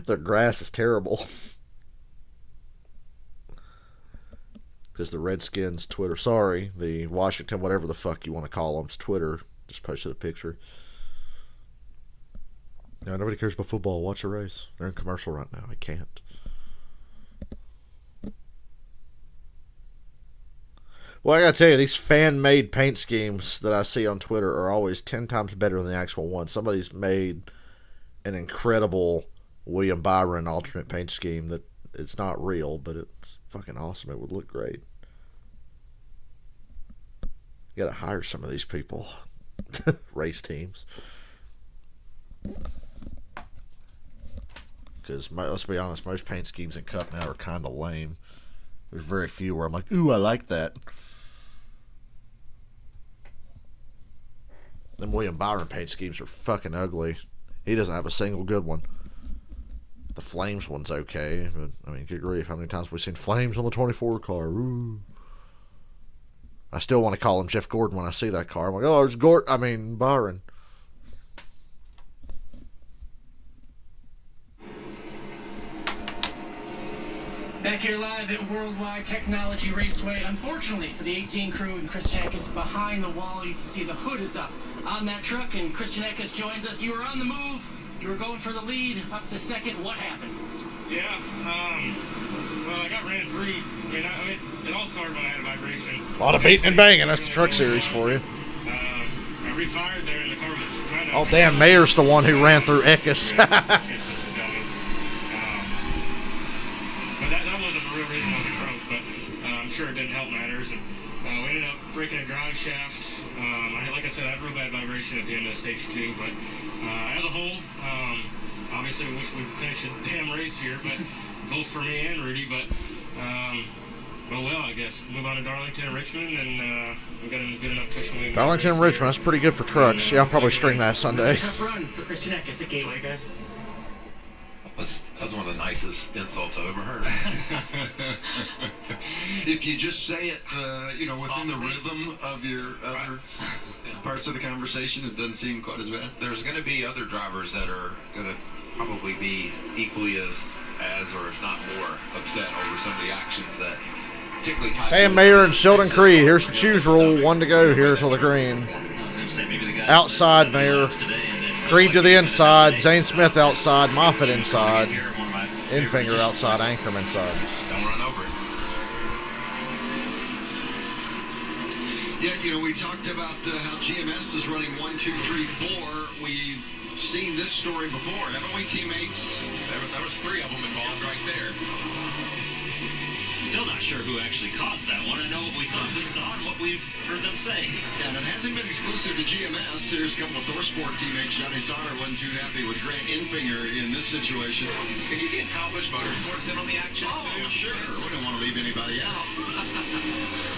their grass is terrible. Because the Redskins Twitter, the Washington, whatever the fuck you want to call them's Twitter, just posted a picture. No, nobody cares about football. Watch a race. They're in commercial right now. I can't. Well, I gotta tell you, these fan-made paint schemes that I see on Twitter are always 10 times better than the actual one. Somebody's made an incredible William Byron alternate paint scheme that it's not real, but it's fucking awesome. It would look great. You gotta hire some of these people. Race teams. Because, let's be honest, most paint schemes in Cup now are kind of lame. There's very few where I'm like, ooh, I like that. Them William Byron paint schemes are fucking ugly. He doesn't have a single good one. The Flames one's okay, but, I mean, good grief, how many times have we seen Flames on the 24 car? Ooh. I still want to call him Jeff Gordon when I see that car. I'm like, oh, it's Byron. Back here live at Worldwide Technology Raceway. Unfortunately for the 18 crew and Christian Eckes behind the wall, you can see the hood is up on that truck, and Christian Eckes joins us. You were on the move. You were going for the lead up to second. What happened? Yeah, well, I got ran through. I mean, it all started when I had a vibration. A lot of beating and banging. That's the truck series for you. I refired there, and the car was kind of... Oh, damn, Mayer's the one who ran through Eckes. But that wasn't the real reason on the trunk, but I'm sure it didn't help matters. And we ended up breaking a drive shaft. Like I said, I had real bad vibration at the end of stage 2, but as a whole, obviously we wish we'd finish a damn race here, but both for me and Rudy, but well, I guess move on to Darlington and Richmond, and we've got a good enough cushion. Darlington and Richmond, that's pretty good for trucks. Yeah, I'll probably string that Sunday. Tough run for Christian Eckes at Gateway, guys. That's one of the nicest insults I've ever heard. If you just say it, within the rhythm of your other parts of the conversation, it doesn't seem quite as bad. There's going to be other drivers that are going to probably be equally as or if not more upset over some of the actions that particularly Sam Mayer and Sheldon Creed. Here's the choose rule. 1 to go here till the green. Outside Mayer. Creed to the inside. Zane Smith outside. Moffitt inside. Infinger outside. Ankrum inside. Just don't run over it. Yeah, we talked about how GMS is running 1, 2, 3, 4. We've seen this story before, haven't we, teammates? There was 3 of them involved right there. Still not sure who actually caused that one. I know what we thought we saw and what we've heard them say. And it hasn't been exclusive to GMS. There's a couple of ThorSport teammates. Johnny Sauter wasn't too happy with Grant Infinger in this situation. Can you get accomplished motorsports in on the action? Oh, sure. We don't want to leave anybody out.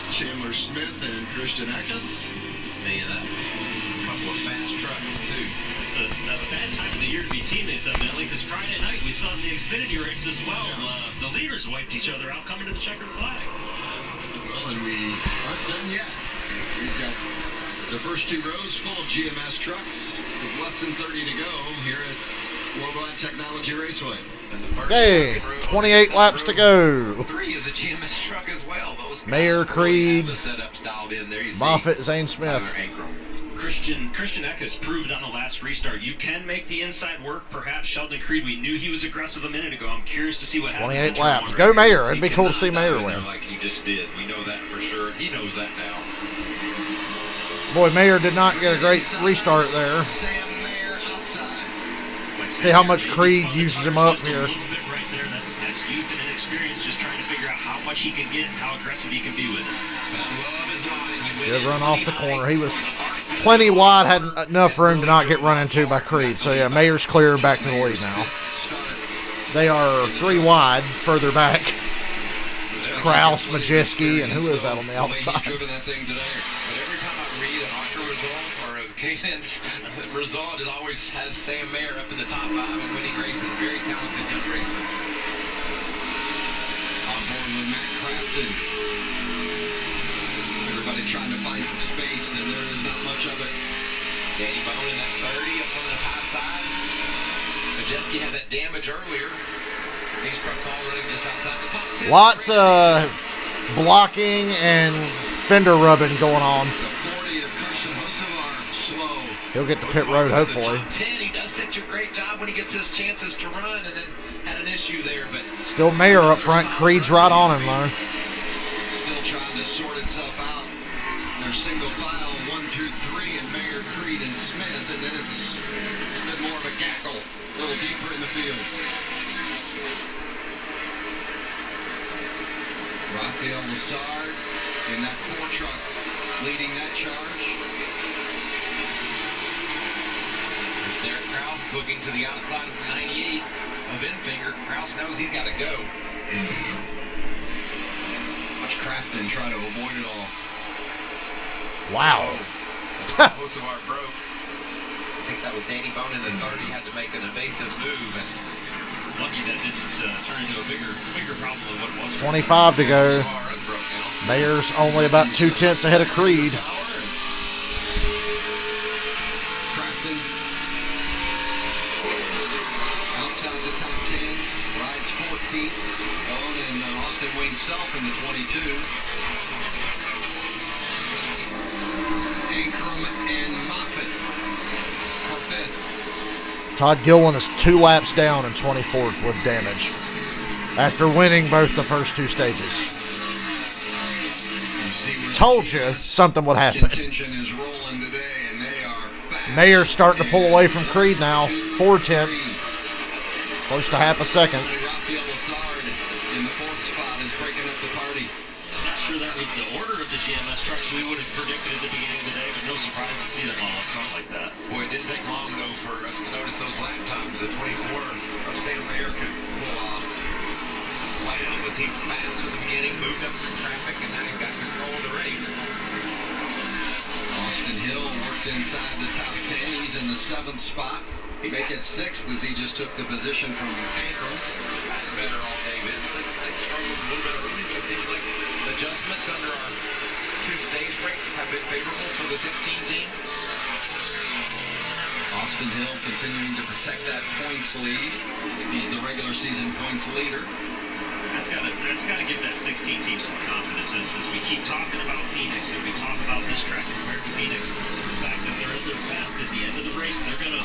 Chandler Smith and Christian Eckes. Man, that couple of fast trucks, too. It's a bad time of the year to be teammates, evidently, because Friday night we saw in the Xfinity race as well. The leaders wiped each other out coming to the checkered flag. Well, and we aren't done yet. We've got the first 2 rows full of GMS trucks with less than 30 to go here at Worldwide Technology Raceway. And the first Hey, 28 laps to go. 3 is a GMS truck as well. Those Mayer, Creed, the setups dialed in there. You see Moffitt, Zane Smith. Tyler Ankrum. Christian Eckes proved on the last restart you can make the inside work. Perhaps Sheldon Creed, we knew he was aggressive a minute ago. I'm curious to see what happens. 28 laps. Go Mayer. It'd be cool to see Mayer win. Like he just did. We know that for sure. He knows that now. Boy, Mayer did not get a great restart there. Sam Mayer outside. See how much Creed uses him up here. A little bit right there. That's youth and inexperience, just trying to figure out how much he can get, how aggressive he can be with it. Did run off the corner. He was plenty wide, had enough room to not get run into by Creed. So, yeah, Mayer's clear back to the lead now. They are 3 wide further back. It's Kraus, Majewski, and who is that on the outside? Driven that thing today. But every time I read an ARCA result or a cadence result, it always has Sam Mayer up in the top 5 and winning races. Very talented young racer. On board with Matt Crafton. Everybody trying to find some space, and there is not much of it. Danny Bone in that 30 up on the high side. Majewski had that damage earlier. These trucks all running just outside the top 10. Lots of blocking and fender rubbing going on. The 40 of Christian Hocevar, slow. He'll get to pit road, hopefully. Top 10, he does such a great job when he gets his chances to run, and then had an issue there, but Still Mayer up front. Creed's right on him, though. Still trying to sort itself out. They're single file 1 through 3, and Mayer, Creed, and Smith, and then it's a bit more of a gaggle, a little deeper in the field. Rafael Lassard in that 4 truck leading that charge. there's Derek Kraus looking to the outside of the 98 of Infinger. Kraus knows he's got to go. Watch Crafton try to avoid it all. Wow. Hocevar broke. I think that was Danny Bone in the 30, had to make an evasive move. And Lucky that didn't turn into a bigger problem than what it was. 25 to go. Hocevar unbroke now. Mayer's only about 2/10 ahead of Creed. Crafton outside the top 10, rides 14th. Owen and Austin Wayne Self in the 22. Ankrum and Moffitt for 5th. Todd Gillen is 2 laps down in 24th with damage after winning both the first 2 stages. Told you something would happen. Contention is rolling today, and they are fast. Mayer's starting to pull away from Creed now. 4/10, close to half a second. Rafael Lassard in the 4th spot is breaking up the party. Not sure that was the order of the GMS trucks we would have predicted at the beginning of the day, but no surprise to see them all up front like that. Boy, it didn't take long, though, for us to notice those lap times. The 24 of Sam Mayer could pull off. Why was he fast from the beginning, moved up through traffic, and now he's got control of the race. Austin Hill worked inside the top 10. He's in the 7th spot. make it 6th as he just took the position from Ankle. He's gotten better all day, Vince. They struggled a little bit early, but it seems like adjustments under our 2 stage breaks have been favorable for the 16 team. Austin Hill continuing to protect that points lead. He's the regular season points leader. That's got to give that 16 team some confidence as we keep talking about Phoenix and we talk about this track compared to Phoenix. The fact that they're at their best at the end of the race, they're gonna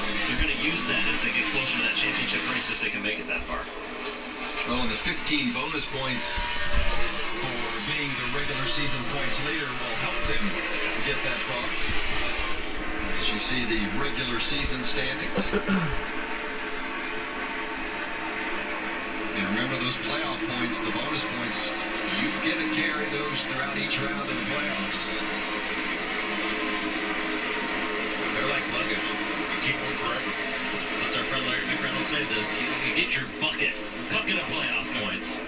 use that as they get closer to that championship race if they can make it that far. Well, and the 15 bonus points for being the regular season points leader will help them get that far. As you see the regular season standings. And remember those playoff points, the bonus points, you get to carry those throughout each round of the playoffs. They're like luggage. You keep them forever. That's our friend Larry McReynolds will say, you get your bucket of playoff points.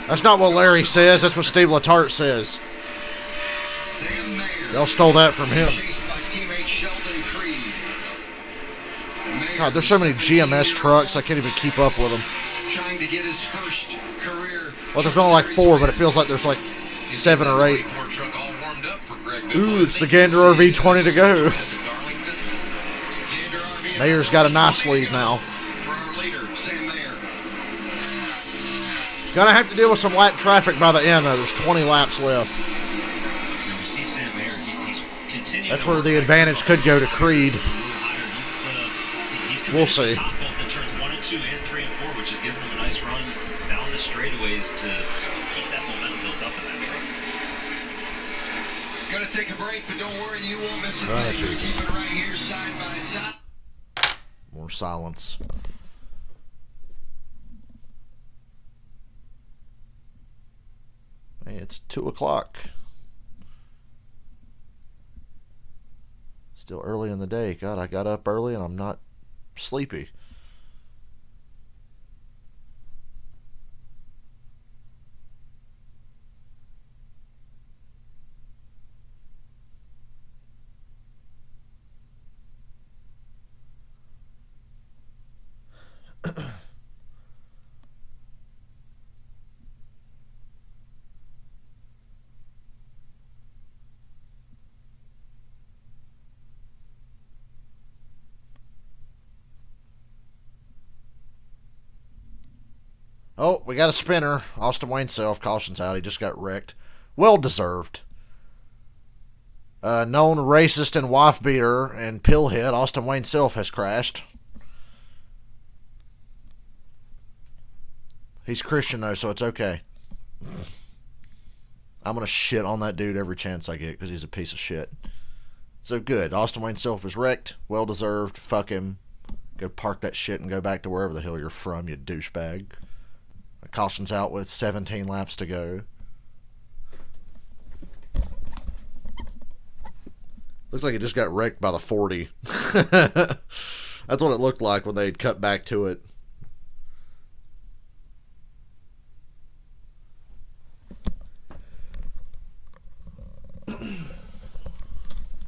That's not what Larry says. That's what Steve Letarte says. Sam Mayer. Y'all stole that from him. Chased by teammate Sheldon Creed. God, there's so many GMS trucks, I can't even keep up with them. Trying to get his first career. Well, there's only like 4, but it feels like there's like 7 or 8. Ooh, it's the Gander RV20 to go. Mayer's got a nice lead now. Gonna have to deal with some lap traffic by the end, though. There's 20 laps left. You see Sam Mayer, he's continuing. That's where the advantage could go to Creed. We'll see. Top both in turns 1 and 2 and 3 and 4, which is giving him a nice run down the straightaways to keep that momentum built up in that truck. Gonna take a break, but don't worry, you won't miss a thing. We'll keep it right here side by side. More silence. Hey, it's 2 o'clock. Still early in the day. God, I got up early and I'm not sleepy. Oh, we got a spinner. Austin Wayne Self cautions out. He just got wrecked. Well deserved. Known racist and wife beater and pillhead, Austin Wayne Self has crashed. He's Christian though, so it's okay. I'm going to shit on that dude every chance I get because he's a piece of shit. So good. Austin Wayne Self was wrecked. Well deserved. Fuck him. Go park that shit and go back to wherever the hell you're from, you douchebag. Caution's out with 17 laps to go. Looks like it just got wrecked by the 40. That's what it looked like when they'd cut back to it.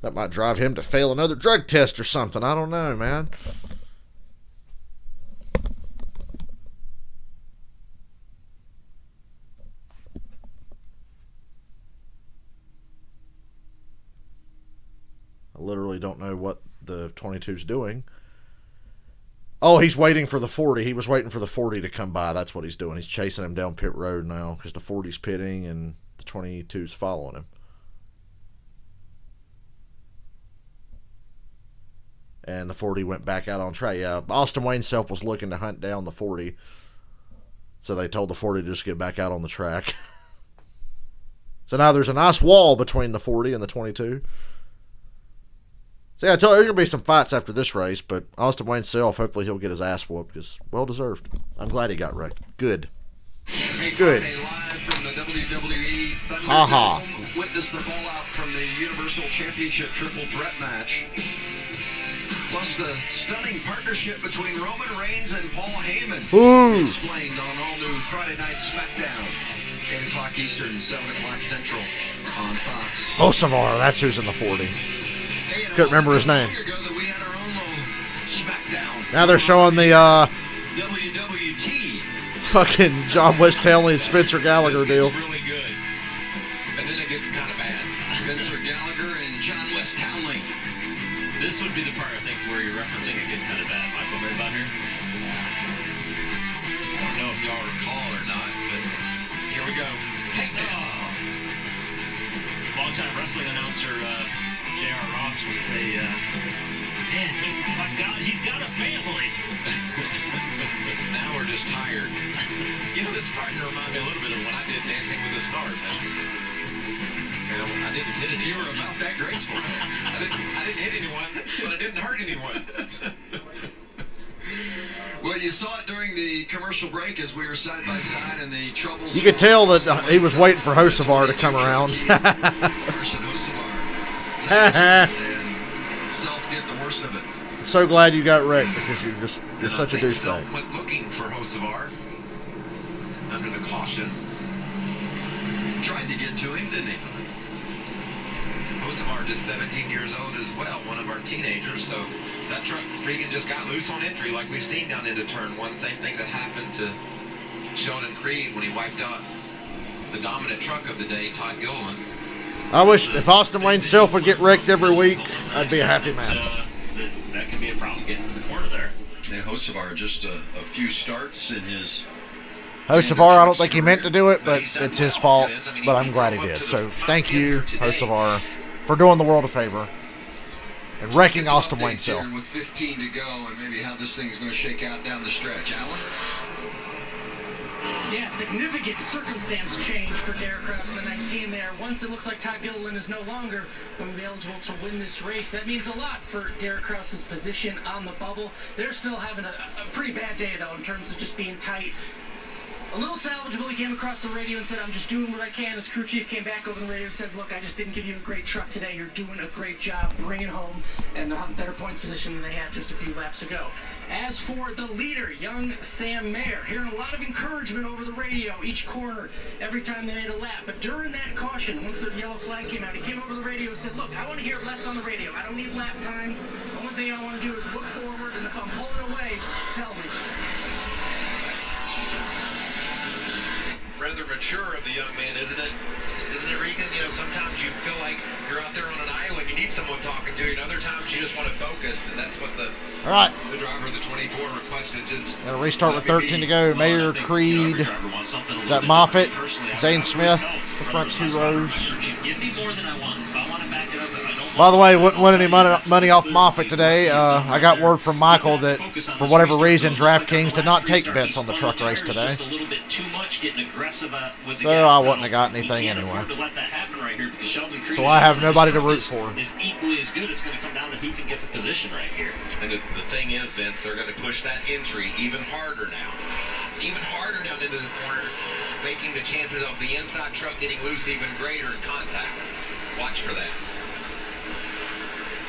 That might drive him to fail another drug test or something. I don't know, man. I literally don't know what the 22's doing. Oh, he's waiting for the 40. He was waiting for the 40 to come by. That's what he's doing. He's chasing him down pit road now because the 40's pitting and the 22's following him. And the 40 went back out on track. Yeah, Austin Wayne Self was looking to hunt down the 40. So they told the 40 to just get back out on the track. So now there's a nice wall between the 40 and the 22. See, I told you, there's going to be some fights after this race, but Austin Wayne Self, hopefully he'll get his ass whooped, because well-deserved. I'm glad he got wrecked. Good. Good. Ha-ha. Witness the fallout from the Universal Championship Triple Threat match. Plus the stunning partnership between Roman Reigns and Paul Heyman. Ooh. Explained on all-new Friday Night SmackDown. 8 o'clock Eastern, 7 o'clock Central on Fox. Osavar, that's who's in the 40. Couldn't remember his name. We had our own little SmackDown Now they're showing the WWT. fucking John West Townley and Spencer Gallagher deal. Really good. And then it gets kind of bad. Spencer Gallagher and John West Townley. This would be the part, I think, where you're referencing it gets kind of bad. Michael, right about here? I don't know if y'all recall or not, but here we go. Take that. Longtime wrestling announcer J.R. Ross would say, man, my God, he's got a family. Now we're just tired. You know, this is starting to remind me a little bit of when I did Dancing with the Stars. You know, I didn't hit it. You were about that graceful. I didn't hit anyone, but I didn't hurt anyone. Well, you saw it during the commercial break as we were side by side and the troubles. You could tell that he was waiting for Hocevar to come around. And self get the worst of it. I'm so glad you got wrecked because you're such a I think douchebag. Self went looking for Hocevar under the caution. Tried to get to him, didn't he? Hocevar just 17 years old as well, one of our teenagers. So that truck, Regan just got loose on entry like we've seen down into turn one. Same thing that happened to Sheldon Creed when he wiped out the dominant truck of the day, Todd Gilliland. I wish if Austin Wayne Self would get wrecked every week, I'd be a happy man. That could be a problem getting in the corner there. Yeah, Hocevar just a few starts in his. Hocevar, I don't think he meant to do it, but it's his fault. But I'm glad he did. So thank you, Hocevar, for doing the world a favor and wrecking Austin Wayne Self. With 15 to go, and maybe how this thing's going to shake out down the stretch, Alan. Yeah, significant circumstance change for Derek Kraus in the 19 there. Once it looks like Todd Gilliland is no longer going to be eligible to win this race, that means a lot for Derek Kraus's position on the bubble. They're still having a pretty bad day, though, in terms of just being tight. A little salvageable. He came across the radio and said, I'm just doing what I can. His crew chief came back over the radio and says, look, I just didn't give you a great truck today. You're doing a great job. Bring it home. And they'll have a better points position than they had just a few laps ago. As for the leader, young Sam Mayer, hearing a lot of encouragement over the radio each corner every time they made a lap. But during that caution, once the yellow flag came out, he came over the radio and said, look, I want to hear less on the radio. I don't need lap times. The only thing I want to do is look forward, and if I'm pulling away, tell me. Rather mature of the young man, isn't it? Isn't it, Regan? You know, sometimes you feel like you're out there on an island, you need someone talking to you, and other times you just want to focus, and that's what the driver of the 24 requested. Just Got to restart with 13 to go. Mayer, Creed, is that Moffitt, Zane Smith, the front two rows. Give me more than I want. If I want to back it up, if I don't By the way, wouldn't win any money off Moffitt today. I got word from Michael that for whatever reason, DraftKings did not take bets on the truck race today. So I wouldn't have got anything anyway. So I have nobody to root for. Is equally as good. It's going to come down to who can get the position right here. And the thing is, Vince, they're going to push that entry even harder now. Even harder down into the corner, making the chances of the inside truck getting loose even greater in contact. Watch for that.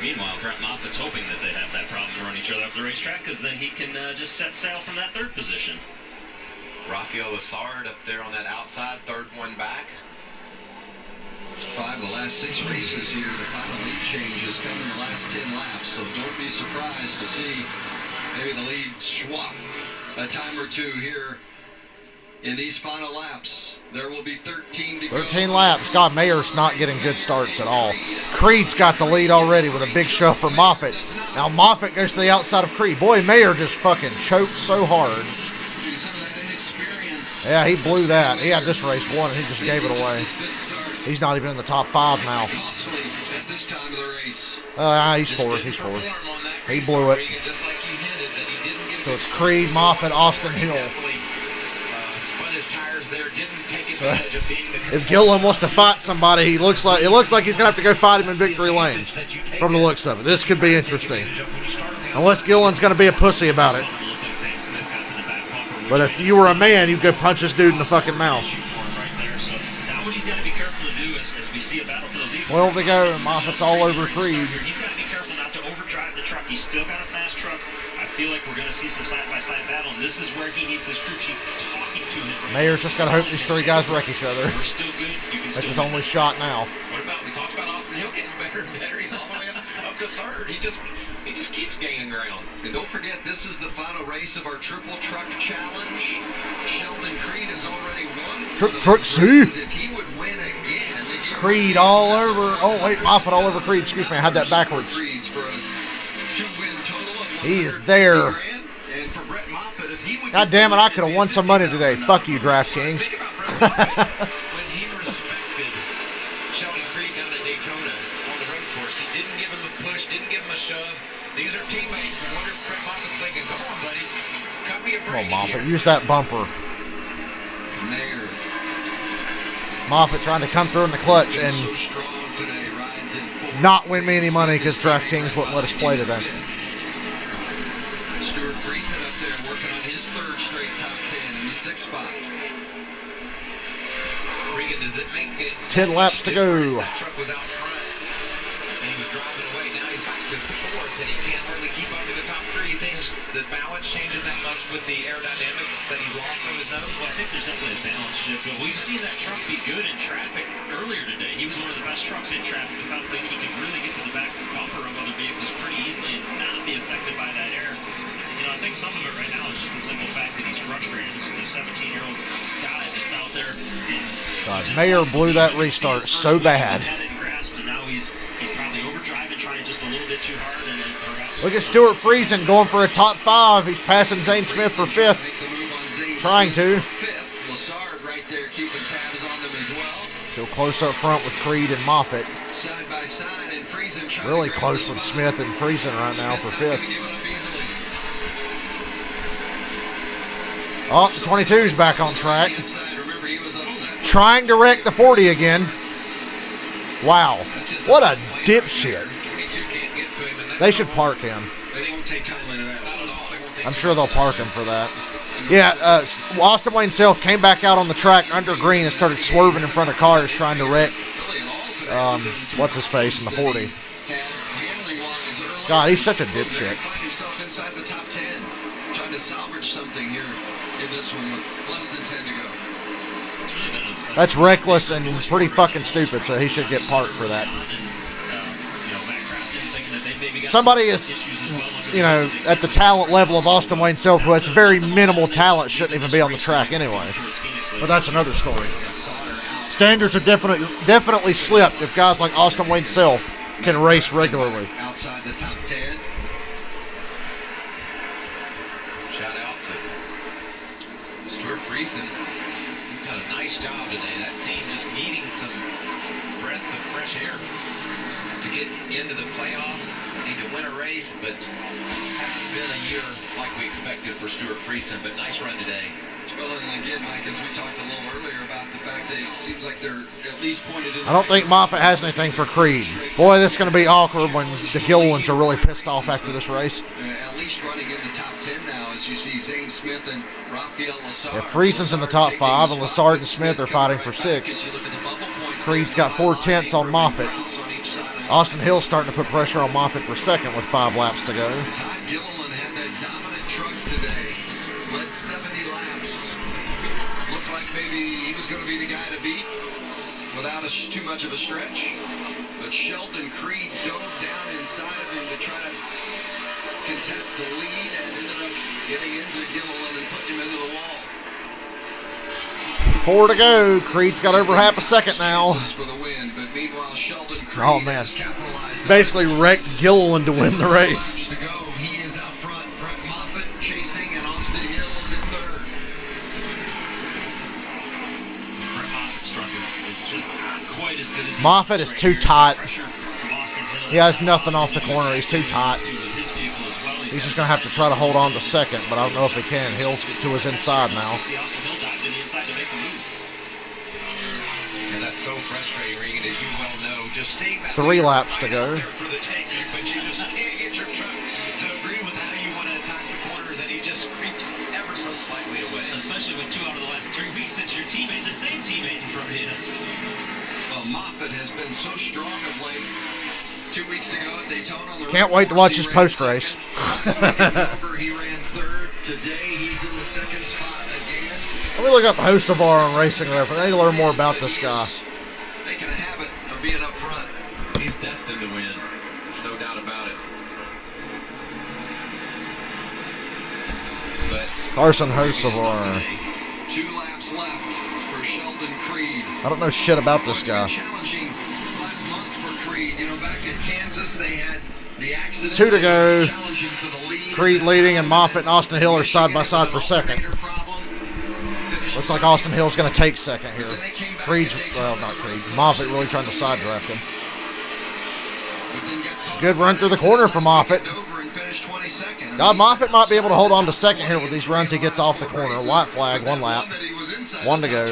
Meanwhile, Brett Moffitt's hoping that they have that problem to run each other up the racetrack, because then he can just set sail from that third position. Rafael Lessard up there on that outside, third one back. 5 of the last 6 races here. The final lead change has come in the last 10 laps, so don't be surprised to see maybe the lead swap a time or two here in these final laps. There will be 13 to go. 13 laps. God, Mayer's not getting good starts at all. Creed's got the lead already with a big shove for Moffitt. Now Moffitt goes to the outside of Creed. Boy, Mayer just fucking choked so hard. Yeah, he blew that. He had this race won, and he just gave it away. He's not even in the top 5 now. He's fourth. He's fourth. He blew it. So it's Creed, Moffitt, Austin Hill. If Gilliland wants to fight somebody, it looks like he's gonna have to go fight him in victory lane. From the looks of it, this could be interesting. Unless Gilliland's gonna be a pussy about it. But if you were a man, you'd go punch this dude in the fucking mouth. 12 to go, and Moffitt's all over Creed. He's got to be careful not to overdrive the truck. He's still got a fast truck. I feel like we're going to see some side-by-side battle, and this is where he needs his crew chief talking to him. Mayer's just got to hope these 3 guys wreck each other. We're still good. That's his only shot now. What about, we talked about Austin Hill getting better and better. He's all the way up to third. He just He just keeps gaining ground. And don't forget, this is the final race of our Triple Truck Challenge. Sheldon Creed has already won. Triple Truck C. If he would win again, Creed all over. Oh, wait, Moffitt all over Creed. Excuse me, I had that backwards. He is there. God damn it, I could have won some money today. Fuck you, DraftKings. When he respected Sheldon Creed down at Daytona on the road course, he didn't give him a push, didn't give him a shove. These are teammates. I wonder if Brett Moffitt's thinking, come on, buddy, cut me a Oh, break Moffitt, here. use that bumper. Mayer. Moffitt trying to come through in the clutch and So strong today, rides in fourth. not win me any money because DraftKings wouldn't let us play today. Stuart Friesen up there working on his third straight top 10 in the 6th spot. Regan, does it make it 10 laps to go. That truck was out front, and he was driving away. Now he's back to fourth, and he can't hardly keep up to the top three. You think the balance changes that much with the aerodynamics that he's lost on his nose? Well, I think there's definitely a balance shift, but we've seen that truck be good in traffic earlier today. He was one of the best trucks in traffic. I felt like he could really get to the back bumper of other vehicles pretty easily and not be affected by that air. You know, I think some of it right now is just the simple fact that he's frustrated. This is a 17-year-old guy that's out there. God, Mayer blew that restart so bad. And now he's probably overdriving, trying just a little bit too hard. And perhaps Look at Stuart Friesen going for a top 5. He's passing Zane Smith for 5th. Make the move on Zane Trying to. 5th. Lassard right there keeping tabs on them as well. Still close up front with Creed and Moffitt. Side by side, and Friesen trying Really to grab close the with spot. Smith and Friesen right now for Smith not 5th. gonna give it up easily. Oh, the 22's back on track. Inside, remember, he was upset. Trying to wreck the 40 again. Wow. What a dipshit. 22 can't get to him, and They should park him. They won't take kindly to that. not at all. They won't take I'm sure they'll park him for that. Yeah, Austin Wayne Self came back out on the track under green and started swerving in front of cars trying to wreck Really, in all today, what's his face in the 40. had handling-wise early. God, he's such a dipshit. Find himself inside the top 10, trying to salvage something here in this one with less than 10 to go. it's really been a That's reckless and pretty fucking stupid, so he should get parked for that. Somebody is, you know, at the talent level of Austin Wayne Self, who has very minimal talent, shouldn't even be on the track anyway. But that's another story. Standards are definitely slipped if guys like Austin Wayne Self can race regularly. Outside the top 10. Shout out to Stuart Friesen. He's done a nice job today. That team just needing some breath of fresh air to get into the playoffs. Need to win a race, but hasn't been a year like we expected for Stuart Friesen. But nice run today. Well, and again, Mike, as we talked a little earlier about the fact that it seems like they're at least pointed in. I don't think Moffitt has anything for Creed. Boy, this is going to be awkward when the Gillwans are really pissed off after this race. At least running in the top 10 now, as you see Zane Smith and Rafael Lassard. If Friesen's in the top 5 and Lassard and Smith are fighting for 6th, Creed's got 4 tenths on Moffitt. Austin Hill's starting to put pressure on Moffitt for 2nd with 5 laps to go. Todd Gilliland had that dominant truck today. Led 70 laps. Looked like maybe he was going to be the guy to beat without too much of a stretch. But Sheldon Creed dove down inside of him to try to contest the lead and ended up getting into Gilliland and putting him into the wall. 4 to go. Creed's got over half a second now. For the win, but meanwhile, Sheldon Creed Oh, man. has capitalized on Basically wrecked Gilliland to win the race. to go. He is out front. Brett Moffitt chasing, and Austin Hill is in third. Brett Moffitt's truck is just not quite as good as Moffitt is too tight. He has nothing off the corner. He's too tight. He's just going to have to try to hold on to 2nd, but I don't know if he can. Hill's to his inside now. See Austin Hill dive to the inside to make the move. And that's so frustrating, Regan, as you well know. Just seeing that 3 laps to go. for the taking, but you just can't get your truck to agree with how you want to attack the corners, and he just creeps ever so slightly away. Especially with 2 out of the last 3 weeks since your teammate, the same teammate in front of him. Well, Moffitt has been so strong of late. 2 weeks ago at Daytona on the Can't road wait to course, watch he his ran post-race. second. He ran third. Today he's in the 2nd spot again. Let me look up Hocevar on Racing Reference. I need to learn more about this guy. Making a habit of being up front. He's destined to win. There's no doubt about it. Carson Hocevar. 2 laps left for Sheldon Creed. I don't know shit about this guy. Challenging last month for Creed. You know, back in Kansas, they had the accident. 2 to go. Challenging for the lead. Creed leading, and Moffitt and Austin Hill are side by side for second. Looks like Austin Hill's going to take second here. Creed's, well, not Creed. Moffitt really trying to side draft him. Good run through the corner for Moffitt. God, Moffitt might be able to hold on to second here with these runs he gets off the corner. White flag, 1 lap. 1 to go.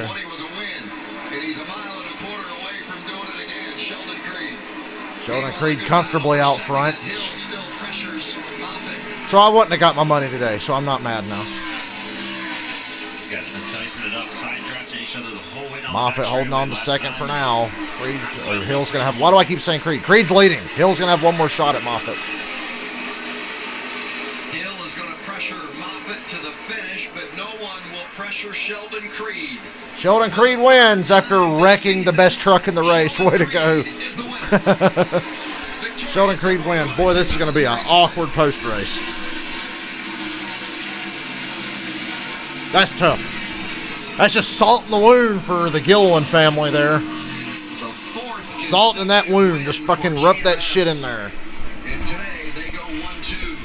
Sheldon Creed comfortably out front. So I wouldn't have got my money today, so I'm not mad now. These guys have been dicing it up, side drafting each other the whole way down. Moffitt holding on to second for now. Creed, or Hill's going to have, why do I keep saying Creed? Creed's leading. Hill's going to have one more shot at Moffitt. Hill is going to pressure Moffitt to the finish, but no one will pressure Sheldon Creed. Sheldon Creed wins after wrecking the best truck in the race. Way to go. Sheldon Creed wins. Boy, this is going to be an awkward post race. That's tough. That's just salt in the wound for the Gilliland family there. Salt in that wound. Just fucking rub that shit in there. And today they go 1-2.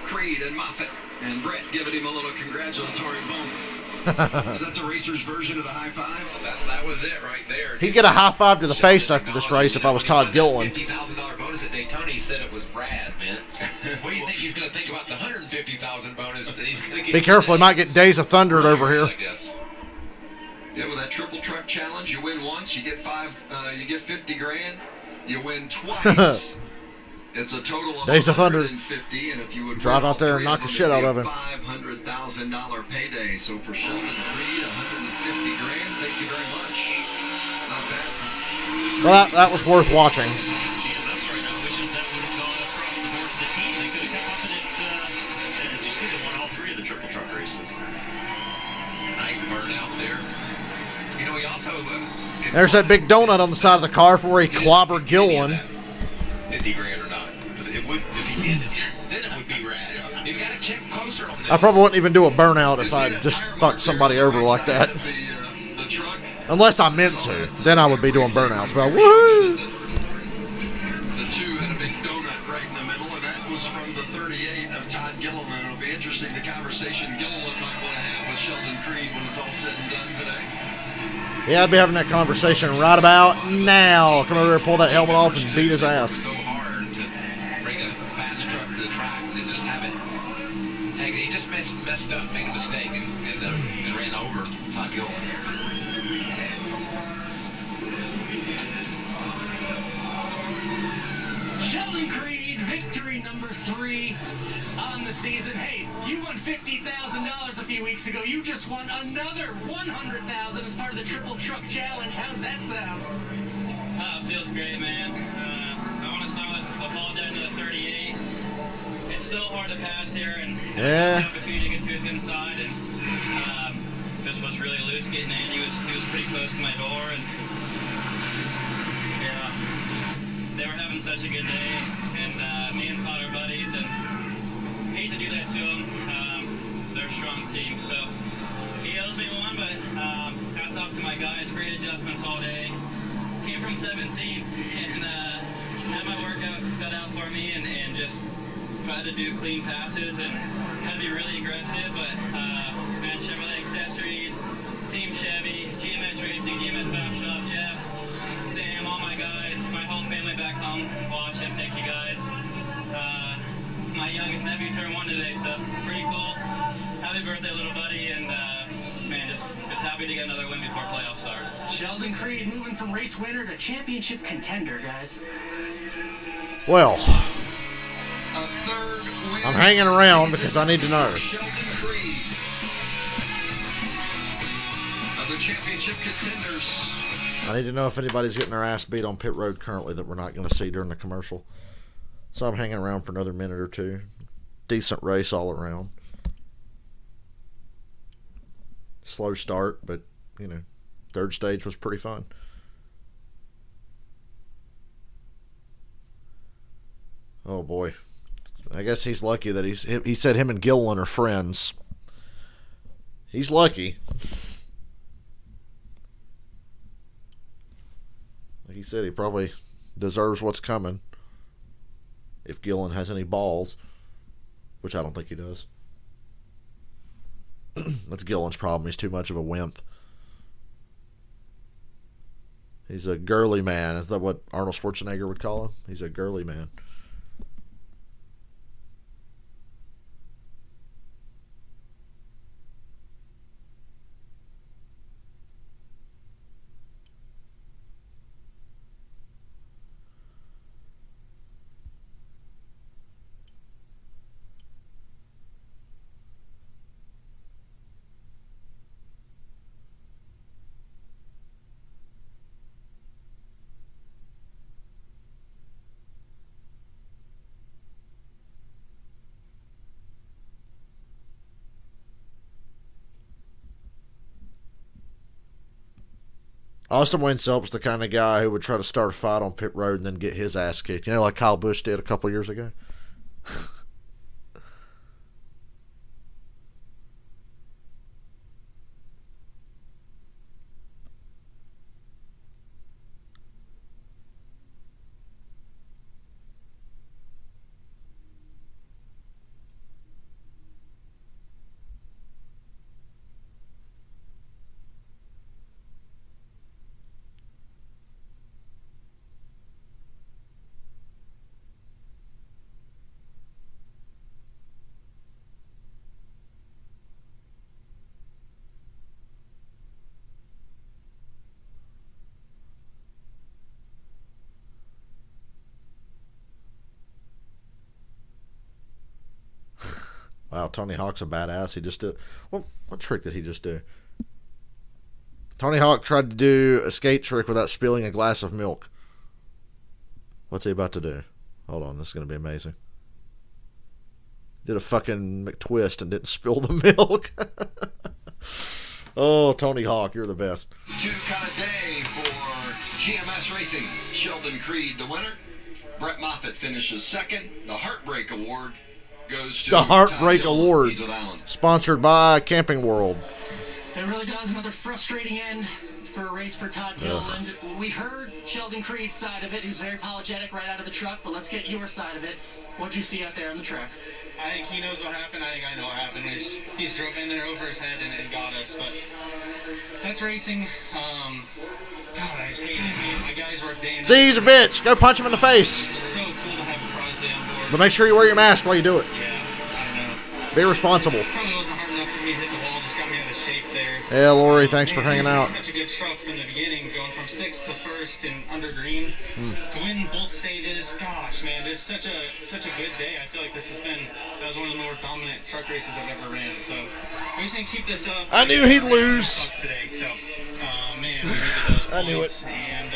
Creed and Moffitt and Brett giving him a little congratulatory bump. Is that the racer's version of the high five? That was it right there. He'd get a high five to the face after this race if I was Todd Gilliland. $50,000 bonus at Daytona. He said it was rad, Vince. What do you think he's going to think about the $150,000 bonus that he's going to get? Be careful, he might get Days of Thunder over here. I guess. Yeah, with that triple truck challenge, you win once, you get 50 grand. You win twice. It's a total of Days of Thunder. $150, and if you would Drive out there and knock the shit out of him. $500,000 payday. So for Sheldon Creed, 150 grand. Thank you very much. Not bad. Well, that was worth watching. Yeah, that's right. I wish that would have gone across the board for the team. They could have come up in it. As you see, they won all 3 of the triple truck races. Nice burnout there. You know, he also... There's that big donut on the side of the car for where he clobbered Gilliland. 50 grand or not. But it would, if he did, then it would be rad. He's got to check closer on this. I probably wouldn't even do a burnout if I just fucked somebody over like that. Unless I meant to. Then I would be doing burnouts. But woohoo! The 2 had a big donut right in the middle, and that was from the 38 of Todd Gilliland. It'll be interesting the conversation Gilliland might want to have with Sheldon Creed when it's all said and done today. Yeah, I'd be having that conversation right about now. Come over here, pull that helmet off, and beat his ass. So hard to bring a fast truck to the track and then just have it take. He just messed up, made a mistake, and ran over Todd Gilliland. Sheldon Creed, victory number 3 on the season. Hey, you won $50,000 a few weeks ago. You just won another $100,000 as part of the Triple Truck Challenge. How's that sound? It feels great, man. I want to start with apologizing to the 38. It's still hard to pass here, and the opportunity to get to his inside, and just was really loose getting in. He was pretty close to my door, and yeah, they were having such a good day, and me and Sauter buddies, and hate to do that to them. They're a strong team, so he owes me one, but hats off to my guys. Great adjustments all day. Came from 17 and had my workout cut out for me, and just tried to do clean passes and had to be really aggressive, but man, Chevrolet Accessories, Team Chevy, GMS Racing, GMS Fab Shop, Jeff, Sam, all my guys, my whole family back home watching. Thank you guys. My youngest nephew turned 1 today, so pretty cool. Happy birthday, little buddy, and man, just happy to get another win before playoffs start. Sheldon Creed moving from race winner to championship contender, guys. Well, I'm hanging around because I need to know. Sheldon Creed of the championship contenders. I need to know if anybody's getting their ass beat on pit road currently that we're not going to see during the commercial. So I'm hanging around for another minute or two. Decent race all around. Slow start, but, you know, third stage was pretty fun. Oh, boy. I guess he's lucky that he said him and Gilliland are friends. He's lucky. Like he said, he probably deserves what's coming. If Gillen has any balls, which I don't think he does. That's Gillen's problem. He's too much of a wimp. He's a girly man. Is that what Arnold Schwarzenegger would call him? He's a girly man. Austin Wayne Selp's the kind of guy who would try to start a fight on pit road and then get his ass kicked. You know, like Kyle Busch did a couple years ago. Wow, Tony Hawk's a badass. He just did. What trick did he just do? Tony Hawk tried to do a skate trick without spilling a glass of milk. What's he about to do? Hold on, this is going to be amazing. Did a fucking McTwist and didn't spill the milk. Oh, Tony Hawk, you're the best. Two-cut day for GMS Racing. Sheldon Creed, the winner. Brett Moffitt finishes second. The Heartbreak Award goes to The Heartbreak Todd Dillon. Award, He's with Allen. sponsored by Camping World. It really does. Another frustrating end for a race for Todd Gilliland. We heard Sheldon Creed's side of it. He was very apologetic right out of the truck, but let's get your side of it. What'd you see out there on the track? I think he knows what happened. I think I know what happened. He's drove in there over his head and got us. But that's racing. God, I just hate it, man. My guys work day and See, he's a bitch. Go punch him in the face. It's so cool to have Crosley on board. But make sure you wear your mask while you do it. Yeah, I don't know. Be responsible. Probably wasn't hard enough for me to hit the wall. Just got me out of shape there. Yeah, Lori, thanks for Man, hanging out. Such a good truck from the beginning, going from 6th to 1st and under green to win both stages. Gosh, man, just such a good day. I feel like that was one of the more dominant truck races I've ever ran. So we just need to keep this up. I knew he'd lose. Today, so man, we needed those I knew points. And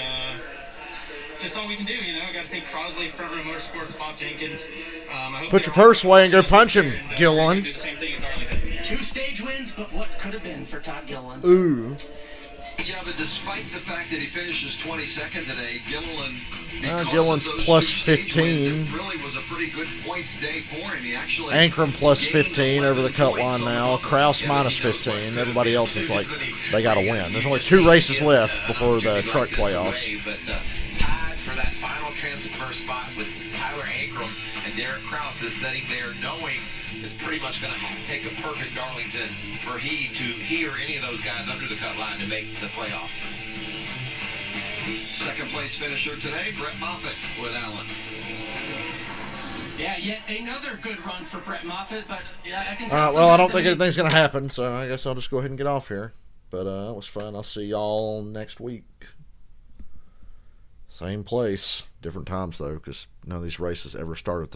just all we can do, you know. I got to thank Crosley, Forever Motorsports, Bob Jenkins. I hope Put they your were purse away and go just punch him, here, and, Gilliland. do the same thing at Darlington. 2 stage wins, but what could have been for Todd Gilliland? Ooh. Yeah, but despite the fact that he finishes 22nd today, Gilliland, Gilliland's because of those plus 2 stage wins, 15. it really was a pretty good points day for him. He actually Ankrum plus gained 15 over the 11 cut points line on the now. book. Kraus Yeah, minus he knows what 15. could Everybody have else been is like, too. they got to win. There's only 2 races left before the truck playoffs. But tied for that final transfer spot with Tyler Ankrum and Derek Kraus is sitting there knowing it's pretty much going to take a perfect Darlington for he or any of those guys under the cut line to make the playoffs. Second place finisher today, Brett Moffitt with Allen. Yeah, yet another good run for Brett Moffitt, but I can All tell right, well, I don't sometimes think it anything's going to happen, so I guess I'll just go ahead and get off here. But it was fun. I'll see y'all next week. Same place. Different times, though, because none of these races ever start at the